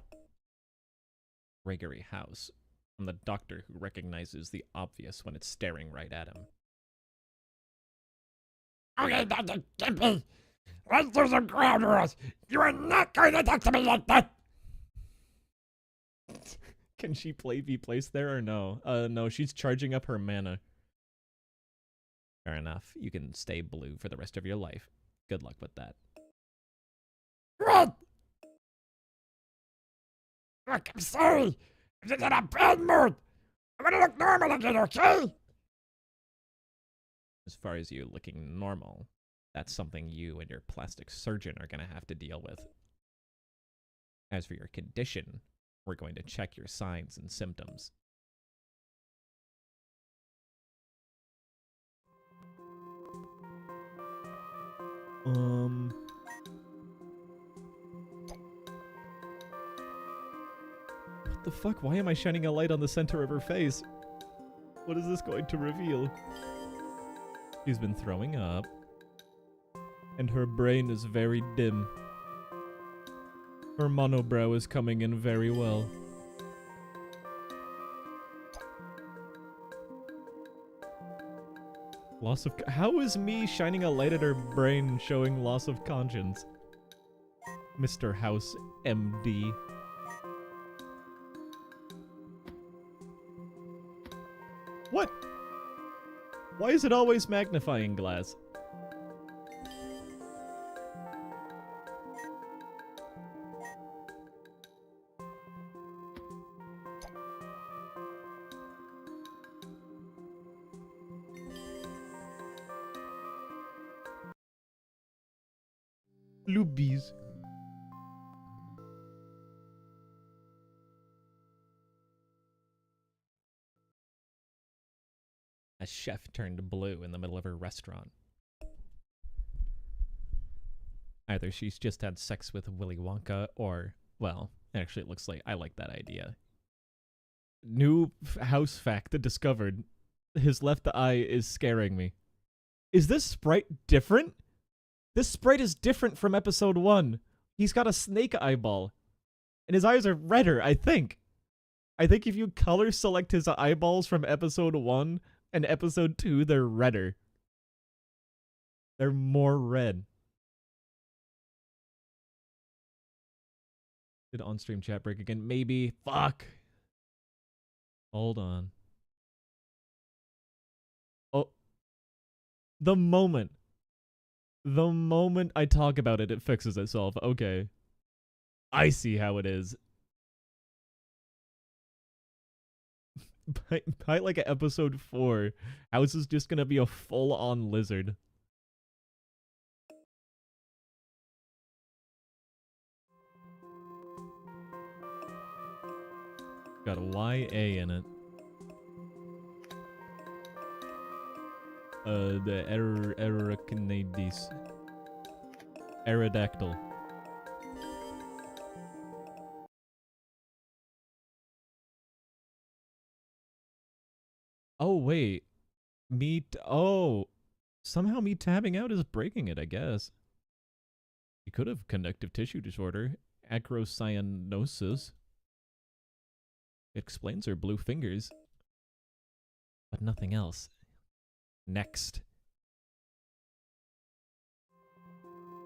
Gregory House. I'm the doctor who recognizes the obvious when it's staring right at him. Okay, Dr. Gimpy. Let's do some ground rules. You are not going to talk to me like that. Can she be placed there or no? No, she's charging up her mana. Fair enough. You can stay blue for the rest of your life. Good luck with that. Red! Look, I'm sorry. I'm just in a bad mood. I'm gonna look normal again, okay? As far as you looking normal, that's something you and your plastic surgeon are going to have to deal with. As for your condition, we're going to check your signs and symptoms. What the fuck? Why am I shining a light on the center of her face? What is this going to reveal? She's been throwing up. And her brain is very dim. Her monobrow is coming in very well. Loss of... How is me shining a light at her brain showing loss of conscience? Mr. House MD. What? Why is it always magnifying glass? Lubies. A chef turned blue in the middle of her restaurant. Either she's just had sex with Willy Wonka, or, well, actually it looks like I like that idea. New house fact discovered. His left eye is scaring me. Is this sprite different? This sprite is different from episode 1. He's got a snake eyeball. And his eyes are redder, I think. I think if you color select his eyeballs from episode 1 and episode 2, they're redder. They're more red. Did on-stream chat break again? Maybe. Fuck. Hold on. Oh. The moment I talk about it, it fixes itself. Okay. I see how it is. By like episode 4, House is just gonna be a full-on lizard. Got a YA in it. The Arachnides. Aerodactyl. Oh, wait. Somehow me tabbing out is breaking it, I guess. You could have connective tissue disorder. Acrocyanosis. It explains her blue fingers. But nothing else. Next.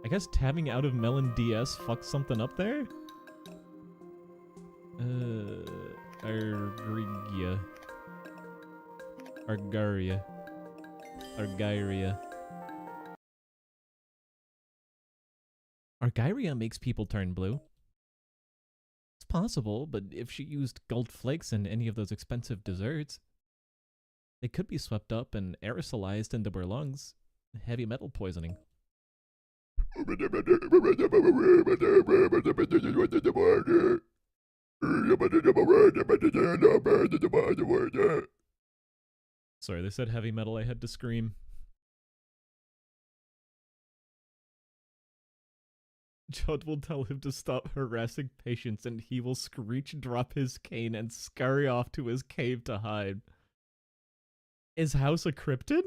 I guess tabbing out of Melon DS fucked something up there? Argyria. Argyria. Argyria. Argyria makes people turn blue. It's possible, but if she used gold flakes in any of those expensive desserts, they could be swept up and aerosolized into her lungs. Heavy metal poisoning. Sorry, they said heavy metal, I had to scream. Judd will tell him to stop harassing patients and he will screech, drop his cane, and scurry off to his cave to hide. Is House a cryptid?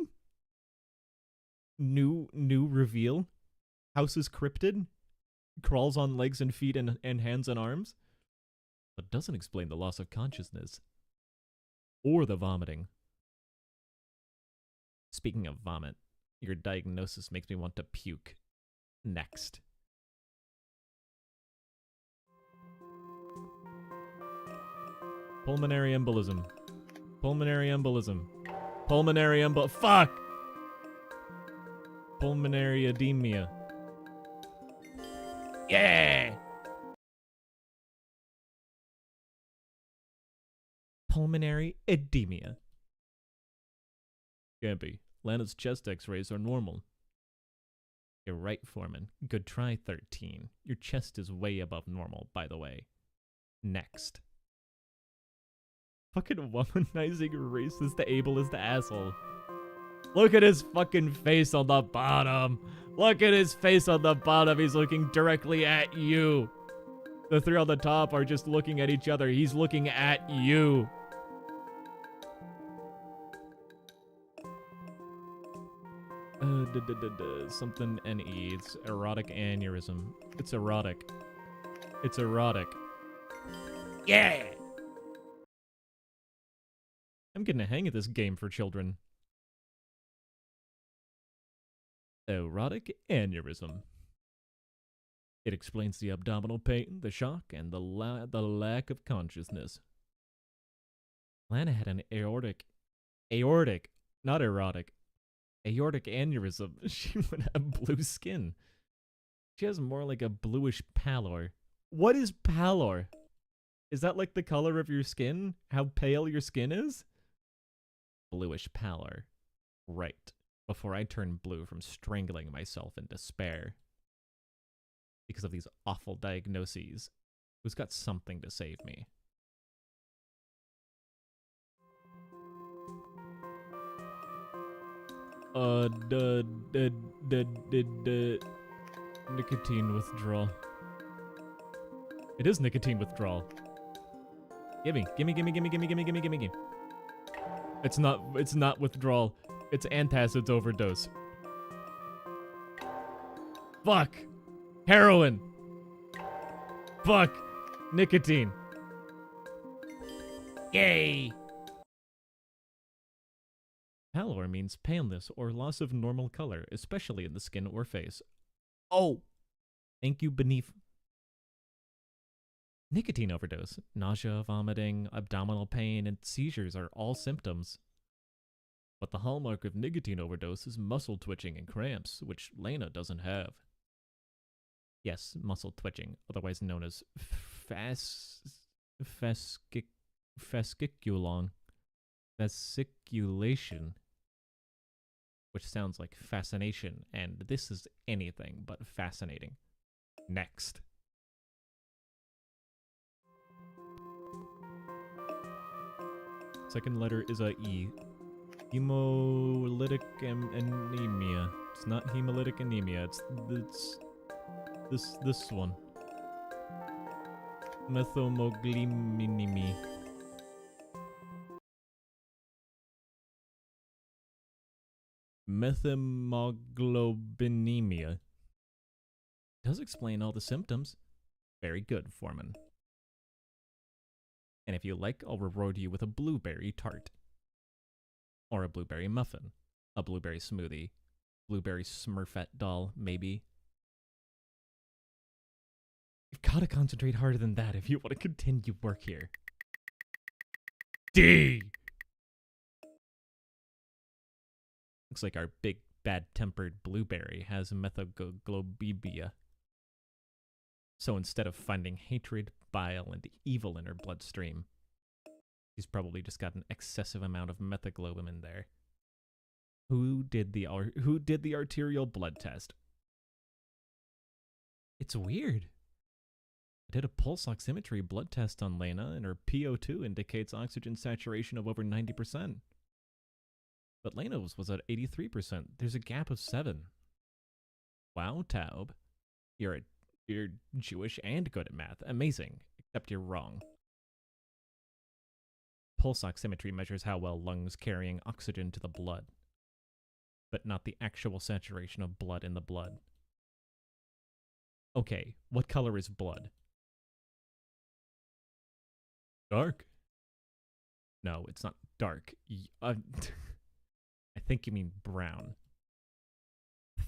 New reveal? House is cryptid? Crawls on legs and feet and hands and arms? But doesn't explain the loss of consciousness. Or the vomiting. Speaking of vomit, your diagnosis makes me want to puke. Next. Pulmonary embolism. Pulmonary embolism. Pulmonary fuck! Pulmonary edema. Yeah! Pulmonary edema. Gampy, Lana's chest x-rays are normal. You're right, Foreman. Good try, 13. Your chest is way above normal, by the way. Next. Fucking womanizing racist the ableist asshole. Look at his fucking face on the bottom. Look at his face on the bottom. He's looking directly at you. The three on the top are just looking at each other. He's looking at you. Something NE. It's erotic aneurysm. It's erotic. It's erotic. Yeah! I'm getting a hang of this game for children. Erotic aneurysm. It explains the abdominal pain, the shock, and the lack of consciousness. Lana had an aortic, not erotic, aortic aneurysm. She would have blue skin. She has more like a bluish pallor. What is pallor? Is that like the color of your skin? How pale your skin is? Bluish pallor. Right. Before I turn blue from strangling myself in despair. Because of these awful diagnoses. Who's got something to save me? Nicotine withdrawal. It is nicotine withdrawal. Gimme. It's not withdrawal. It's antacids overdose. Fuck. Heroin. Fuck. Nicotine. Yay! Pallor means paleness or loss of normal color, especially in the skin or face. Oh! Thank you, Beneath. Nicotine overdose, nausea, vomiting, abdominal pain, and seizures are all symptoms. But the hallmark of nicotine overdose is muscle twitching and cramps, which Lena doesn't have. Yes, muscle twitching, otherwise known as fasciculation, which sounds like fascination, and this is anything but fascinating. Next. Second letter is a E. Hemolytic anemia. It's not hemolytic anemia. It's this one. Methemoglobinemia. Methemoglobinemia. Does explain all the symptoms. Very good, Foreman. And if you like, I'll reward you with a blueberry tart. Or a blueberry muffin. A blueberry smoothie. Blueberry Smurfette doll, maybe. You've got to concentrate harder than that if you want to continue work here. D! Looks like our big, bad-tempered blueberry has methaglobibia. So instead of finding hatred, bile, and evil in her bloodstream, she's probably just got an excessive amount of methaglobin in there. Who did the arterial blood test? It's weird. I did a pulse oximetry blood test on Lena, and her PO2 indicates oxygen saturation of over 90%. But Lena's was at 83%. There's a gap of 7. Wow, Taub. You're Jewish and good at math. Amazing. Except you're wrong. Pulse oximetry measures how well lungs carrying oxygen to the blood, but not the actual saturation of blood in the blood. Okay, what color is blood? Dark. No, it's not dark. I think you mean brown.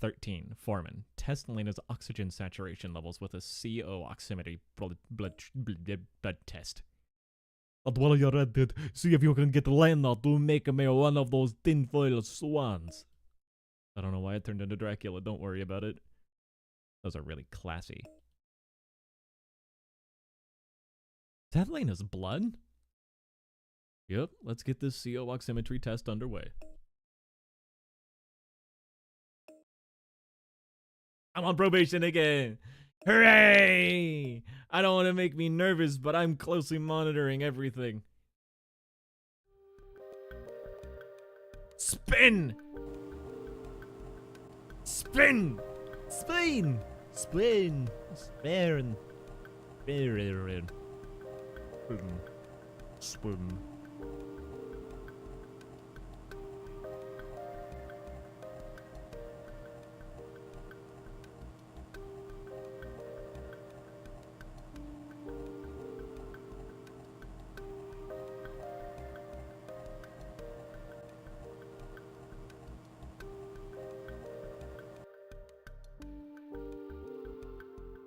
13. Foreman. Test Lena's oxygen saturation levels with a CO oximetry blood test. And while you're at it, see if you can get Lena to make me one of those tinfoil swans. I don't know why I turned into Dracula. Don't worry about it. Those are really classy. Is that Lena's blood? Yep, let's get this CO oximetry test underway. I'm on probation again. Hooray! I don't want to make me nervous, but I'm closely monitoring everything. Spin! Spin! Spin! Spin! Spin! Spin! Spin!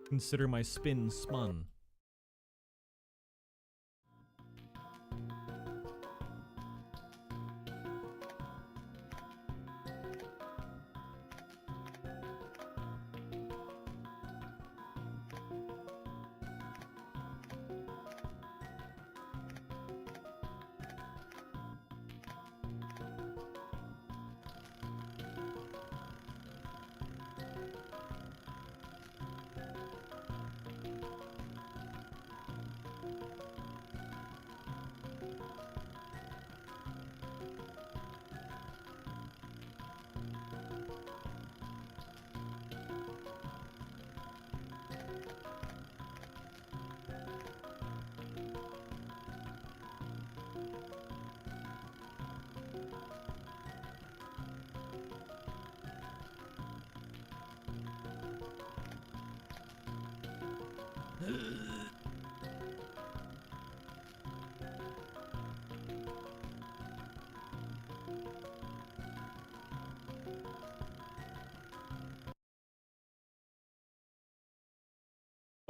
Consider my spin spun.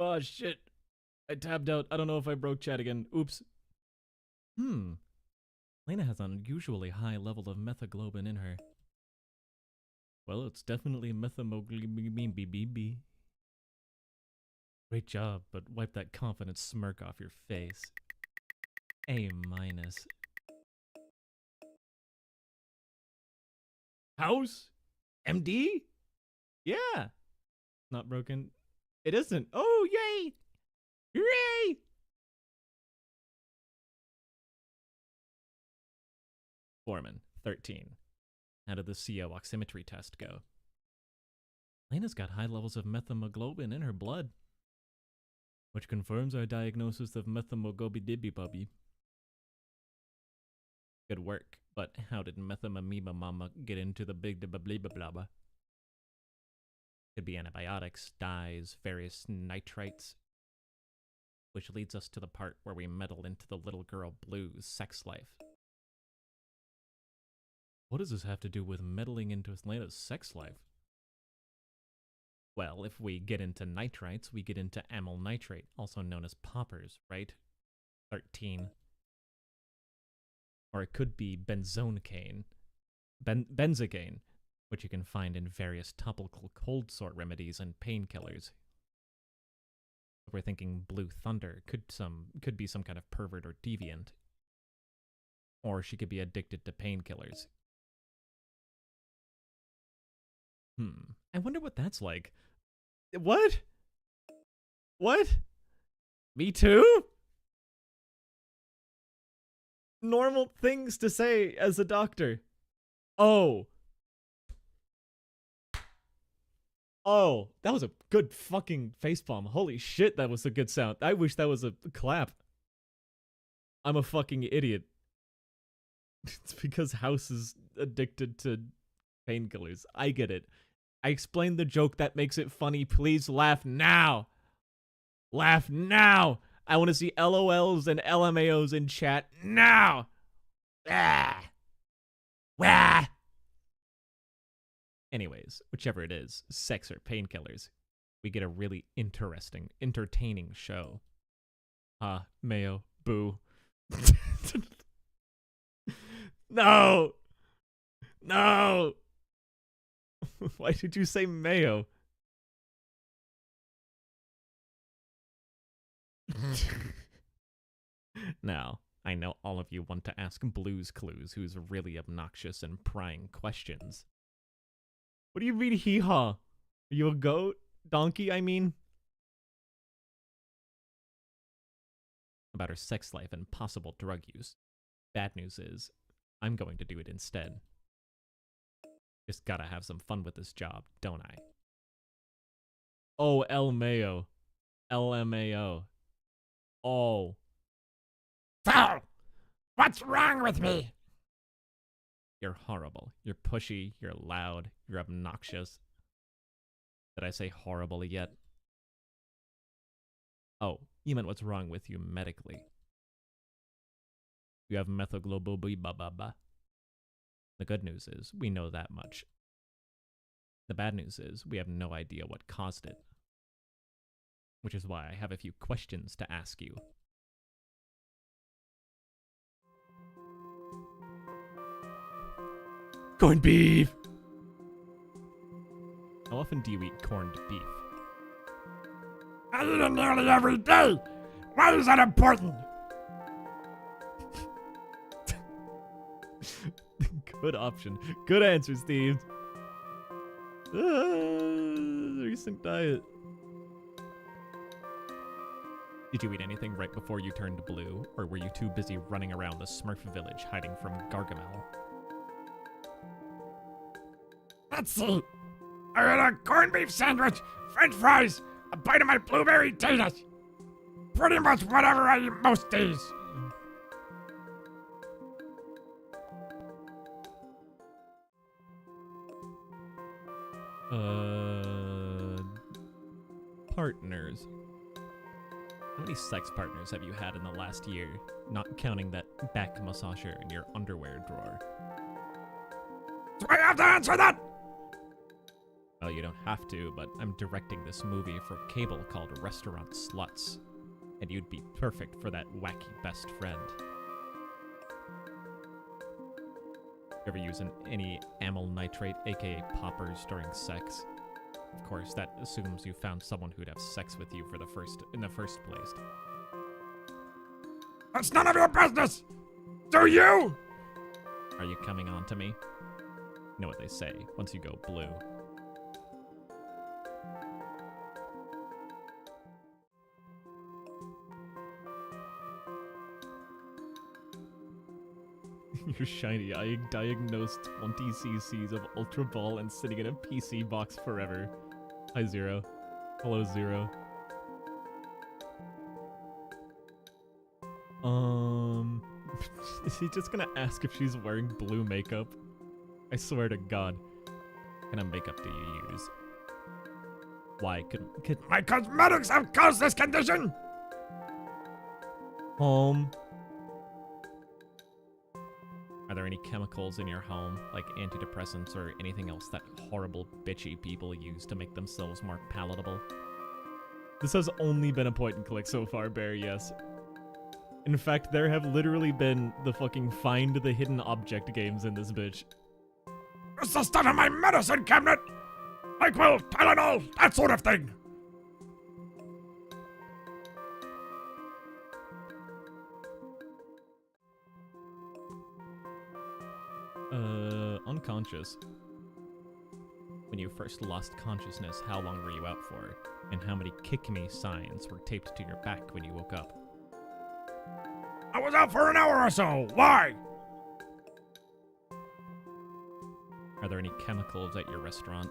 Oh shit. I tabbed out. I don't know if I broke chat again. Oops. Lena has an unusually high level of methaglobin in her. Well, it's definitely methamoglobin. Great job, but wipe that confident smirk off your face. A-. House? MD? Yeah. Not broken. It isn't. Oh, yay! Hooray! Foreman, 13. How did the CO oximetry test go? Lena's got high levels of methamoglobin in her blood, which confirms our diagnosis of methamoglobin. Good work, but how did methamoeba mama get into the big blah? Could be antibiotics, dyes, various nitrites. Which leads us to the part where we meddle into the little girl Blue's sex life. What does this have to do with meddling into Lena's sex life? Well, if we get into nitrites, we get into amyl nitrate, also known as poppers, right? 13. Or it could be benzocaine, benzocaine, which you can find in various topical cold sore remedies and painkillers. If we're thinking Blue Thunder, could be some kind of pervert or deviant. Or she could be addicted to painkillers. I wonder what that's like. What? What? Me too? Normal things to say as a doctor. Oh. Oh, that was a good fucking facepalm. Holy shit, that was a good sound. I wish that was a clap. I'm a fucking idiot. It's because House is addicted to painkillers. I get it. I explained the joke that makes it funny. Please laugh now. Laugh now. I want to see LOLs and LMAOs in chat now. Ah. Wah. Anyways, whichever it is, sex or painkillers, we get a really interesting, entertaining show. Mayo. Boo. No. No. Why did you say mayo? Now, I know all of you want to ask Blue's Clues who's really obnoxious and prying questions. What do you mean hee-haw? Are you a goat? Donkey, I mean? About her sex life and possible drug use. Bad news is, I'm going to do it instead. Just gotta have some fun with this job, don't I? Oh, L Mayo. LMAO. Oh. So, what's wrong with me? You're horrible. You're pushy, you're loud, you're obnoxious. Did I say horrible yet? Oh, you meant what's wrong with you medically. You have methaglobin. The good news is, we know that much. The bad news is, we have no idea what caused it. Which is why I have a few questions to ask you. Corned beef! How often do you eat corned beef? I eat it nearly every day. Why is that important? Good option. Good answer, Steve. Recent diet. Did you eat anything right before you turned blue, or were you too busy running around the Smurf village hiding from Gargamel? Let's see. I ate a corned beef sandwich, french fries, a bite of my blueberry taters. Pretty much whatever I eat most days. Partners. How many sex partners have you had in the last year, not counting that back massager in your underwear drawer? Do I have to answer that? Well, you don't have to, but I'm directing this movie for cable called Restaurant Sluts. And you'd be perfect for that wacky best friend. Ever using any amyl nitrate, aka poppers, during sex? Of course, that assumes you found someone who'd have sex with you in the first place. That's none of your business! Do you? Are you coming on to me? You know what they say, once you go blue. You're shiny. I diagnosed 20 cc's of Ultra Ball and sitting in a PC box forever. Hi, Zero. Hello, Zero. Is he just gonna ask if she's wearing blue makeup? I swear to God. What kind of makeup do you use? Why could My cosmetics have caused this condition! Are there any chemicals in your home, like antidepressants or anything else that horrible bitchy people use to make themselves more palatable? This has only been a point and click so far, Bear, yes. In fact, there have literally been the fucking find the hidden object games in this bitch. It's the stuff in my medicine cabinet! NyQuil, Tylenol, that sort of thing! Unconscious. When you first lost consciousness, how long were you out for? And how many kick me signs were taped to your back when you woke up? I was out for an hour or so. Why? Are there any chemicals at your restaurant?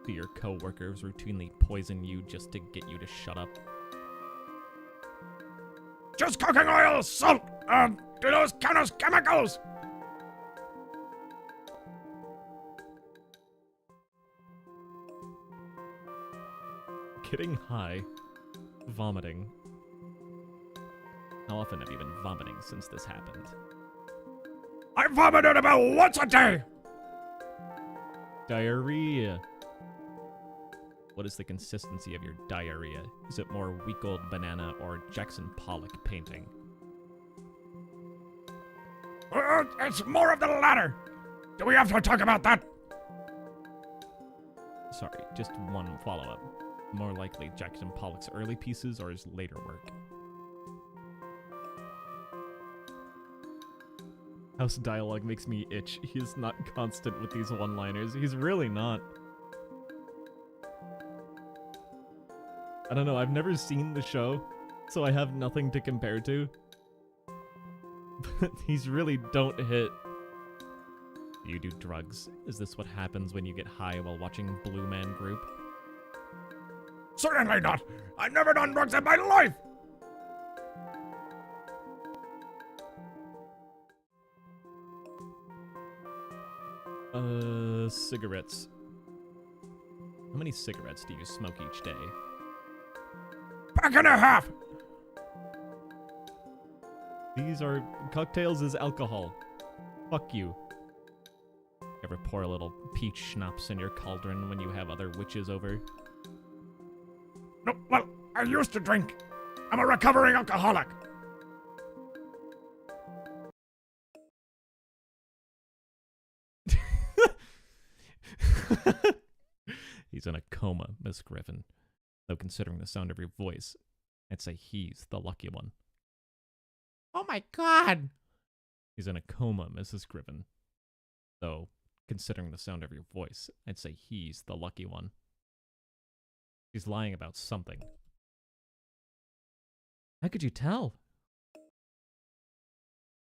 Do your co-workers routinely poison you just to get you to shut up? Just cooking oil, salt, do those count as chemicals? Getting high. Vomiting. How often have you been vomiting since this happened? I vomited about once a day! Diarrhea. What is the consistency of your diarrhea? Is it more week old banana or Jackson Pollock painting? It's more of the latter. Do we have to talk about that? Sorry, just one follow-up. More likely Jackson Pollock's early pieces or his later work? House dialogue makes me itch. He is not constant with these one-liners. He's really not. I don't know, I've never seen the show, so I have nothing to compare to. But these really don't hit. Do you do drugs? Is this what happens when you get high while watching Blue Man Group? Certainly not. I've never done drugs in my life. Cigarettes. How many cigarettes do you smoke each day? Pack and a half. These are... cocktails is alcohol. Fuck you. Ever pour a little peach schnapps in your cauldron when you have other witches over? No, well, I used to drink. I'm a recovering alcoholic. He's in a coma, Miss Griffin. Though considering the sound of your voice, I'd say he's the lucky one. Oh my god! He's in a coma, Mrs. Griffin. Though, considering the sound of your voice, I'd say he's the lucky one. He's lying about something. How could you tell?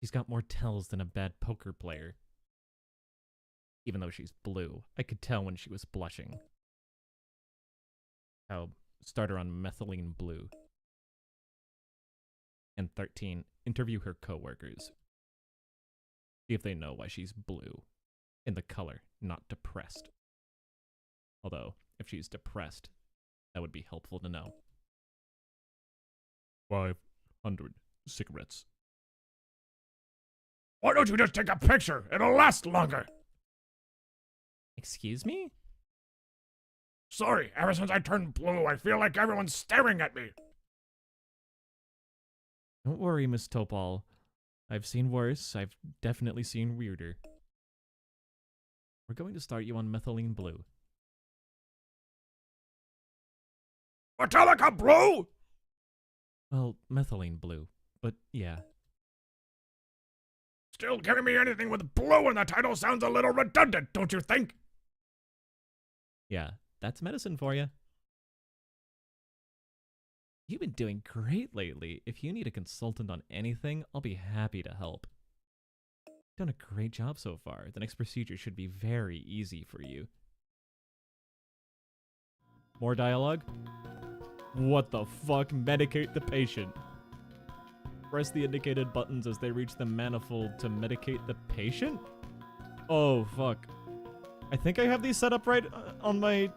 He's got more tells than a bad poker player. Even though she's blue, I could tell when she was blushing. I'll start her on methylene blue. And 13, interview her coworkers. See if they know why she's blue. In the color, not depressed. Although, if she's depressed, that would be helpful to know. 500 cigarettes. Why don't you just take a picture? It'll last longer. Excuse me? Sorry, ever since I turned blue, I feel like everyone's staring at me. Don't worry, Miss Topal. I've seen worse. I've definitely seen weirder. We're going to start you on methylene blue. Metallica blue? Well, methylene blue. But yeah. Still giving me anything with blue in the title sounds a little redundant, don't you think? Yeah, that's medicine for you. You've been doing great lately. If you need a consultant on anything, I'll be happy to help. Done a great job so far. The next procedure should be very easy for you. More dialogue? What the fuck? Medicate the patient. Press the indicated buttons as they reach the manifold to medicate the patient? Oh, fuck. I think I have these set up right on my,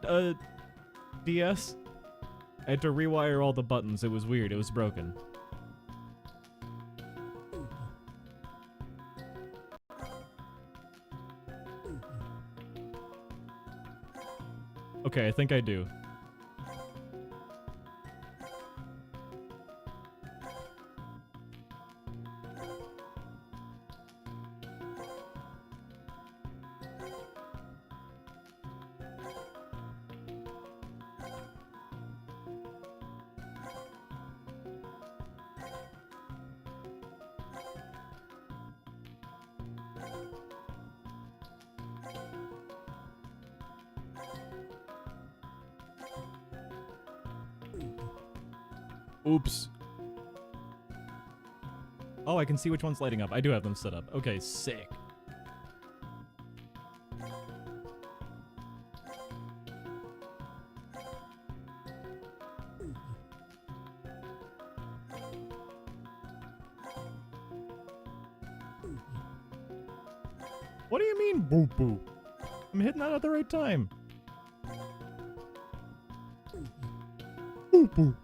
DS. I had to rewire all the buttons. It was weird. It was broken. Okay, I think I do. Oops. Oh, I can see which one's lighting up. I do have them set up. Okay, sick. What do you mean, boo boo? I'm hitting that at the right time. Boo boo.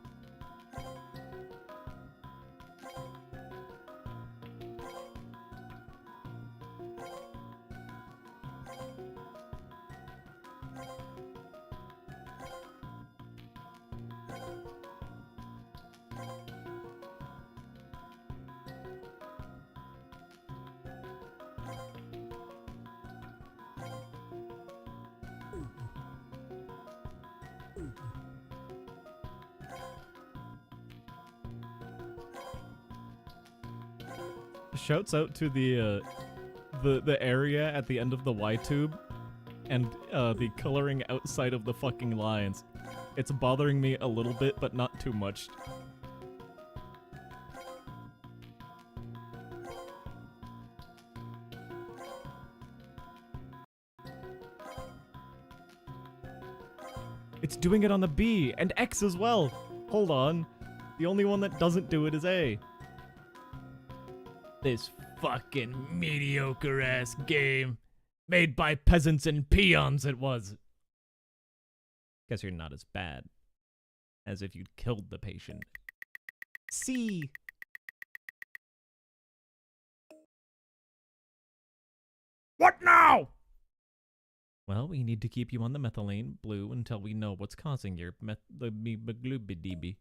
Shouts out to the area at the end of the Y tube and the coloring outside of the fucking lines. It's bothering me a little bit, but not too much. It's doing it on the B and X as well. Hold on. The only one that doesn't do it is A. This fucking mediocre ass game. Made by peasants and peons it was. Guess you're not as bad as if you'd killed the patient. C. What now? Well, we need to keep you on the methylene blue until we know what's causing your methylene.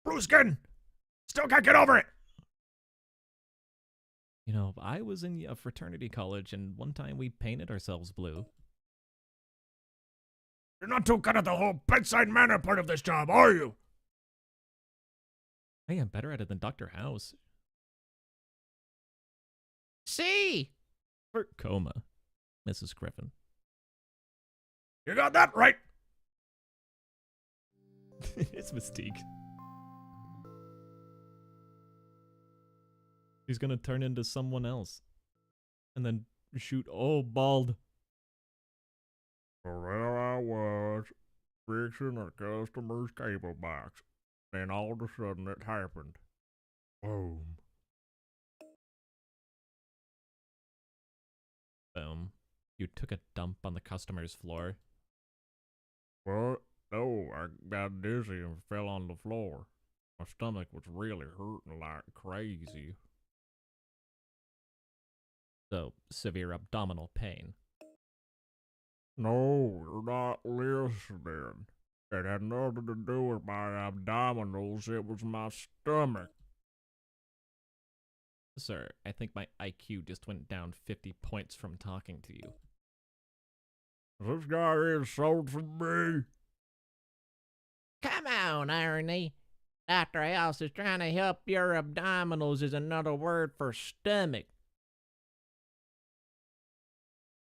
Blue skin! Still can't get over it! You know, I was in a fraternity college, and one time we painted ourselves blue. You're not too good at the whole bedside manner part of this job, are you? Hey, I'm better at it than Dr. House. See? For coma, Mrs. Griffin. You got that right! It's Mystique. He's gonna turn into someone else. And then shoot, oh, bald. So there I was, fixing a customer's cable box. Then all of a sudden it happened. Boom. Boom. You took a dump on the customer's floor. What? No, I got dizzy and fell on the floor. My stomach was really hurting like crazy. So, severe abdominal pain. No, you're not listening. It had nothing to do with my abdominals, it was my stomach. Sir, I think my IQ just went down 50 points from talking to you. This guy insulting me. Come on, Irony. Dr. House is trying to help your abdominals is another word for stomach.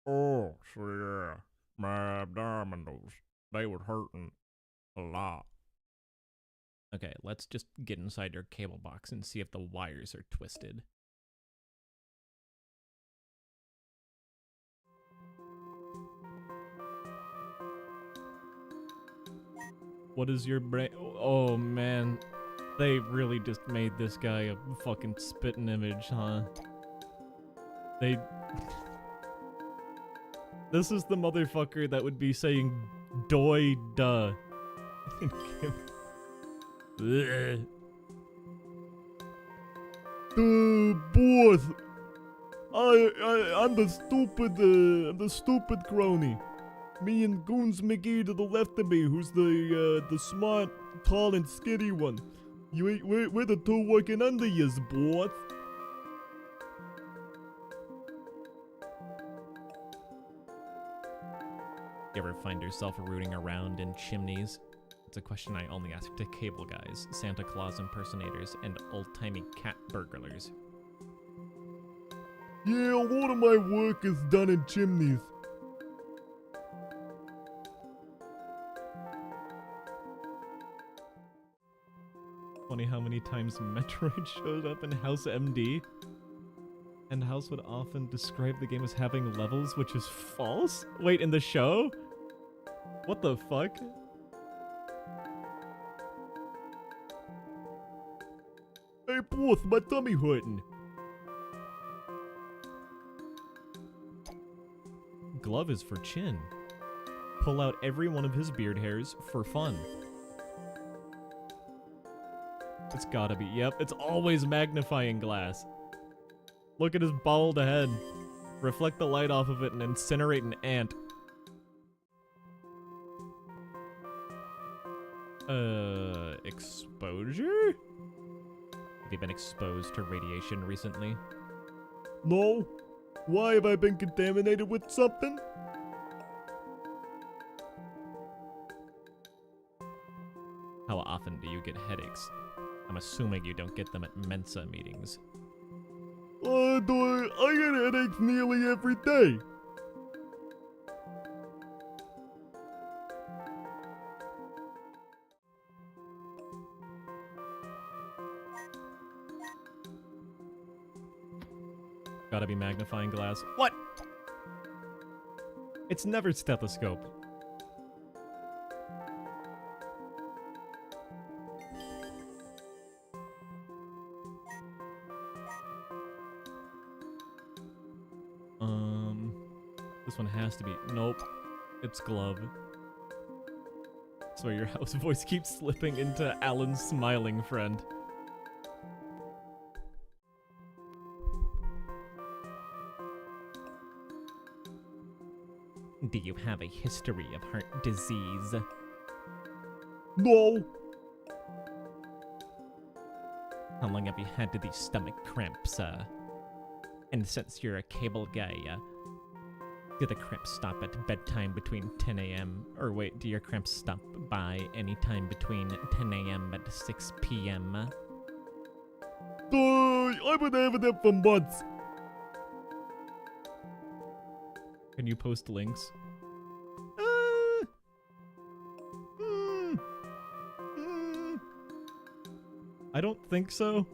Oh, so yeah, my abdominals, they were hurting a lot. Okay, let's just get inside your cable box and see if the wires are twisted. What is your brain? Oh man, they really just made this guy a fucking spitting image, huh? They. This is the motherfucker that would be saying "doi duh." Boss, I'm the stupid crony. Me and Goons McGee to the left of me, who's the smart, tall, and skinny one. We're the two working under yous, boss. You ever find yourself rooting around in chimneys? It's a question I only ask to cable guys, Santa Claus impersonators, and old-timey cat burglars. Yeah, a lot of my work is done in chimneys. Funny how many times Metroid showed up in House MD. And House would often describe the game as having levels, which is false? Wait, in the show? What the fuck? Hey boss, my tummy hurting. Glove is for chin. Pull out every one of his beard hairs for fun. It's gotta be, yep, it's always magnifying glass. Look at his bald head. Reflect the light off of it and incinerate an ant. Exposure? Have you been exposed to radiation recently? No. Why, have I been contaminated with something? How often do you get headaches? I'm assuming you don't get them at Mensa meetings. I get headaches nearly every day. Gotta be magnifying glass. What? It's never stethoscope. This one has to be. Nope. It's glove. So your house voice keeps slipping into Alan's smiling friend. Do you have a history of heart disease? No. How long have you had these stomach cramps, And since you're a cable guy, do the cramps stop at bedtime between 10 a.m.? Or wait, do your cramps stop by any time between 10 a.m. and 6 p.m.? I've been having them for months. Can you post links? I don't think so.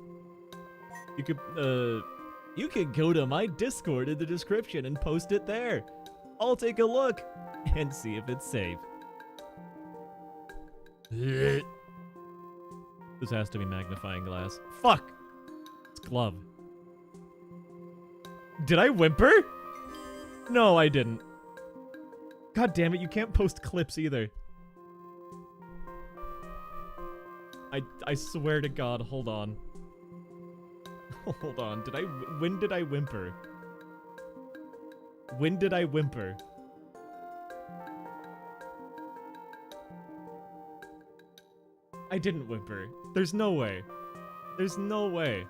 You could go to my Discord in the description and post it there. I'll take a look and see if it's safe. This has to be magnifying glass. Fuck! It's glove. Did I whimper? No, I didn't. God damn it, you can't post clips either. I swear to God, hold on. Hold on, when did I whimper? When did I whimper? I didn't whimper. There's no way. There's no way.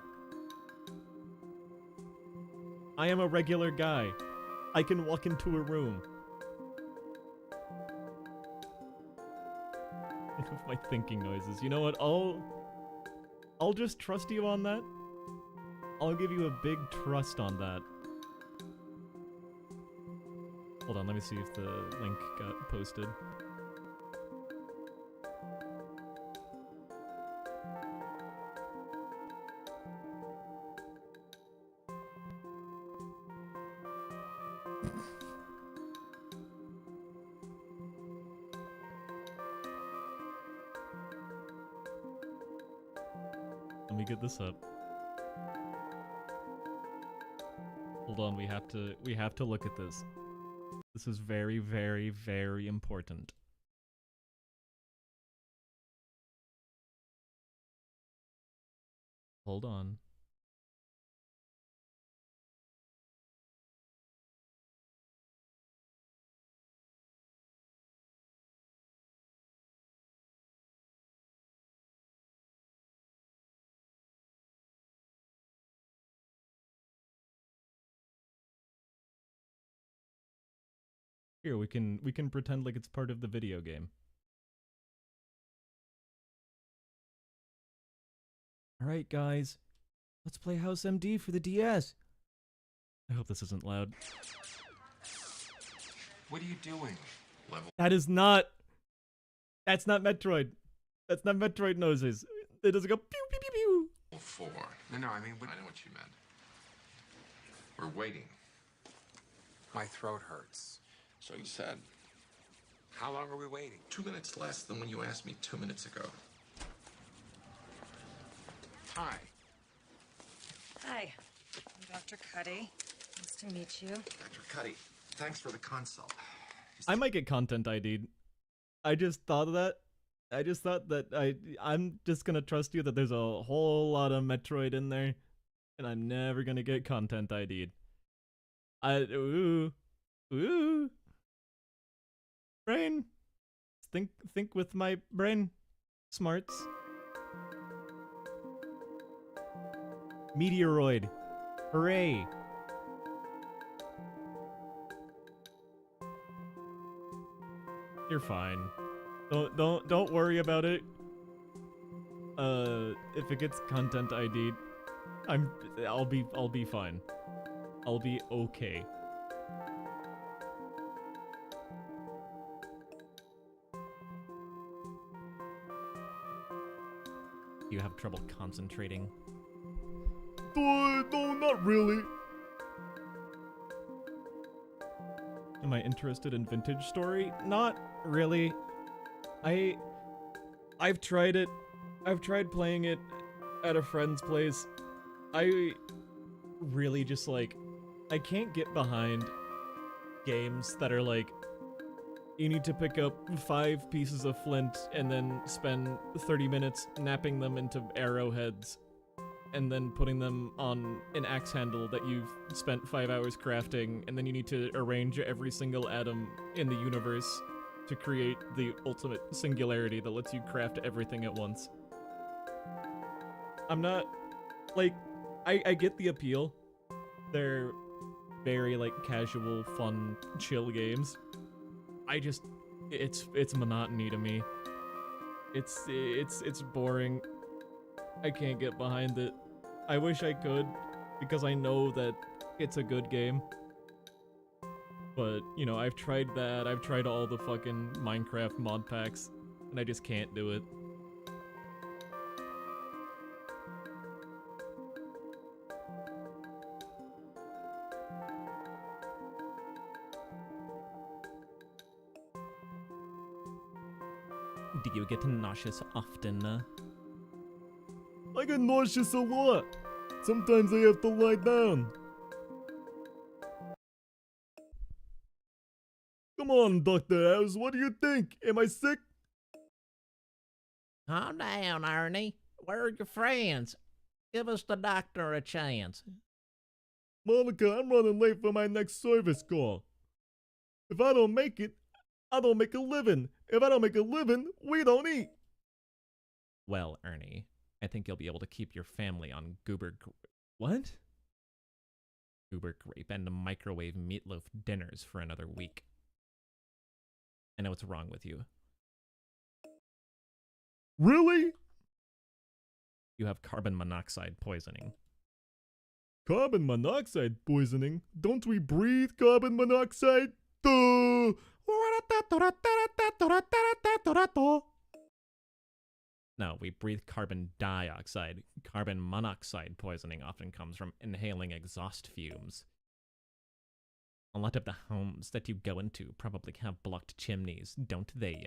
I am a regular guy. I can walk into a room. With my thinking noises. You know what? I'll just trust you on that. I'll give you a big trust on that. Hold on, let me see if the link got posted. Let me get this up. Hold on, we have to look at this. This is very, very, very important. Hold on. Here, we can pretend like it's part of the video game. Alright, guys. Let's play House MD for the DS. I hope this isn't loud. What are you doing? That is not... That's not Metroid. That's not Metroid noises. It doesn't go pew pew pew pew. Level 4. No, I mean, I know what you meant. We're waiting. my throat hurts. So you said. How long are we waiting? 2 minutes less than when you asked me 2 minutes ago. Hi. Hi, I'm Dr. Cuddy. Nice to meet you. Dr. Cuddy, thanks for the consult. I might get content ID'd. I just thought of that. I just thought that I'm just gonna trust you that there's a whole lot of Metroid in there, and I'm never gonna get content ID'd. Ooh. Brain. Think with my brain. Smarts. Meteoroid. Hooray. You're fine. Don't worry about it. If it gets content ID'd, I'll be fine. I'll be okay. You have trouble concentrating? No, not really. Am I interested in vintage story? Not really. I've tried it. I've tried playing it at a friend's place. I really just like, I can't get behind games that are like, you need to pick up 5 pieces of flint and then spend 30 minutes napping them into arrowheads and then putting them on an axe handle that you've spent 5 hours crafting, and then you need to arrange every single atom in the universe to create the ultimate singularity that lets you craft everything at once. I'm not, like, I get the appeal. They're very, like, casual, fun, chill games. I just, it's monotony to me. It's boring. I can't get behind it. I wish I could, because I know that it's a good game. But, you know, I've tried that, I've tried all the fucking Minecraft mod packs, and I just can't do it. Do you get nauseous often? I get nauseous a lot. Sometimes I have to lie down. Come on, Dr. House, what do you think? Am I sick? Calm down, Ernie. Where are your friends? Give us the doctor a chance. Monica, I'm running late for my next service call. If I don't make it, I don't make a living. If I don't make a living, we don't eat. Well, Ernie, I think you'll be able to keep your family on Goober... What? Uber grape and microwave meatloaf dinners for another week. I know what's wrong with you. Really? You have carbon monoxide poisoning. Carbon monoxide poisoning? Don't we breathe carbon monoxide? Duh! No, we breathe carbon dioxide. Carbon monoxide poisoning often comes from inhaling exhaust fumes. A lot of the homes that you go into probably have blocked chimneys, don't they?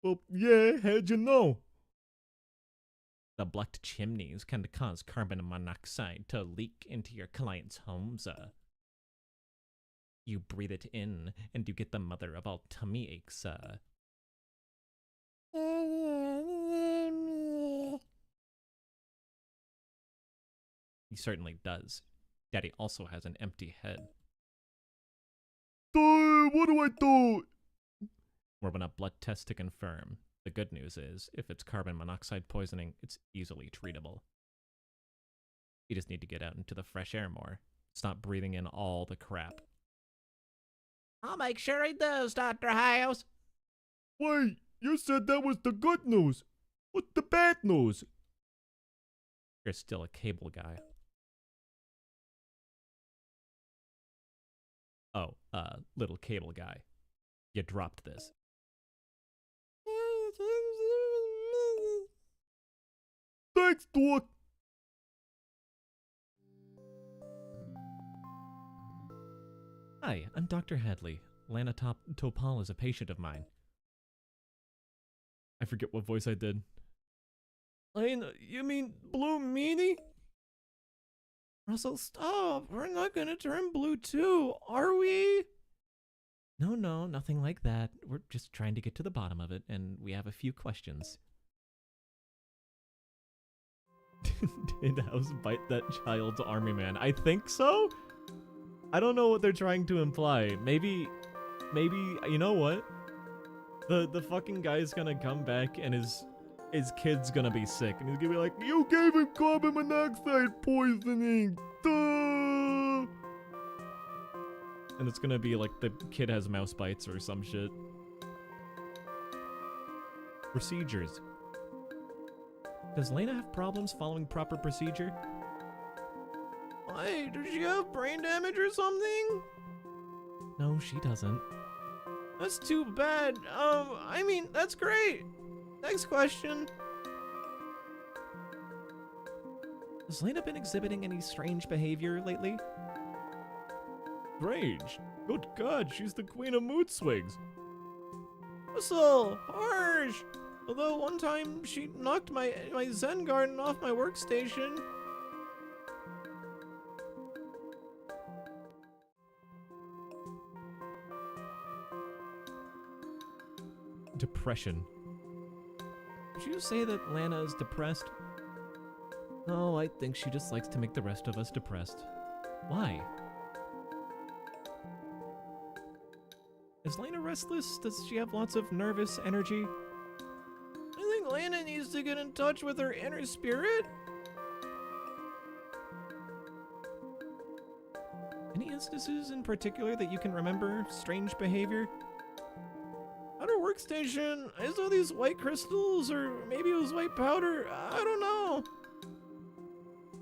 Well, yeah, how'd you know? The blocked chimneys can cause carbon monoxide to leak into your clients' homes. You breathe it in, and you get the mother of all tummy aches. He certainly does. Daddy also has an empty head. Duh, what do I do? We're on a blood test to confirm. The good news is, if it's carbon monoxide poisoning, it's easily treatable. You just need to get out into the fresh air more. Stop breathing in all the crap. I'll make sure he does, Dr. House. Wait, you said that was the good news. What's the bad news? You're still a cable guy. Oh, little cable guy. You dropped this. Thanks, Doc. Hi, I'm Dr. Hadley. Lana Topal is a patient of mine. I forget what voice I did. Lana, you mean Blue Meanie? Russell, stop. We're not gonna turn blue too, are we? No, nothing like that. We're just trying to get to the bottom of it, and we have a few questions. Did House bite that child's army man? I think so? I don't know what they're trying to imply. Maybe, you know what? The fucking guy's gonna come back and his kid's gonna be sick. And he's gonna be like, you gave him carbon monoxide poisoning! Duh! And it's gonna be like the kid has mouse bites or some shit. Procedures. Does Lena have problems following proper procedure? Why? Does she have brain damage or something? No, she doesn't. That's too bad. I mean, that's great. Next question. Has Lena been exhibiting any strange behavior lately? Strange? Good God, she's the queen of mood swings. Russell, harsh! Although one time she knocked my Zen garden off my workstation. Depression. Did you say that Lana is depressed? No, I think she just likes to make the rest of us depressed. Why? Is Lena restless? Does she have lots of nervous energy? I think Lena needs to get in touch with her inner spirit. Any instances in particular that you can remember? Strange behavior? At her workstation, I saw these white crystals, or maybe it was white powder. I don't know.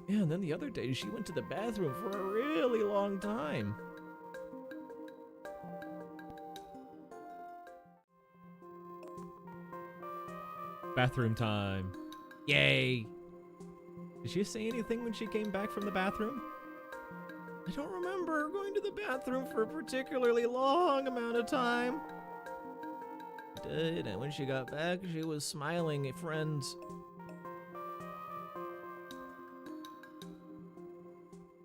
Yeah, and then the other day she went to the bathroom for a really long time. Bathroom time. Yay! Did she say anything when she came back from the bathroom? I don't remember going to the bathroom for a particularly long amount of time. She did, and when she got back, she was smiling at friends.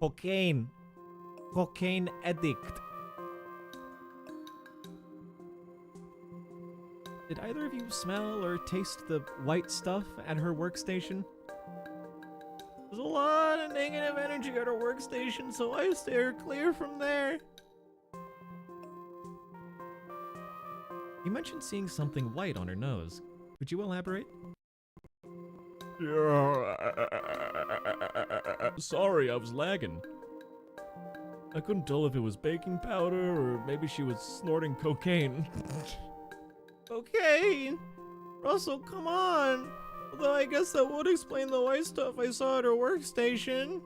Cocaine. Cocaine addict. Did either of you smell or taste the white stuff at her workstation? There's a lot of negative energy at her workstation, so I steer clear from there. You mentioned seeing something white on her nose. Could you elaborate? Sorry, I was lagging. I couldn't tell if it was baking powder or maybe she was snorting cocaine. Cocaine? Russell, come on! Although I guess that would explain the white stuff I saw at her workstation.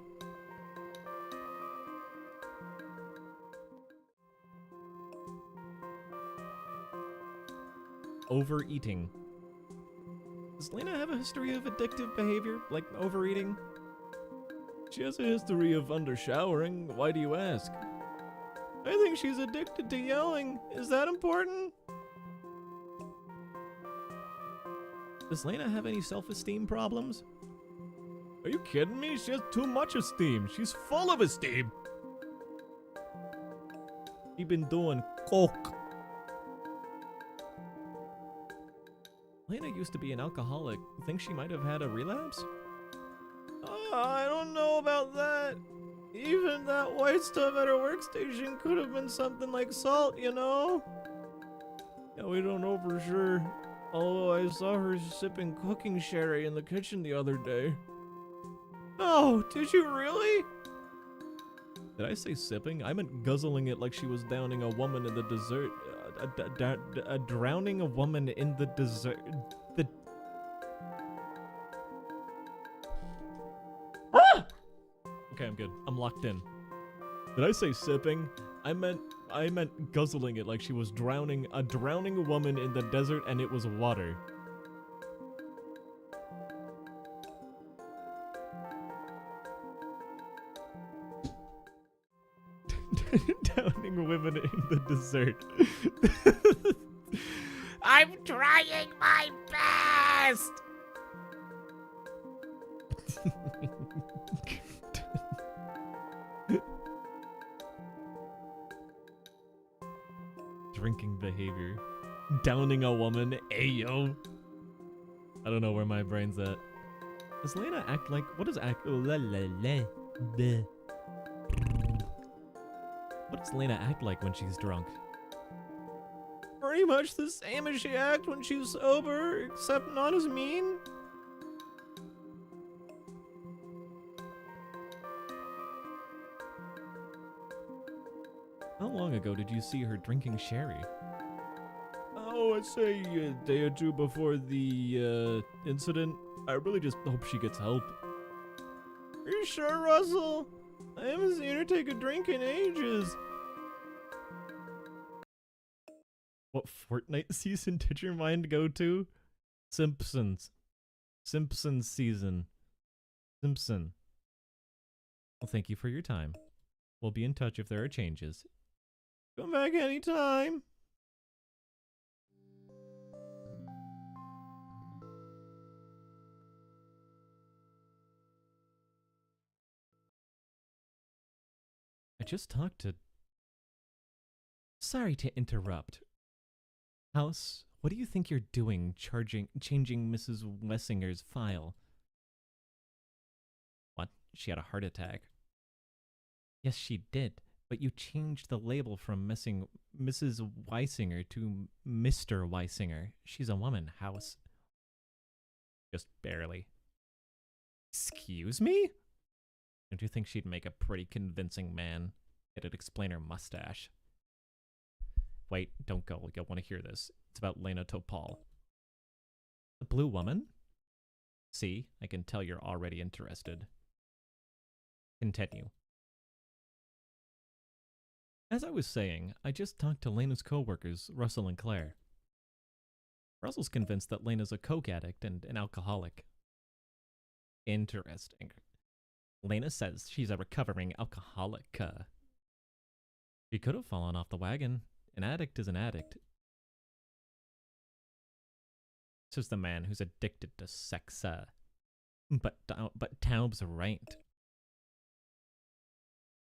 Overeating. Does Lena have a history of addictive behavior, like overeating? She has a history of undershowering. Why do you ask? I think she's addicted to yelling. Is that important? Does Lena have any self-esteem problems? Are you kidding me? She has too much esteem. She's full of esteem. She been doing coke. Lena used to be an alcoholic. Think she might have had a relapse? I don't know about that. Even that white stuff at her workstation could have been something like salt, you know? Yeah, we don't know for sure. Although I saw her sipping cooking sherry in the kitchen the other day. Oh, did you really? Did I say sipping? I meant guzzling it like she was downing a woman in the dessert. Drowning a woman in the dessert. Okay, I'm good. I'm locked in. Did I say sipping? I meant guzzling it like she was drowning a woman in the desert and it was water. Drowning women in the desert. I'm trying my best! Drinking behavior. Downing a woman. Ayo. I don't know where my brain's at. Does Lena act like... What does act... Oh, la la la. Bleh. What does Lena act like when she's drunk? Pretty much the same as she acts when she's sober, except not as mean. How long ago did you see her drinking sherry? Oh, I'd say a day or two before the incident. I really just hope she gets help. Are you sure, Russell? I haven't seen her take a drink in ages. What Fortnite season did your mind go to? Simpsons. Simpsons season. Simpson. Well, thank you for your time. We'll be in touch if there are changes. Come back anytime. I just talked to... Sorry to interrupt. House, what do you think you're doing changing Mrs. Wessinger's file? What? She had a heart attack. Yes, she did. But you changed the label from Mrs. Weisinger to Mr. Weisinger. She's a woman, House. Just barely. Excuse me? Don't you think she'd make a pretty convincing man? It'd explain her mustache. Wait, don't go. You'll want to hear this. It's about Lena Topal. The blue woman? See, I can tell you're already interested. Continue. As I was saying, I just talked to Lena's co-workers, Russell and Claire. Russell's convinced that Lena's a coke addict and an alcoholic. Interesting. Lena says she's a recovering alcoholic. She could have fallen off the wagon. An addict is an addict. Says the man who's addicted to sex. But Taub's right.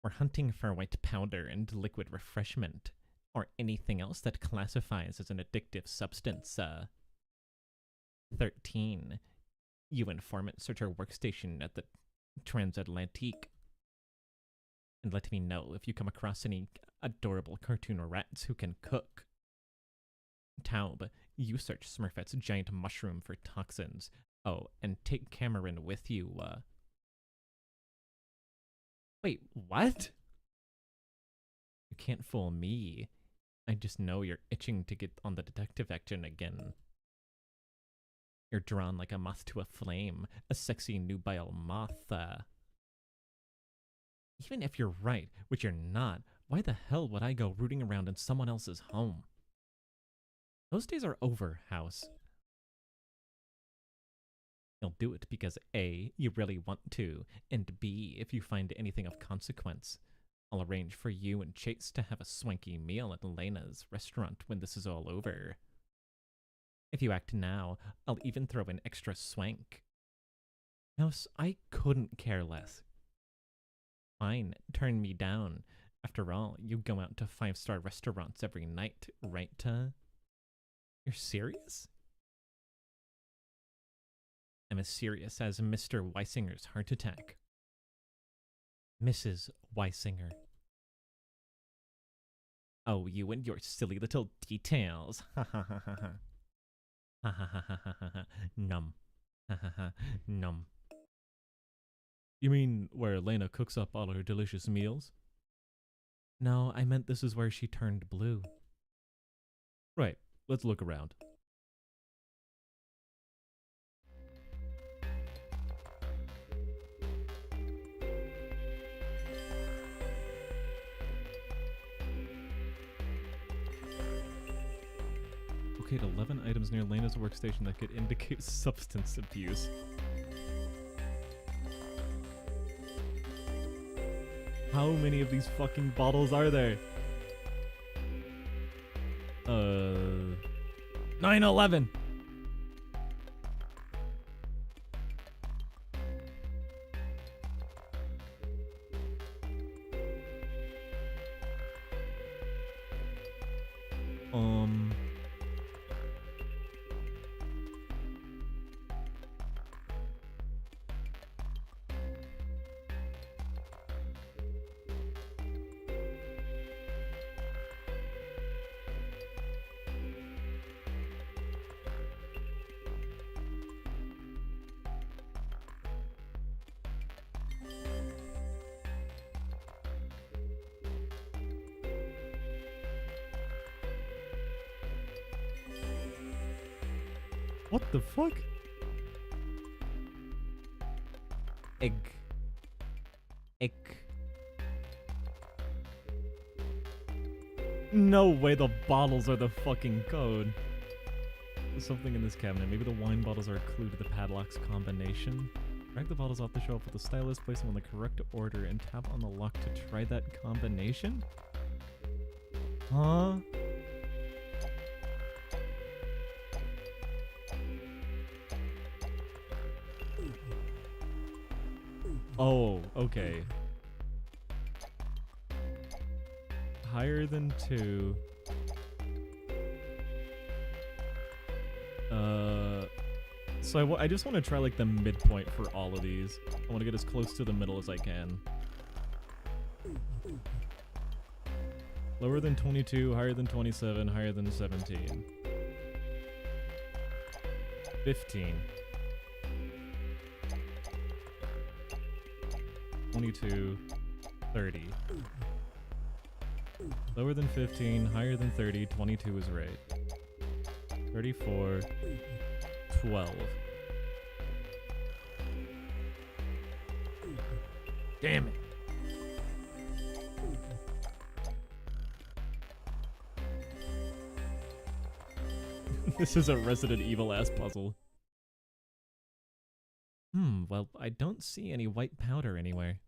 We're hunting for white powder and liquid refreshment, or anything else that classifies as an addictive substance. 13. You informant search our workstation at the Transatlantique. And let me know if you come across any adorable cartoon rats who can cook. Taub, you search Smurfette's giant mushroom for toxins. Oh, and take Cameron with you, Wait, what? You can't fool me. I just know you're itching to get on the detective action again. You're drawn like a moth to a flame, a sexy nubile moth. Even if you're right, which you're not, why the hell would I go rooting around in someone else's home? Those days are over, House. You'll do it because A, you really want to, and B, if you find anything of consequence. I'll arrange for you and Chase to have a swanky meal at Elena's restaurant when this is all over. If you act now, I'll even throw in extra swank. House, I couldn't care less. Fine, turn me down. After all, you go out to 5-star restaurants every night, right, You're serious? I'm as serious as Mr. Weisinger's heart attack. Mrs. Weisinger. Oh, you and your silly little details. Ha ha ha ha ha. Ha ha ha ha ha ha. Num. Ha ha ha. Num. You mean where Elena cooks up all her delicious meals? No, I meant this is where she turned blue. Right, let's look around. Locate 11 items near Lena's workstation that could indicate substance abuse. How many of these fucking bottles are there? 9/11. What the fuck? Egg. Egg. No way the bottles are the fucking code. There's something in this cabinet. Maybe the wine bottles are a clue to the padlock's combination. Drag the bottles off the shelf with the stylus, place them in the correct order, and tap on the lock to try that combination? Huh? Oh, okay. Higher than 2. So I just want to try like the midpoint for all of these. I want to get as close to the middle as I can. Lower than 22, higher than 27, higher than 17. 15. 22, 30. Lower than 15, higher than 30, 22 is right. 34, 12. Damn it. This is a Resident Evil ass puzzle. Well, I don't see any white powder anywhere.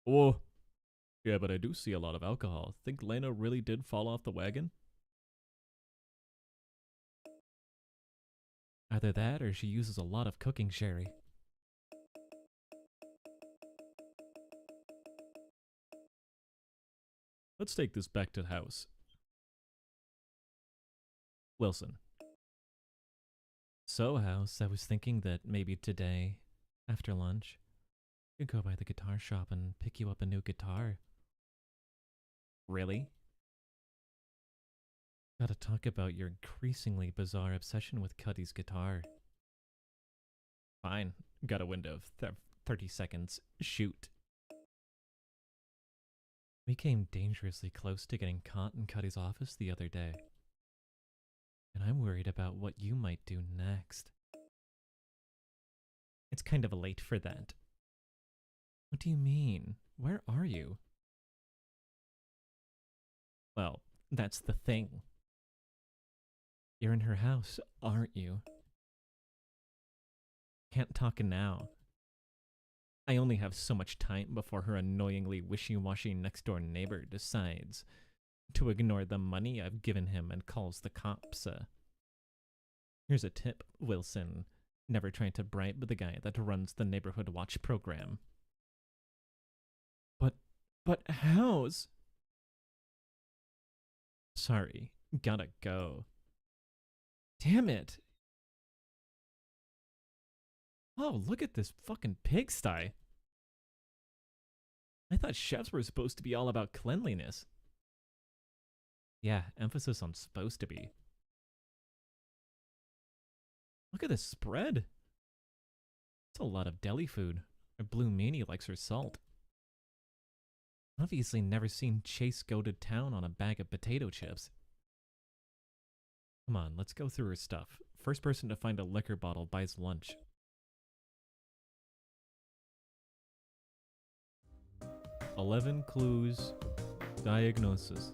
Oh. Yeah, but I do see a lot of alcohol. Think Lena really did fall off the wagon? Either that or she uses a lot of cooking sherry. Let's take this back to the house. Wilson. So, House, I was thinking that maybe today, after lunch, you could go by the guitar shop and pick you up a new guitar. Really? Gotta talk about your increasingly bizarre obsession with Cuddy's guitar. Fine. Got a window of 30 seconds. Shoot. We came dangerously close to getting caught in Cuddy's office the other day. And I'm worried about what you might do next. It's kind of late for that. What do you mean? Where are you? Well, that's the thing. You're in her house, aren't you? Can't talk now. I only have so much time before her annoyingly wishy-washy next-door neighbor decides to ignore the money I've given him and calls the cops. Here's a tip, Wilson. Never try to bribe the guy that runs the neighborhood watch program. But how's? Sorry, gotta go. Damn it. Oh, look at this fucking pigsty. I thought chefs were supposed to be all about cleanliness. Yeah, emphasis on supposed to be. Look at this spread. It's a lot of deli food. Our Blue Meanie likes her salt. Obviously never seen Chase go to town on a bag of potato chips. Come on, let's go through her stuff. First person to find a liquor bottle buys lunch. "11 clues. Diagnosis.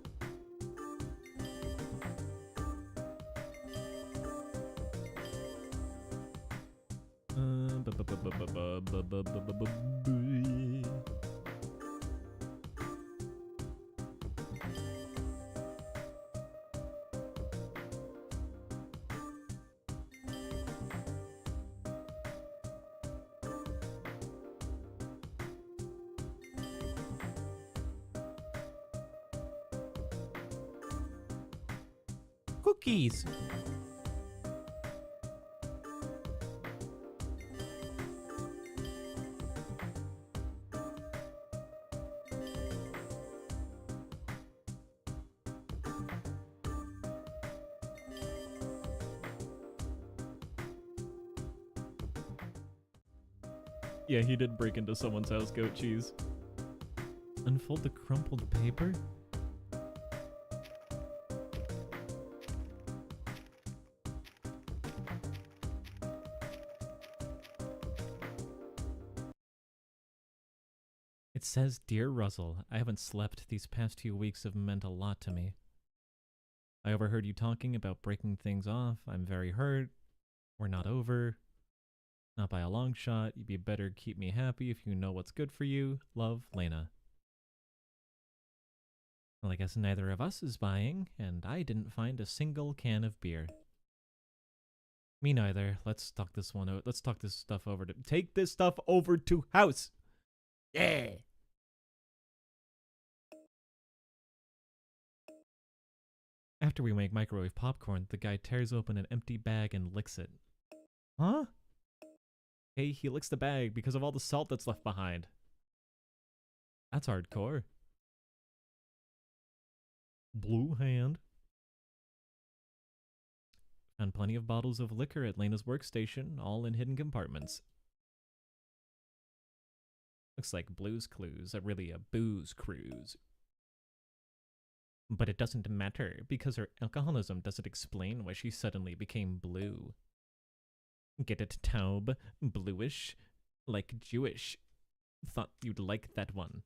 Cookies. Yeah, he did break into someone's house, goat cheese. Unfold the crumpled paper? It says, "Dear Russell, I haven't slept. These past 2 weeks have meant a lot to me. I overheard you talking about breaking things off. I'm very hurt. We're not over. Not by a long shot. You'd be better keep me happy if you know what's good for you. Love, Lena." Well, I guess neither of us is buying, and I didn't find a single can of beer. Me neither. Let's talk this one out. Let's talk this stuff over to... Take this stuff over to house! Yeah. After we make microwave popcorn, the guy tears open an empty bag and licks it. Huh? Hey, he licks the bag because of all the salt that's left behind. That's hardcore. Blue hand. Found plenty of bottles of liquor at Lena's workstation, all in hidden compartments. Looks like Blue's Clues, really a booze cruise. But it doesn't matter, because her alcoholism doesn't explain why she suddenly became blue. Get it, Taub? Bluish? Like Jewish. Thought you'd like that one.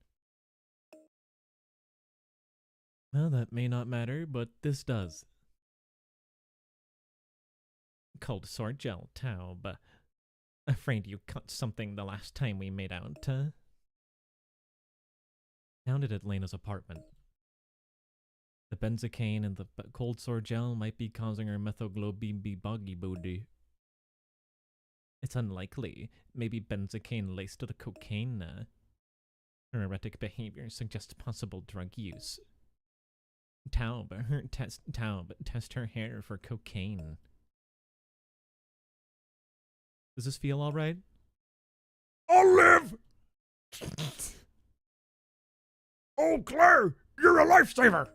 Well, that may not matter, but this does. Cold sore gel, Taub. Afraid you cut something the last time we made out, Found it at Lena's apartment. The benzocaine and the cold sore gel might be causing her methoglobin boggy booty. It's unlikely. Maybe benzocaine laced to the cocaine. Her erratic behavior suggests possible drug use. Taub, test her hair for cocaine. Does this feel alright? I'll live! Oh, Claire, you're a lifesaver!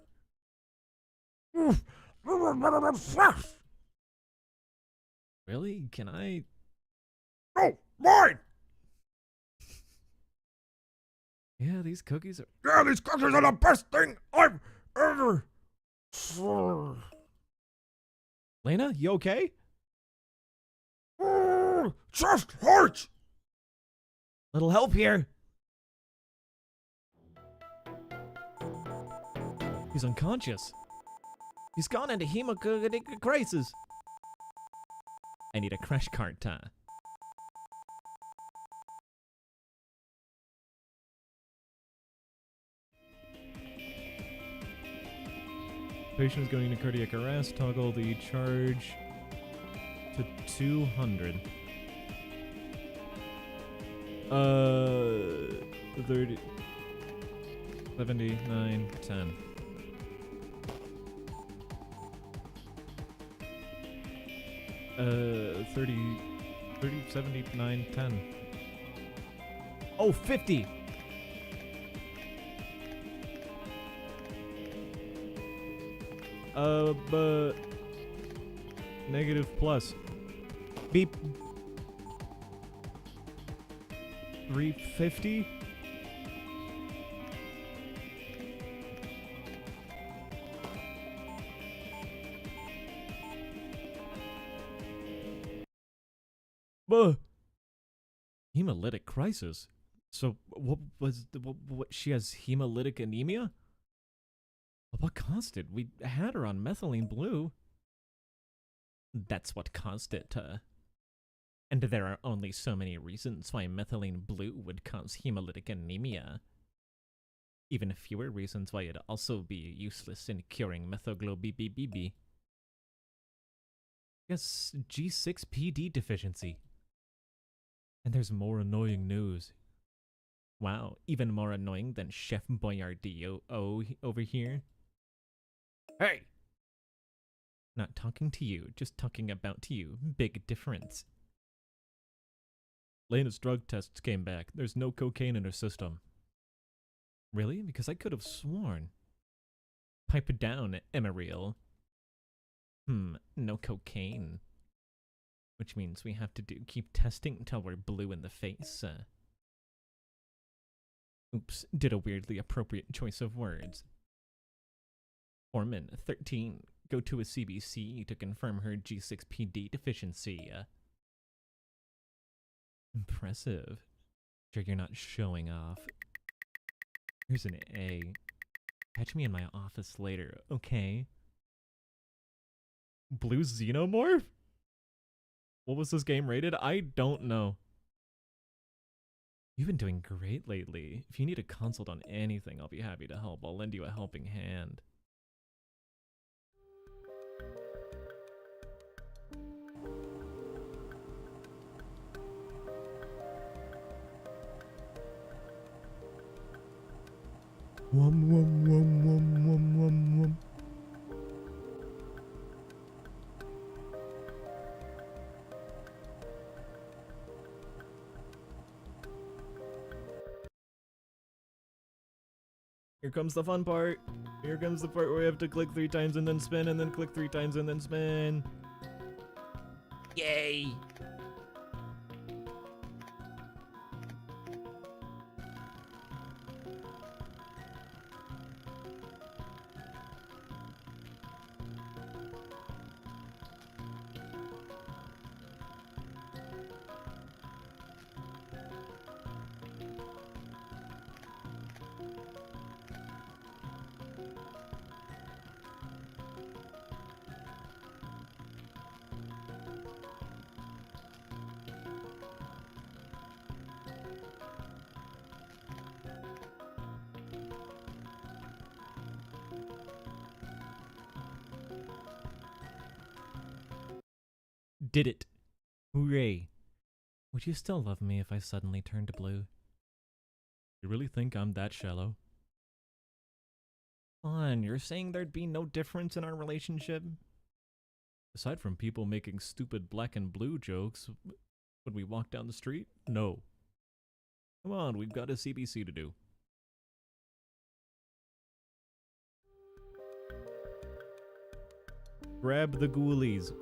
Really? Can I? Oh, Mine! Yeah, these cookies are. Yeah, these cookies are the best thing I've ever. Lena, you okay? Just hurts! Little help here. He's unconscious. He's gone into hemolytic crisis. I need a crash cart. Patient's going into cardiac arrest. Toggle the charge to 200. 30, 79, 10. Uh, 30, 79, 10. Oh, 50! But negative plus. Beep. 350. Hemolytic crisis. So what was the, what she has hemolytic anemia? What caused it? We had her on methylene blue. That's what caused it. And there are only so many reasons why methylene blue would cause hemolytic anemia. Even fewer reasons why it'd also be useless in curing methoglobbb. Yes, G6PD deficiency. And there's more annoying news. Wow, even more annoying than Chef Boyardee over here. Hey! Not talking to you, just talking about you. Big difference. Lena's drug tests came back. There's no cocaine in her system. Really? Because I could have sworn. Pipe down, Emeril. No cocaine. Which means we have to keep testing until we're blue in the face. Oops, did a weirdly appropriate choice of words. Foreman, 13. Go to a CBC to confirm her G6PD deficiency. Impressive. Sure you're not showing off. Here's an A. Catch me in my office later, okay? Blue Xenomorph? What was this game rated? I don't know. You've been doing great lately. If you need a consult on anything, I'll be happy to help. I'll lend you a helping hand. Wum wum wum wum wum wum wum. Here comes the fun part. Here comes the part where we have to click 3 times and then spin, and then click 3 times and then spin. Yay! Did it. Hooray. Would you still love me if I suddenly turned blue? You really think I'm that shallow? On, you're saying there'd be no difference in our relationship? Aside from people making stupid black and blue jokes, would we walk down the street? No. Come on, we've got a CBC to do. Grab the ghoulies.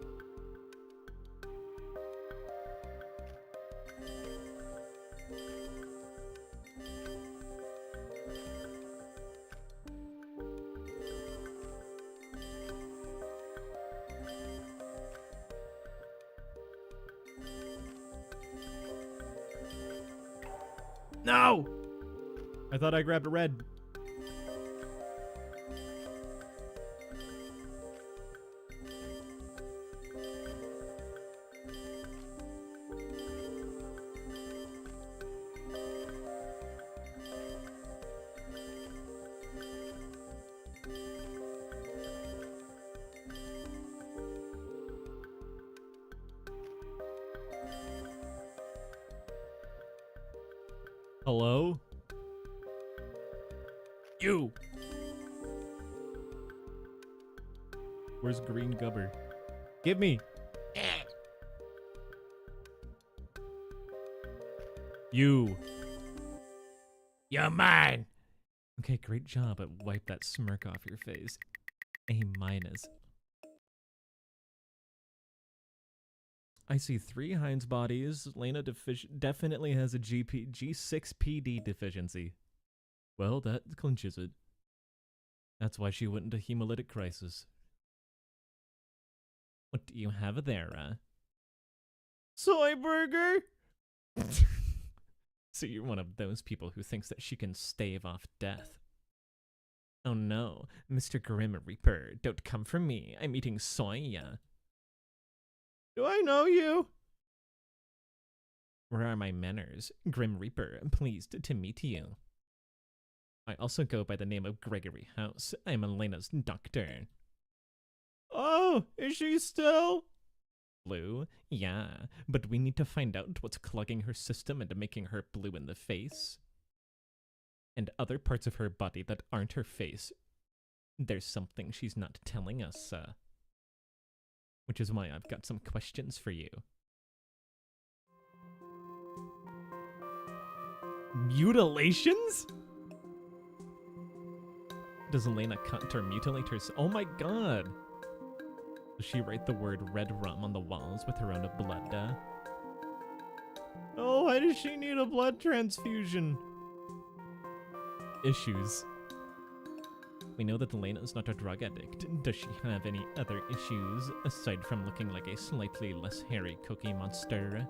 No! I thought I grabbed a red. Hello? You! Where's Green Gubber? Give me! You! You're mine. Okay, great job at wipe that smirk off your face. A minus. I see 3 Heinz bodies. Lena definitely has a G6PD deficiency. Well, that clinches it. That's why she went into hemolytic crisis. What do you have there, Soy burger? So you're one of those people who thinks that she can stave off death. Oh no, Mr. Grim Reaper, don't come for me. I'm eating soya. Do I know you? Where are my manners? Grim Reaper, I'm pleased to meet you. I also go by the name of Gregory House. I'm Elena's doctor. Oh, is she still? Blue? Yeah, but we need to find out what's clogging her system and making her blue in the face. And other parts of her body that aren't her face. There's something she's not telling us, which is why I've got some questions for you. Mutilations? Does Elena cut or mutilate her? Oh my god! Does she write the word red rum on the walls with her own blood? Oh, why does she need a blood transfusion? Issues. We know that Elena is not a drug addict. Does she have any other issues, aside from looking like a slightly less hairy cookie monster?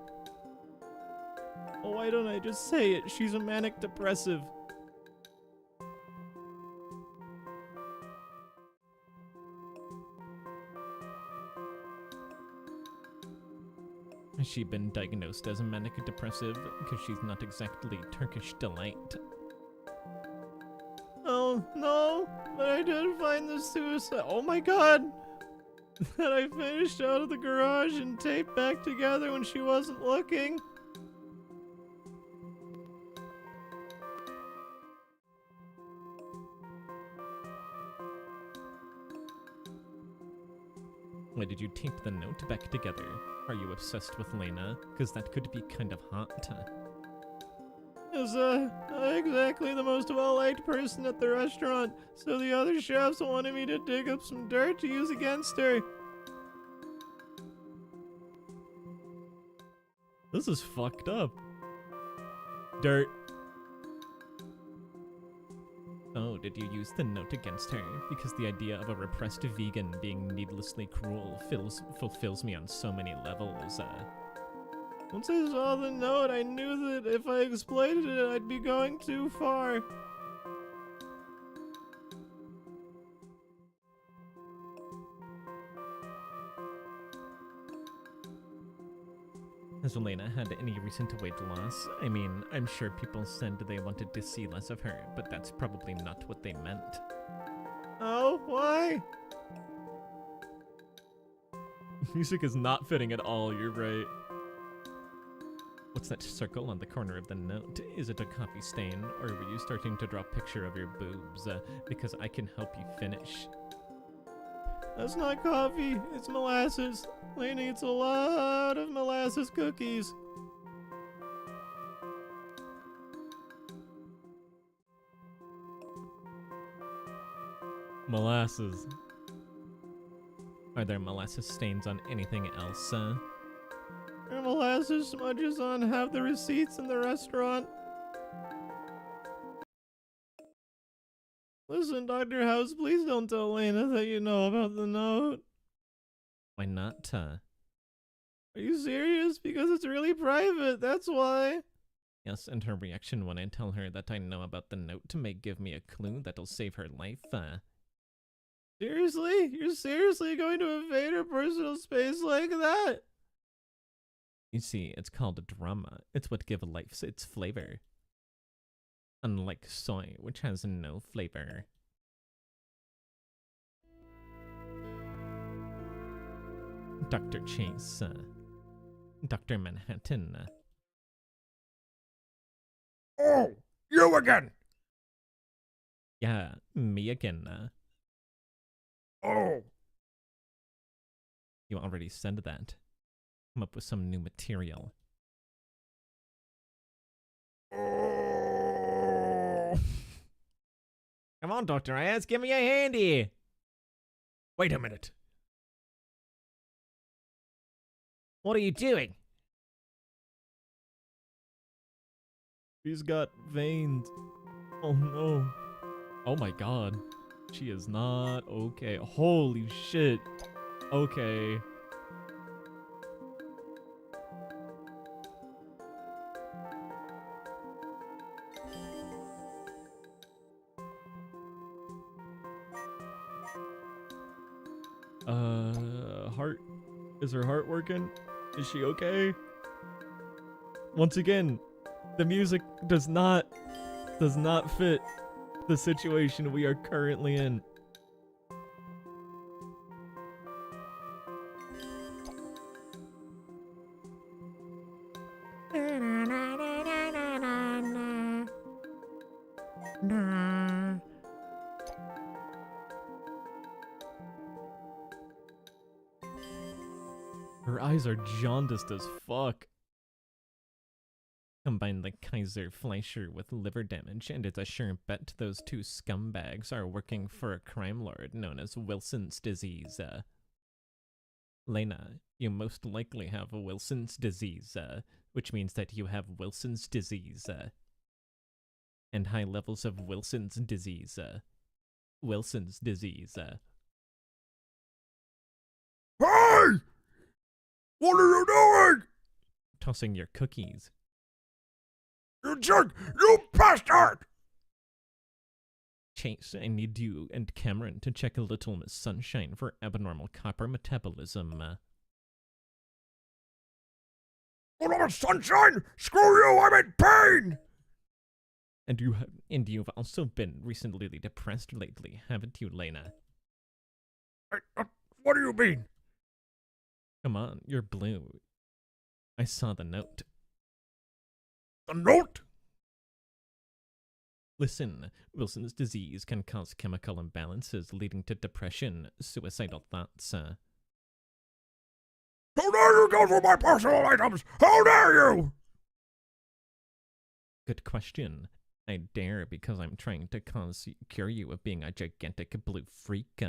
Oh, why don't I just say it? She's a manic depressive. Has she been diagnosed as a manic depressive? Because she's not exactly Turkish delight. Oh, no, but I did find the suicide. Oh my god! That I finished out of the garage and taped back together when she wasn't looking. Why did you tape the note back together? Are you obsessed with Lena? Because that could be kind of hot. Is not exactly the most well-liked person at the restaurant, so the other chefs wanted me to dig up some dirt to use against her. This is fucked up. Dirt. Oh, did you use the note against her? Because the idea of a repressed vegan being needlessly cruel fulfills me on so many levels. Once I saw the note, I knew that if I exploited it, I'd be going too far. Has Elena had any recent weight loss? I mean, I'm sure people said they wanted to see less of her, but that's probably not what they meant. Oh, why? Music is not fitting at all, you're right. What's that circle on the corner of the note? Is it a coffee stain, or were you starting to draw a picture of your boobs? Because I can help you finish. That's not coffee, it's molasses. Lena eats a lot of molasses cookies. Molasses. Are there molasses stains on anything else? There are molasses smudges on half the receipts in the restaurant. Listen, Dr. House, please don't tell Lena that you know about the note. Why not? Are you serious? Because it's really private, that's why. Yes, and her reaction when I tell her that I know about the note may give me a clue that'll save her life. Seriously? You're seriously going to invade her personal space like that? You see, it's called a drama. It's what gives life its flavor. Unlike soy, which has no flavor. Dr. Chase, Dr. Manhattan. Oh, you again! Yeah, me again. Oh, You already said that. Come up with some new material. oh. Come on, Dr. Ayaz, give me a handy! Wait a minute. What are you doing? She's got veins. Oh no. Oh my god. She is not okay. Holy shit. Okay. Heart. Is her heart working? Is she okay? Once again, the music does not fit the situation we are currently in. Her eyes are jaundiced as fuck. Combine the Kaiser Fleischer with liver damage, and it's a sure bet those two scumbags are working for a crime lord known as Wilson's disease. Lena, you most likely have Wilson's disease, which means that you have Wilson's disease, and high levels of Wilson's disease. Wilson's disease. Hey! What are you doing? Tossing your cookies. You jerk! You bastard! Chase, I need you and Cameron to check a Little Miss Sunshine for abnormal copper metabolism. Little Sunshine! Screw you! I'm in pain! And you've also been recently depressed lately, haven't you, Lena? What do you mean? Come on, you're blue. I saw the note. The note? Listen, Wilson's disease can cause chemical imbalances leading to depression, suicidal thoughts. How dare you go through my personal items? How dare you? Good question. I dare because I'm trying to cure you of being a gigantic blue freak.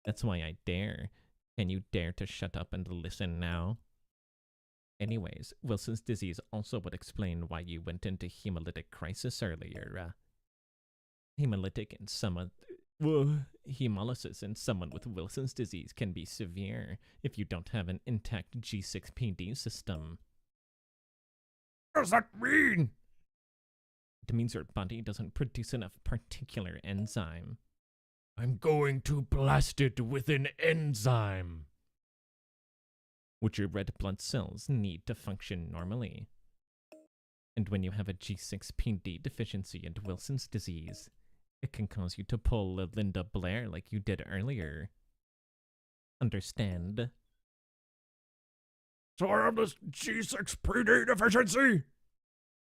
That's why I dare. Can you dare to shut up and listen now? Anyways, Wilson's disease also would explain why you went into hemolytic crisis earlier. Hemolysis in someone with Wilson's disease can be severe if you don't have an intact G6PD system. What does that mean? It means your body doesn't produce enough particular enzyme. I'm going to blast it with an enzyme. Which your red blood cells need to function normally. And when you have a G6PD deficiency and Wilson's disease, it can cause you to pull a Linda Blair like you did earlier. Understand? So I have this G6PD deficiency?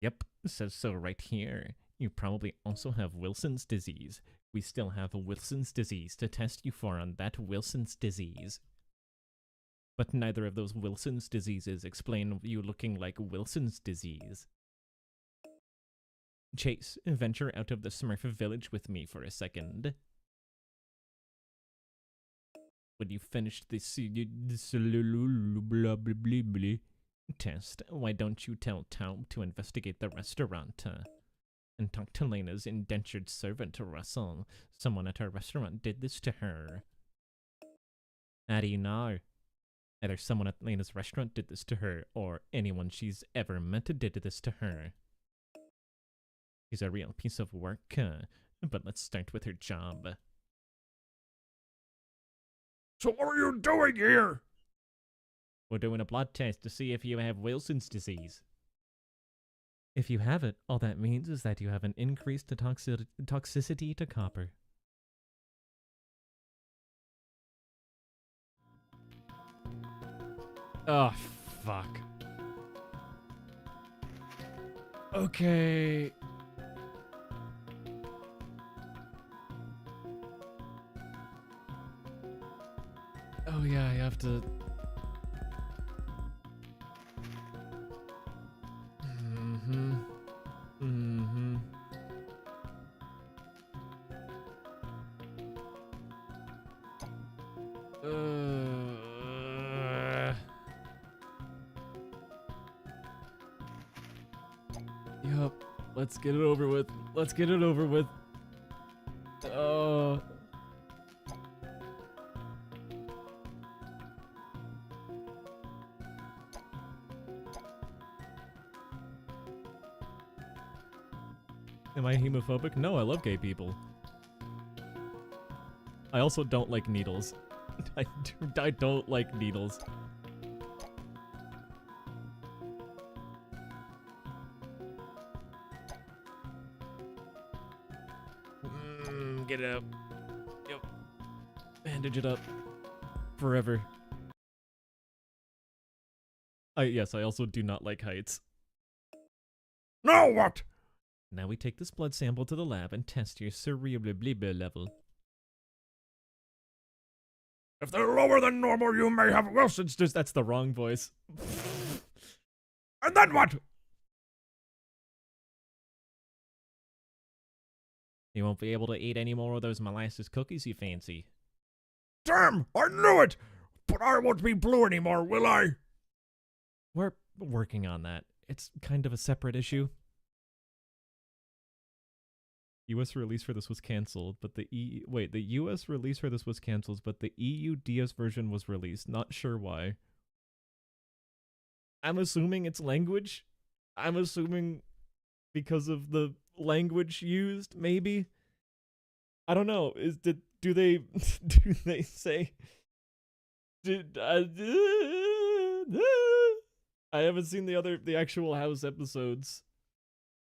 Yep, says so right here. You probably also have Wilson's disease. We still have Wilson's disease to test you for on that Wilson's disease. But neither of those Wilson's diseases explain you looking like Wilson's disease. Chase, venture out of the Smurf village with me for a second. When you finish this test, why don't you tell Taub to investigate the restaurant? And talk to Lena's indentured servant, Russell. Someone at our restaurant did this to her. How do you know? Either someone at Lena's restaurant did this to her, or anyone she's ever met did this to her. She's a real piece of work, but let's start with her job. So what are you doing here? We're doing a blood test to see if you have Wilson's disease. If you have it, all that means is that you have an increased toxicity to copper. Oh, fuck. Okay. Oh yeah, I have to... Yup. Let's get it over with. Let's get it over with. Oh. Am I homophobic? No, I love gay people. I also don't like needles. I don't like needles. Get it up. Yep. Bandage it up. Forever. Yes, I also do not like heights. Now what? Now we take this blood sample to the lab and test your cerebroblibber level. If they're lower than normal, you may have Wilson's disease. That's the wrong voice. And then what? You won't be able to eat any more of those molasses cookies you fancy. Damn, I knew it! But I won't be blue anymore, will I? We're working on that. It's kind of a separate issue. US release for this was cancelled, but the US release for this was cancelled, but the EU DS version was released. Not sure why. I'm assuming it's language. I'm assuming because of the language used, maybe. I don't know. Do they say? I haven't seen the actual House episodes,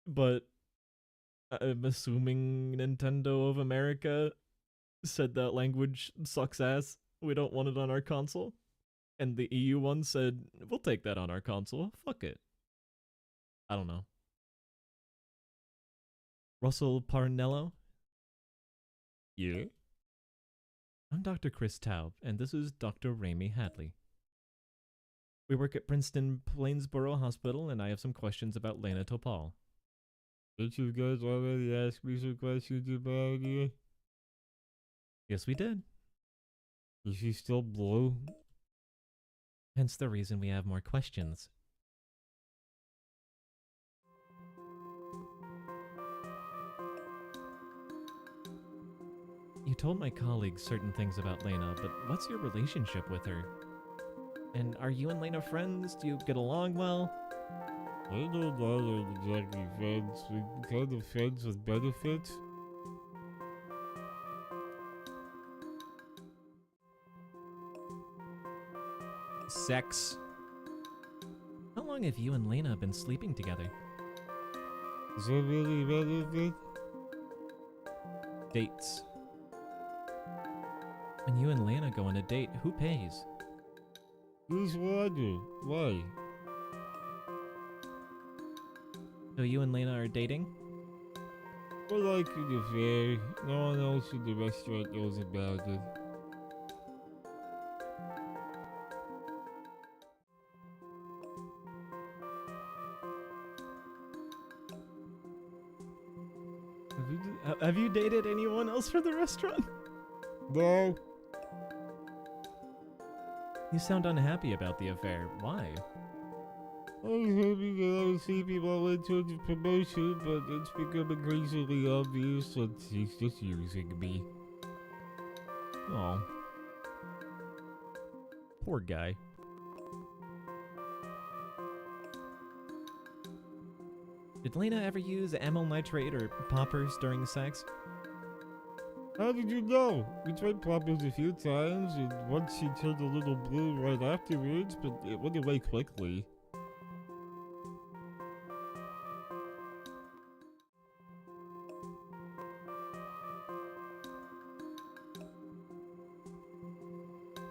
but I'm assuming Nintendo of America said that language sucks ass. We don't want it on our console. And the EU one said, we'll take that on our console. Fuck it. I don't know. Russell Parnello? Yeah? I'm Dr. Chris Taub, and this is Dr. Ramey Hadley. We work at Princeton Plainsboro Hospital, and I have some questions about Lena Topal. Did you guys already ask me some questions about you? Yes, we did. Is she still blue? Hence the reason we have more questions. You told my colleagues certain things about Lena, but what's your relationship with her? And are you and Lena friends? Do you get along well? I don't know exactly friends. We're kind of friends with benefits. Sex. How long have you and Lena been sleeping together? Is that really relevant? Dates. When you and Lena go on a date, who pays? Who's wondering? Why? So you and Lena are dating? We're like an affair. No one else in the restaurant knows about it. Have you dated anyone else for the restaurant? No. You sound unhappy about the affair. Why? I was hoping that I would see people into the promotion, but it's become increasingly obvious that he's just using me. Oh. Poor guy. Did Lena ever use amyl nitrate or poppers during sex? How did you know? We tried poppers a few times, and once she turned a little blue right afterwards, but it went away quickly.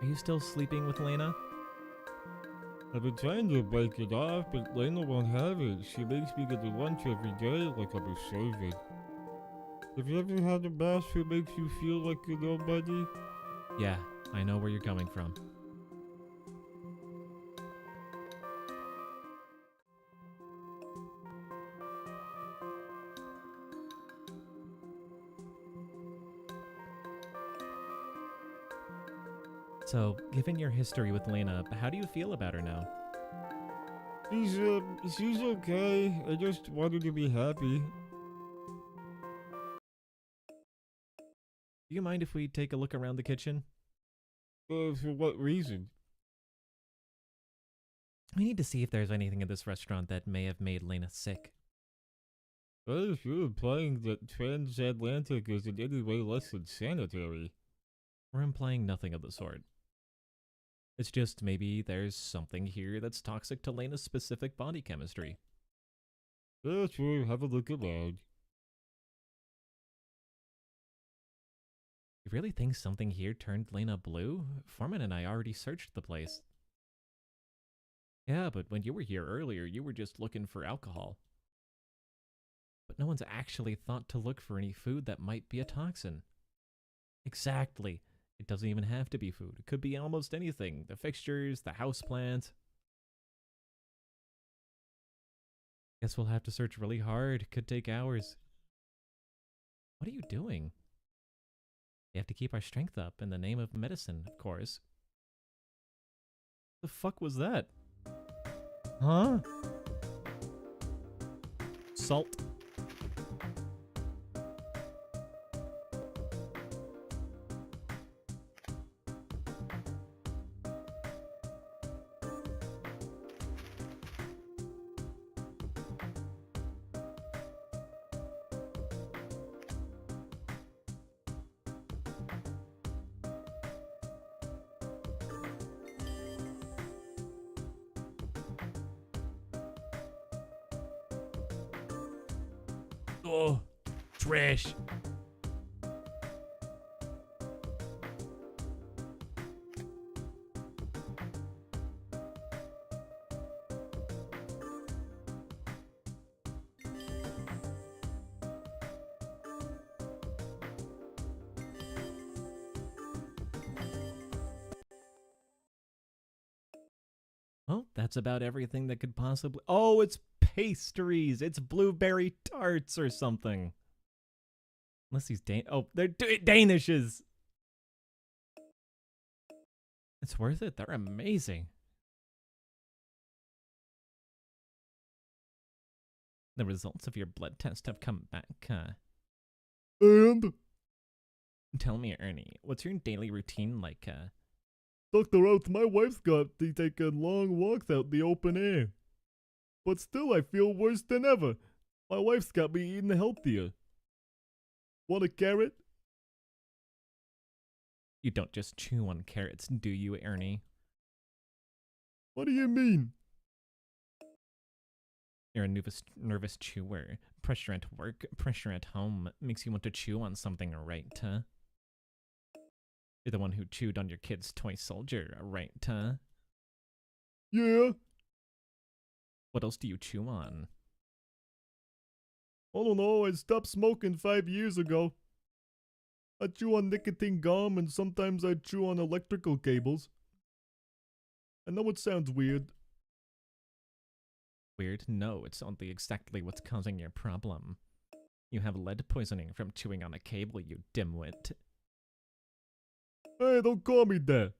Are you still sleeping with Lena? I've been trying to break it off, but Lena won't have it. She makes me get her lunch every day like I'm a servant. Have you ever had a boss who makes you feel like a nobody? Yeah, I know where you're coming from. So, given your history with Lena, how do you feel about her now? She's okay. I just want her to be happy. Do you mind if we take a look around the kitchen? For what reason? We need to see if there's anything in this restaurant that may have made Lena sick. What if you're implying that transatlantic is in any way less than sanitary? We're implying nothing of the sort. It's just maybe there's something here that's toxic to Lena's specific body chemistry. Yeah, sure, have a look around. You really think something here turned Lena blue? Foreman and I already searched the place. Yeah, but when you were here earlier, you were just looking for alcohol. But no one's actually thought to look for any food that might be a toxin. Exactly. It doesn't even have to be food. It could be almost anything. The fixtures, the houseplant. Guess we'll have to search really hard. Could take hours. What are you doing? We have to keep our strength up in the name of medicine, of course. The fuck was that? Huh? Salt. Oh, trash. Well, that's about everything that could possibly... Oh, it's pastries. It's blueberry tarts or something. Unless he's Oh, they're Danishes. It's worth it. They're amazing. The results of your blood test have come back. And? Tell me, Ernie, what's your daily routine like? Dr. Oates, my wife's got to take long walks out in the open air. But still, I feel worse than ever. My wife's got me eating healthier. Want a carrot? You don't just chew on carrots, do you, Ernie? What do you mean? You're a nervous chewer. Pressure at work, pressure at home makes you want to chew on something, right, huh? You're the one who chewed on your kid's toy soldier, right, huh? Yeah. What else do you chew on? I don't know, I stopped smoking 5 years ago. I chew on nicotine gum and sometimes I chew on electrical cables. I know it sounds weird. Weird? No, it's only exactly what's causing your problem. You have lead poisoning from chewing on a cable, you dimwit. Hey, don't call me that.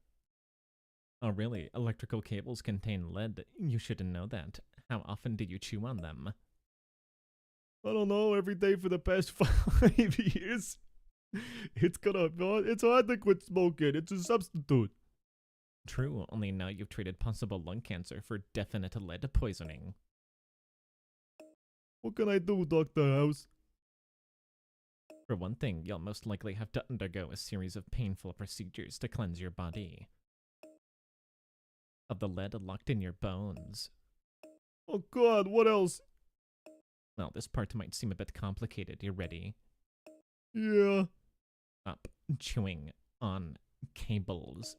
Oh really? Electrical cables contain lead. You shouldn't know that. How often do you chew on them? I don't know, every day for the past 5 years. It's hard to quit smoking. It's a substitute. True, only now you've treated possible lung cancer for definite lead poisoning. What can I do, Dr. House? For one thing, you'll most likely have to undergo a series of painful procedures to cleanse your body of the lead locked in your bones. Oh God, what else? Well, this part might seem a bit complicated. You ready? Yeah. Up, chewing on cables.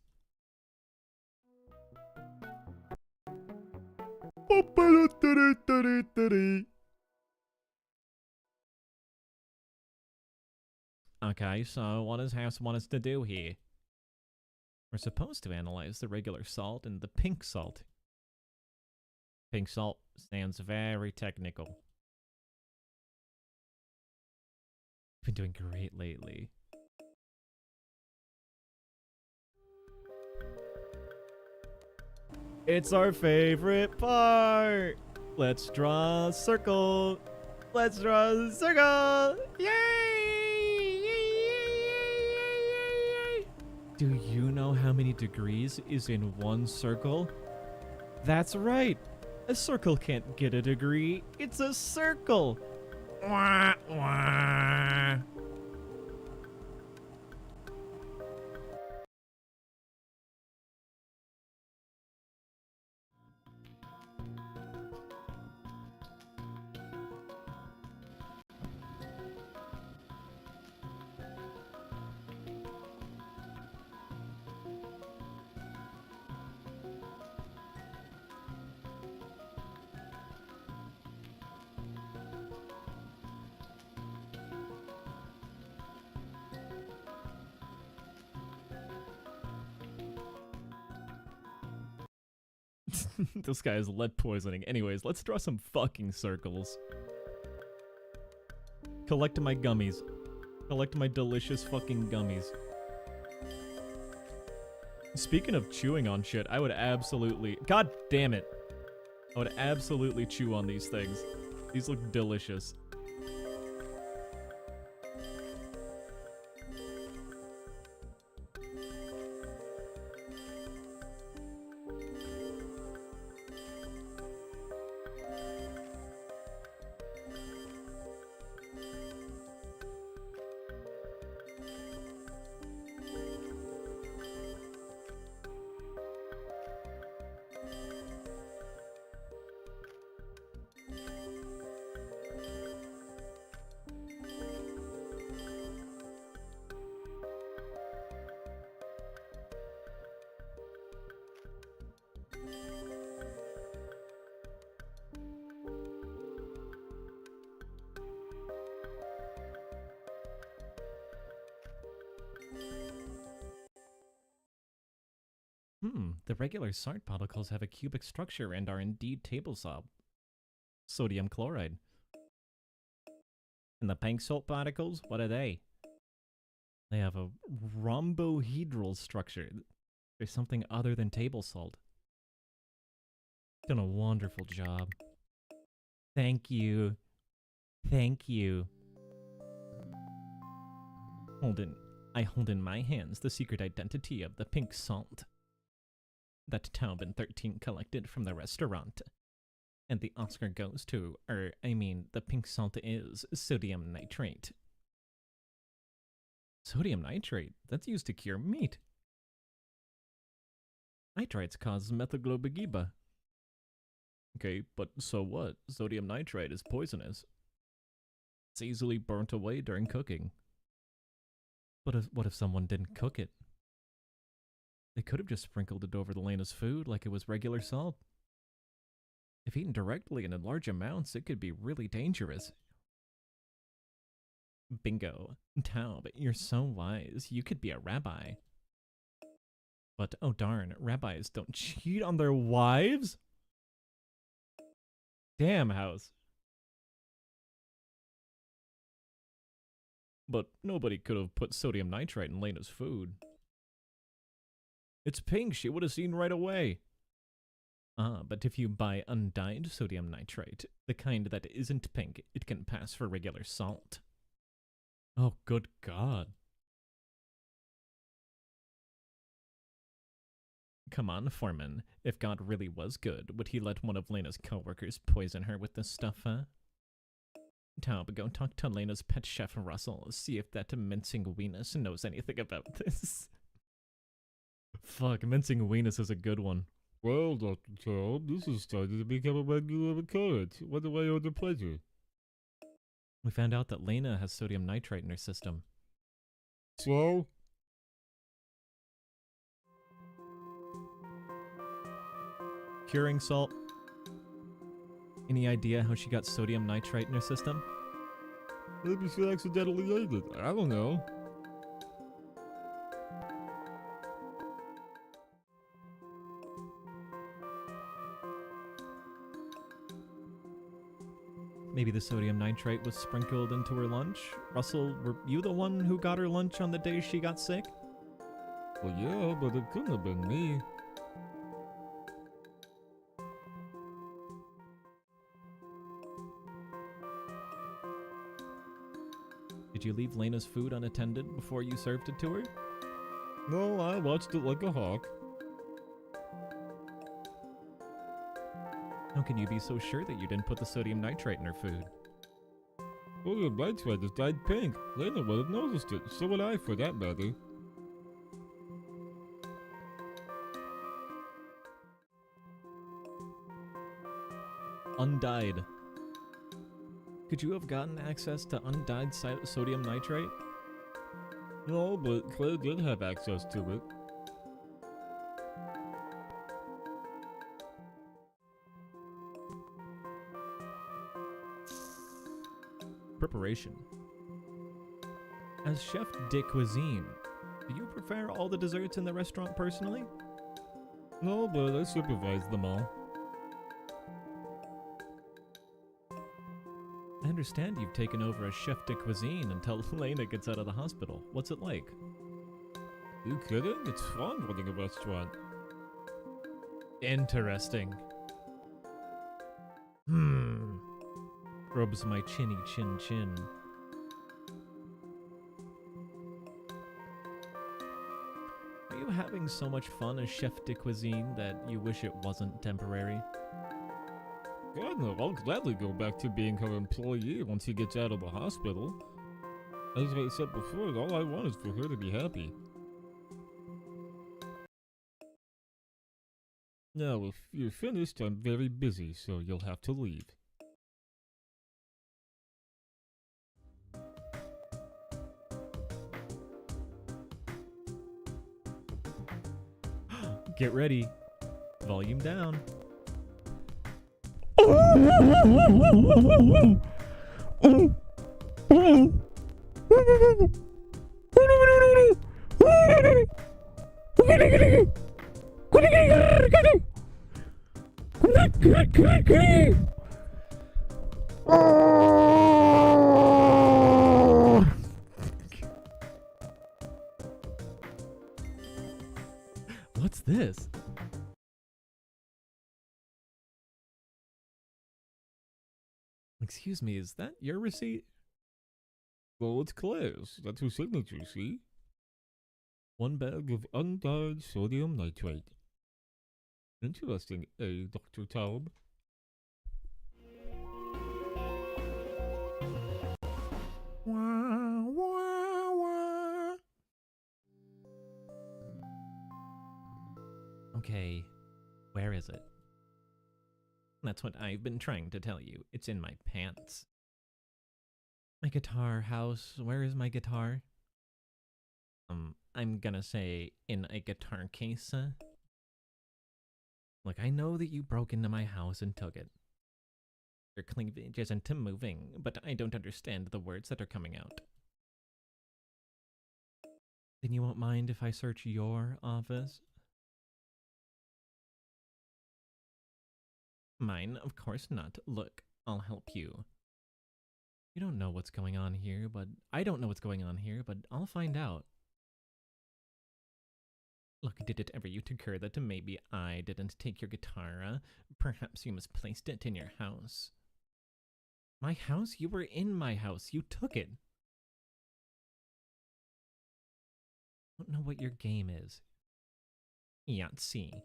Okay, so what does House want us to do here? We're supposed to analyze the regular salt and the pink salt. Pink salt sounds very technical. Been doing great lately. It's our favorite part. Let's draw a circle. Let's draw a circle. Yay! Do you know how many degrees is in one circle? That's right. A circle can't get a degree. It's a circle. Wah, wah. This guy is lead poisoning. Anyways, let's draw some fucking circles. Collect my gummies. Collect my delicious fucking gummies. Speaking of chewing on shit, I would absolutely... God damn it. I would absolutely chew on these things. These look delicious. The regular salt particles have a cubic structure and are indeed table salt. Sodium chloride. And the pink salt particles, what are they? They have a rhombohedral structure. They're something other than table salt. Done a wonderful job. Thank you. Thank you. I hold in my hands the secret identity of the pink salt that Taubin 13 collected from the restaurant. And the Oscar goes to, the pink salt is sodium nitrate. Sodium nitrate? That's used to cure meat. Nitrites cause methylglobin. Okay, but so what? Sodium nitrate is poisonous. It's easily burnt away during cooking. But what if someone didn't cook it? They could have just sprinkled it over Lena's food like it was regular salt. If eaten directly and in large amounts, it could be really dangerous. Bingo. Taub, you're so wise. You could be a rabbi. But, oh darn, rabbis don't cheat on their wives? Damn, House. But nobody could have put sodium nitrate in Lena's food. It's pink, she would have seen right away. But if you buy undyed sodium nitrate, the kind that isn't pink, it can pass for regular salt. Oh, good God. Come on, Foreman. If God really was good, would he let one of Lena's coworkers poison her with this stuff, huh? Taub, go talk to Lena's pet chef Russell. See if that mincing weenus knows anything about this. Fuck, mincing weenus is a good one. Well, Dr. Taub, this is starting to become a regular occurrence. What do I owe the pleasure? We found out that Lena has sodium nitrite in her system. So? Curing salt. Any idea how she got sodium nitrite in her system? Maybe she accidentally ate it. I don't know. Maybe the sodium nitrite was sprinkled into her lunch? Russell, were you the one who got her lunch on the day she got sick? Well, yeah, but it couldn't have been me. Did you leave Lena's food unattended before you served it to her? No, I watched it like a hawk. How can you be so sure that you didn't put the sodium nitrite in her food? Sodium nitrite is dyed pink. Lena would have noticed it. So would I, for that matter. Undyed. Could you have gotten access to undyed sodium nitrite? No, but Claire did have access to it. Preparation. As chef de cuisine, do you prepare all the desserts in the restaurant personally? No, but I supervised them all. I understand you've taken over as chef de cuisine until Lena gets out of the hospital. What's it like? You kidding? It's fun running a restaurant. Interesting. Rubs my chinny chin chin. Are you having so much fun as chef de cuisine that you wish it wasn't temporary? God no, I'll gladly go back to being her employee once he gets out of the hospital. As I said before, all I want is for her to be happy. Now, if you're finished, I'm very busy, so you'll have to leave. Get ready. Volume down. What's this? Excuse me, is that your receipt? Well, it's Claire's. That's her signature, see? 1 bag of undyed sodium nitrate. Interesting, eh, Dr. Taub? Wah, wah, wah. Okay, where is it? That's what I've been trying to tell you. It's in my pants. My guitar house. Where is my guitar? I'm gonna say in a guitar case. Look, I know that you broke into my house and took it. Your cleavage isn't moving, but I don't understand the words that are coming out. Then you won't mind if I search your office? Mine, of course not. Look, I'll help you. You don't know what's going on here, but I don't know what's going on here, but I'll find out. Look, did it ever occur that maybe I didn't take your guitar? Perhaps you misplaced it in your house. My house? You were in my house. You took it. I don't know what your game is. Yahtzee.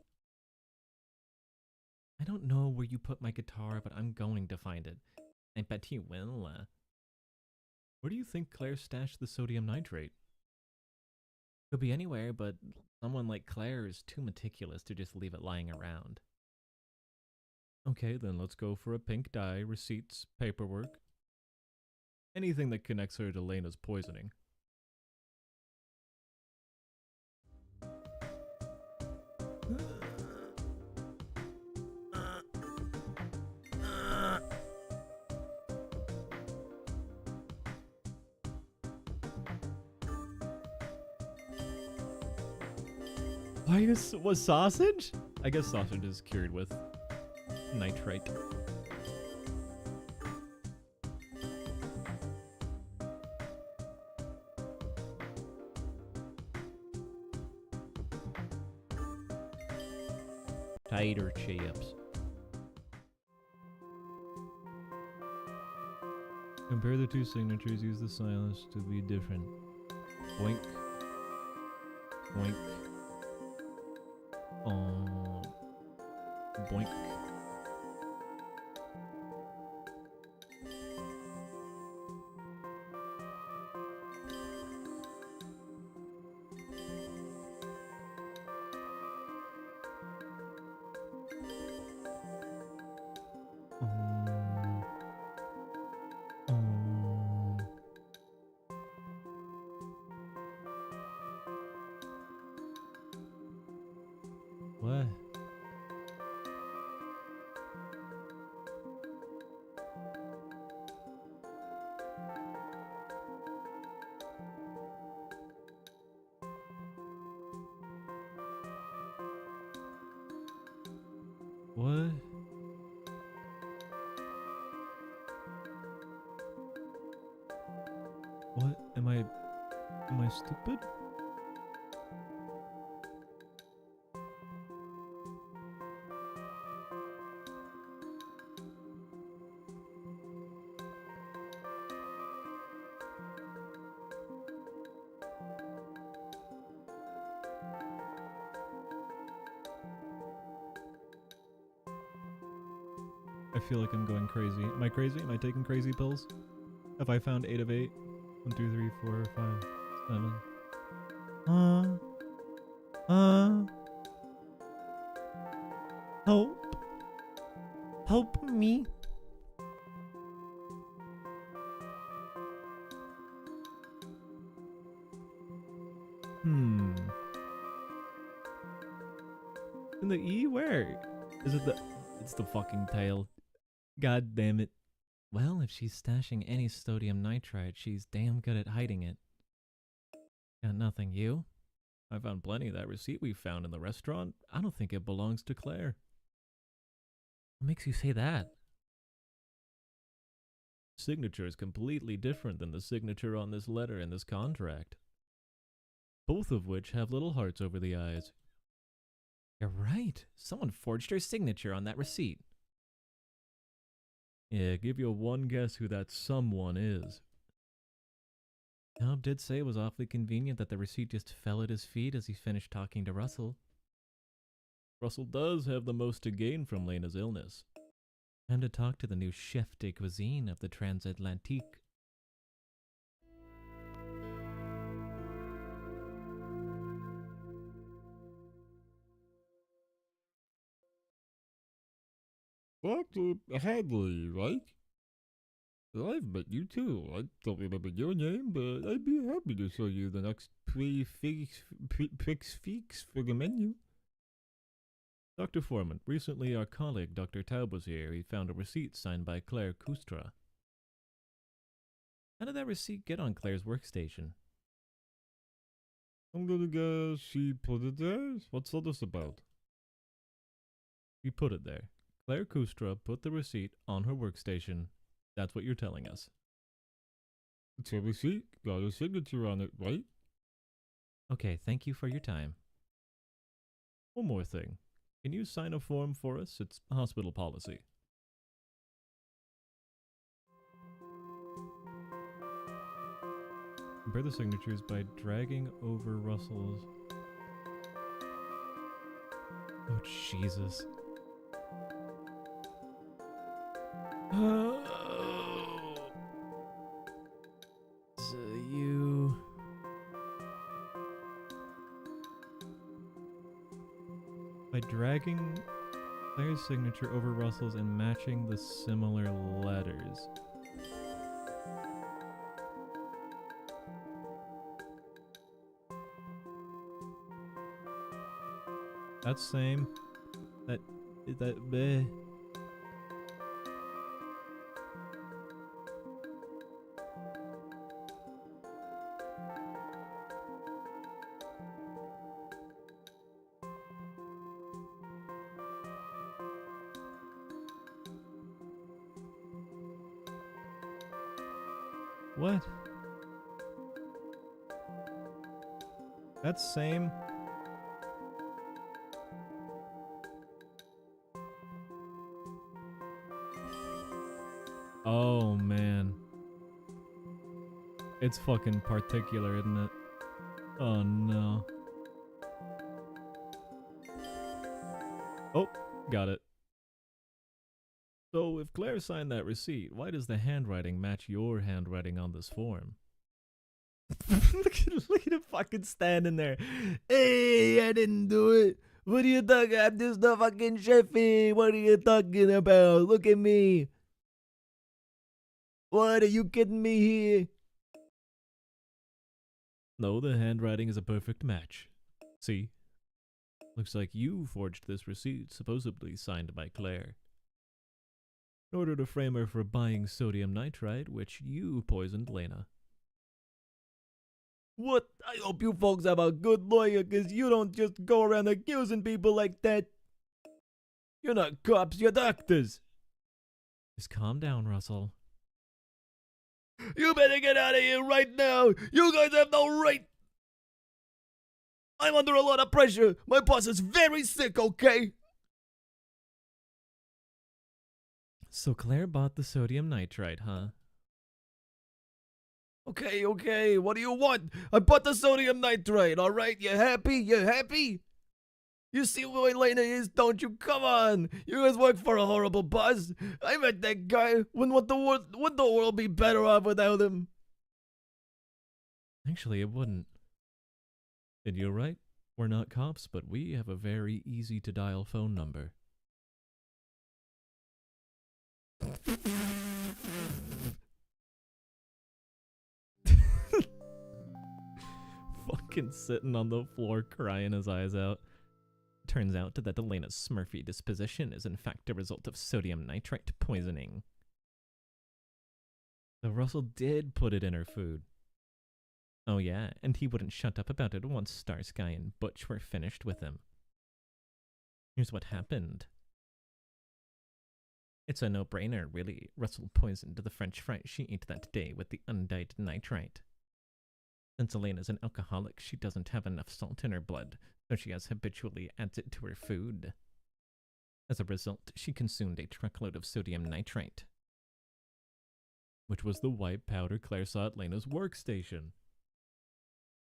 I don't know where you put my guitar, but I'm going to find it. I bet you will. Where do you think Claire stashed the sodium nitrate? Could be anywhere, but someone like Claire is too meticulous to just leave it lying around. Okay, then let's go for a pink dye, receipts, paperwork. Anything that connects her to Lena's poisoning. Why was sausage? I guess sausage is cured with nitrite. Tater chips. Compare the two signatures. Use the silence to be different. Boink. Boink. Boink. What? What? What? Am I stupid? I feel like I'm going crazy. Am I crazy? Am I taking crazy pills? Have I found 8 of 8? 1, 2, 3, 4, 5, 7. Help. Help me. In the E? Where? Is it the... It's the fucking tail. God damn it. Well, if she's stashing any sodium nitrite, she's damn good at hiding it. Got nothing, you? I found plenty of that receipt we found in the restaurant. I don't think it belongs to Claire. What makes you say that? Signature is completely different than the signature on this letter and this contract. Both of which have little hearts over the eyes. You're right. Someone forged her signature on that receipt. Yeah, give you one guess who that someone is. Hal did say it was awfully convenient that the receipt just fell at his feet as he finished talking to Russell. Russell does have the most to gain from Lena's illness. And to talk to the new chef de cuisine of the Transatlantique. Dr. Hadley, right? Well, I've met you too. I don't remember your name, but I'd be happy to show you the next prix fixe for the menu. Dr. Foreman, recently our colleague Dr. Taub was here. He found a receipt signed by Claire Koustra. How did that receipt get on Claire's workstation? I'm gonna guess she put it there? What's all this about? She put it there. Claire Koustra put the receipt on her workstation. That's what you're telling us. It's a receipt, got a signature on it, right? Okay, thank you for your time. One more thing. Can you sign a form for us? It's hospital policy. Compare the signatures by dragging over Russell's... Oh, Jesus. by dragging Claire's signature over Russell's and matching the similar letters. That's same. That bleh. What? That's same. Oh man. It's fucking particular, isn't it? Oh no. Oh, got it. So if Claire signed that receipt, why does the handwriting match your handwriting on this form? look at him fucking standing there. Hey, I didn't do it. What are you talking? I'm just the fucking chefy. What are you talking about? Look at me. What, are you kidding me here? No, the handwriting is a perfect match. See? Looks like you forged this receipt, supposedly signed by Claire, in order to frame her for buying sodium nitrite, which you poisoned Lena. What? I hope you folks have a good lawyer, cause you don't just go around accusing people like that. You're not cops, you're doctors. Just calm down, Russell. You better get out of here right now. You guys have no right. I'm under a lot of pressure. My boss is very sick, okay? So Claire bought the sodium nitrite, huh? Okay, what do you want? I bought the sodium nitrite, alright? You happy? You happy? You see what Elena is, don't you? Come on! You guys work for a horrible boss. I met that guy. Would the world be better off without him? Actually, it wouldn't. And you're right. We're not cops, but we have a very easy to dial phone number. Fucking sitting on the floor crying his eyes out. Turns out that Elena's Smurfy disposition is in fact a result of sodium nitrite poisoning. So Russell did put it in her food. Oh yeah, and he wouldn't shut up about it once Starsky and Butch were finished with him. Here's what happened. It's a no-brainer, really. Russell poisoned the French fries she ate that day with the undyed nitrite. Since Elena's an alcoholic, she doesn't have enough salt in her blood, so she has habitually adds it to her food. As a result, she consumed a truckload of sodium nitrite, which was the white powder Claire saw at Lena's workstation.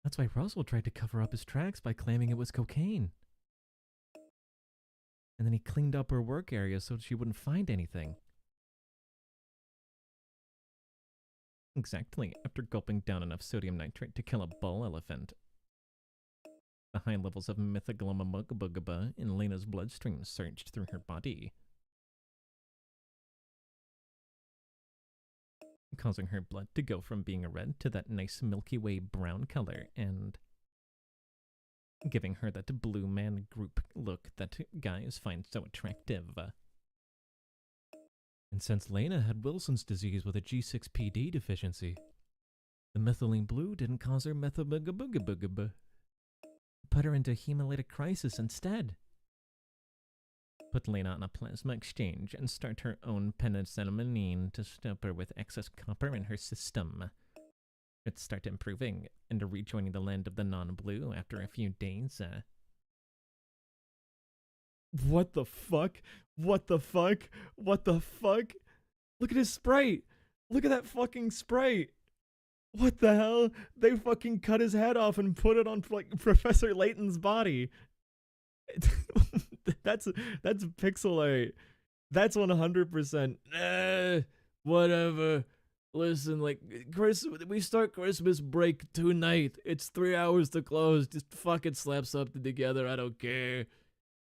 That's why Russell tried to cover up his tracks by claiming it was cocaine. And then he cleaned up her work area so she wouldn't find anything. Exactly, after gulping down enough sodium nitrate to kill a bull elephant. The high levels of methaglomamugbugaba in Lena's bloodstream surged through her body, causing her blood to go from being a red to that nice Milky Way brown color and giving her that blue man group look that guys find so attractive. And since Lena had Wilson's disease with a G6PD deficiency, the methylene blue didn't cause her methaglomamugbugaba. Put her into hemolytic crisis instead. Put Lena on a plasma exchange and start her own penicillamine to stop her with excess copper in her system. It'd start improving and rejoining the land of the non-blue after a few days. What the fuck? What the fuck? What the fuck? Look at his sprite! Look at that fucking sprite! What the hell? They fucking cut his head off and put it on like Professor Layton's body. that's pixel art. That's 100%. Whatever. Listen, like, we start Christmas break tonight. It's 3 hours to close. Just fucking slap something together. I don't care.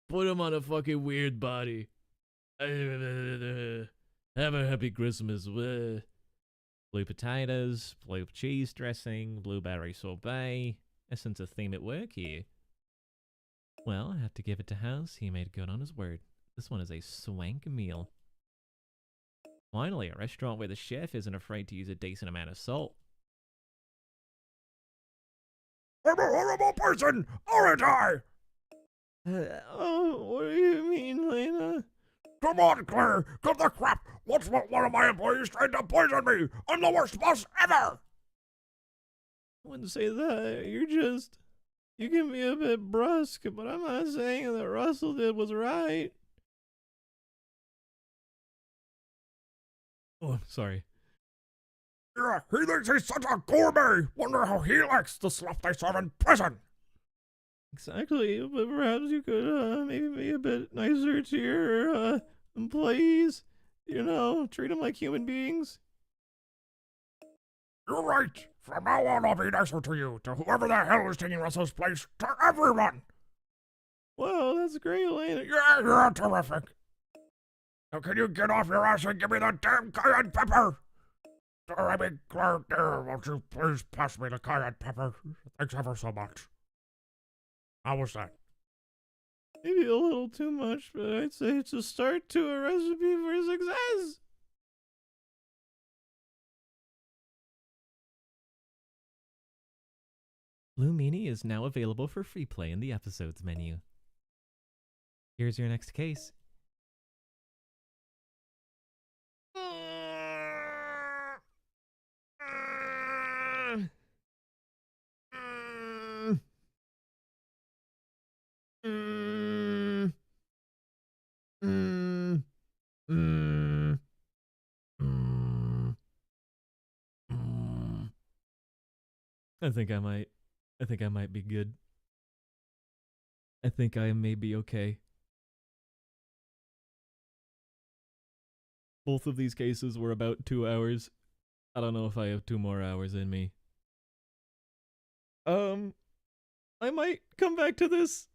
Put him on a fucking weird body. Have a happy Christmas. Blue potatoes, blue cheese dressing, blueberry sorbet. I sense a theme at work here. Well, I have to give it to House. He made good on his word. This one is a swank meal. Finally, a restaurant where the chef isn't afraid to use a decent amount of salt. I'm a horrible person, aren't I? Oh, what do you mean, Lena? Come on, Claire, cut the crap. What's what one of my employees tried to poison me? I'm the worst boss ever. I wouldn't say that. You can be a bit brusque, but I'm not saying that Russell did was right. Oh, I'm sorry. Yeah, he thinks he's such a gourmet. Wonder how he likes the stuff they serve in prison. Exactly, but perhaps you could maybe be a bit nicer to your employees. You know, treat them like human beings. You're right. From now on, I'll be nicer to you, to whoever the hell is taking Russell's place, to everyone. Wow, that's great, Lena. Yeah, you're terrific. Now can you get off your ass and give me the damn cayenne pepper? I mean, Claire, won't you please pass me the cayenne pepper? Thanks ever so much. How was that? Maybe a little too much, but I'd say it's a start to a recipe for success. Blue Meanie is now available for free play in the episodes menu. Here's your next case. I think I might be good. I think I may be okay. Both of these cases were about 2 hours. I don't know if I have 2 more hours in me. I might come back to this.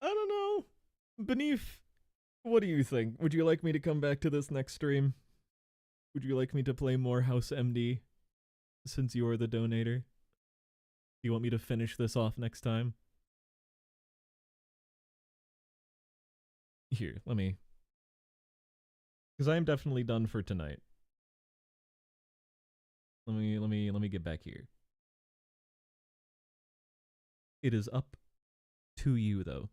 I don't know. Beneath, what do you think? Would you like me to come back to this next stream? Would you like me to play more House MD? Since you're the donator? Do you want me to finish this off next time? Here, let me... Because I am definitely done for tonight. Let me get back here. It is up to you, though.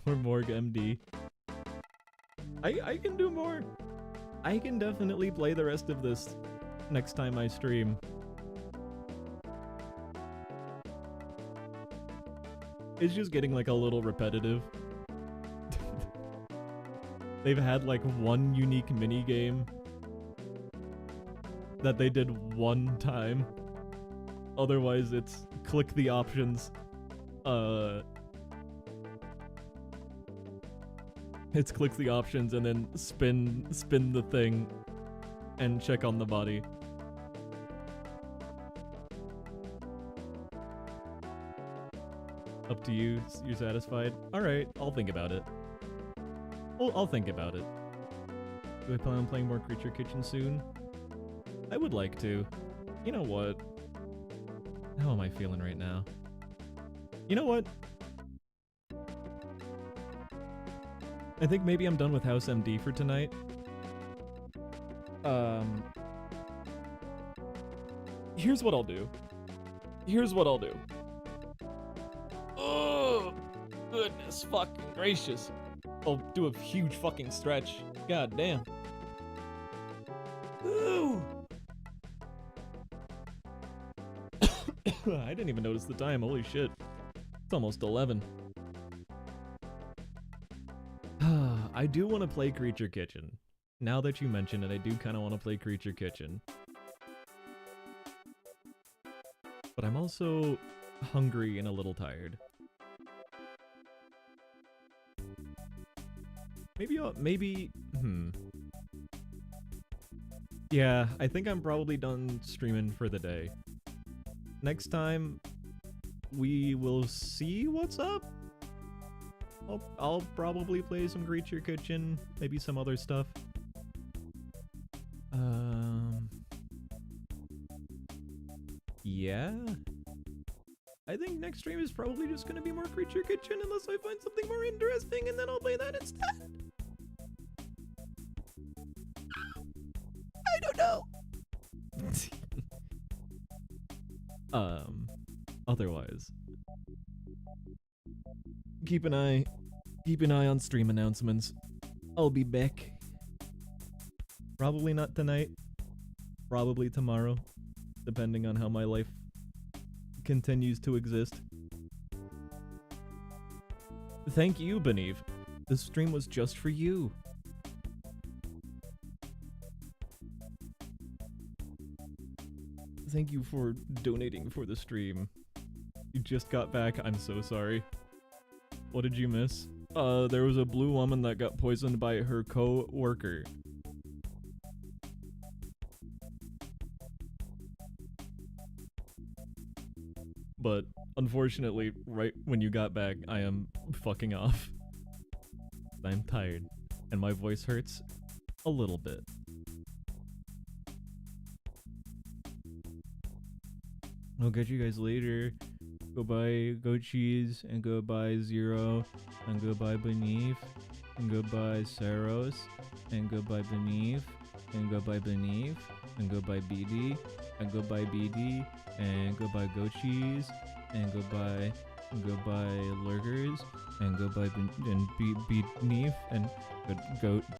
More Morgue MD. I can do more. I can definitely play the rest of this next time I stream. It's just getting like a little repetitive. They've had like one unique mini game that they did one time. Otherwise it's click the options. It's click the options and then spin the thing and check on the body. Up to you. You're satisfied? Alright, I'll think about it. I'll think about it. Do I plan on playing more Creature Kitchen soon? I would like to. You know what? How am I feeling right now? You know what? I think maybe I'm done with House MD for tonight. Here's what I'll do. Oh, goodness fucking gracious. I'll do a huge fucking stretch. God damn. Ooh. I didn't even notice the time. Holy shit. It's almost 11. I do want to play Creature Kitchen. Now that you mention it, I do kind of want to play Creature Kitchen. But I'm also hungry and a little tired. maybe, yeah, I think I'm probably done streaming for the day. Next time, we will see what's up. I'll probably play some Creature Kitchen, maybe some other stuff. Yeah. I think next stream is probably just gonna be more Creature Kitchen unless I find something more interesting, and then I'll play that instead. I don't know. Otherwise, keep an eye on stream announcements. I'll be back. Probably not tonight. Probably tomorrow, depending on how my life continues to exist. Thank you, Beneve. This stream was just for you. Thank you for donating for the stream. You just got back. I'm so sorry. What did you miss? There was a blue woman that got poisoned by her co-worker. But unfortunately, right when you got back, I am fucking off. I'm tired, and my voice hurts a little bit. I'll catch you guys later. Goodbye, Go Cheese, and goodbye, Zero, and goodbye, Beneve, and goodbye, Saros, and goodbye, Beneve, and goodbye, Beneve, and goodbye, BD, and goodbye, BD, and goodbye, Go Cheese, and goodbye, Lurkers, and goodbye, Beneve, and go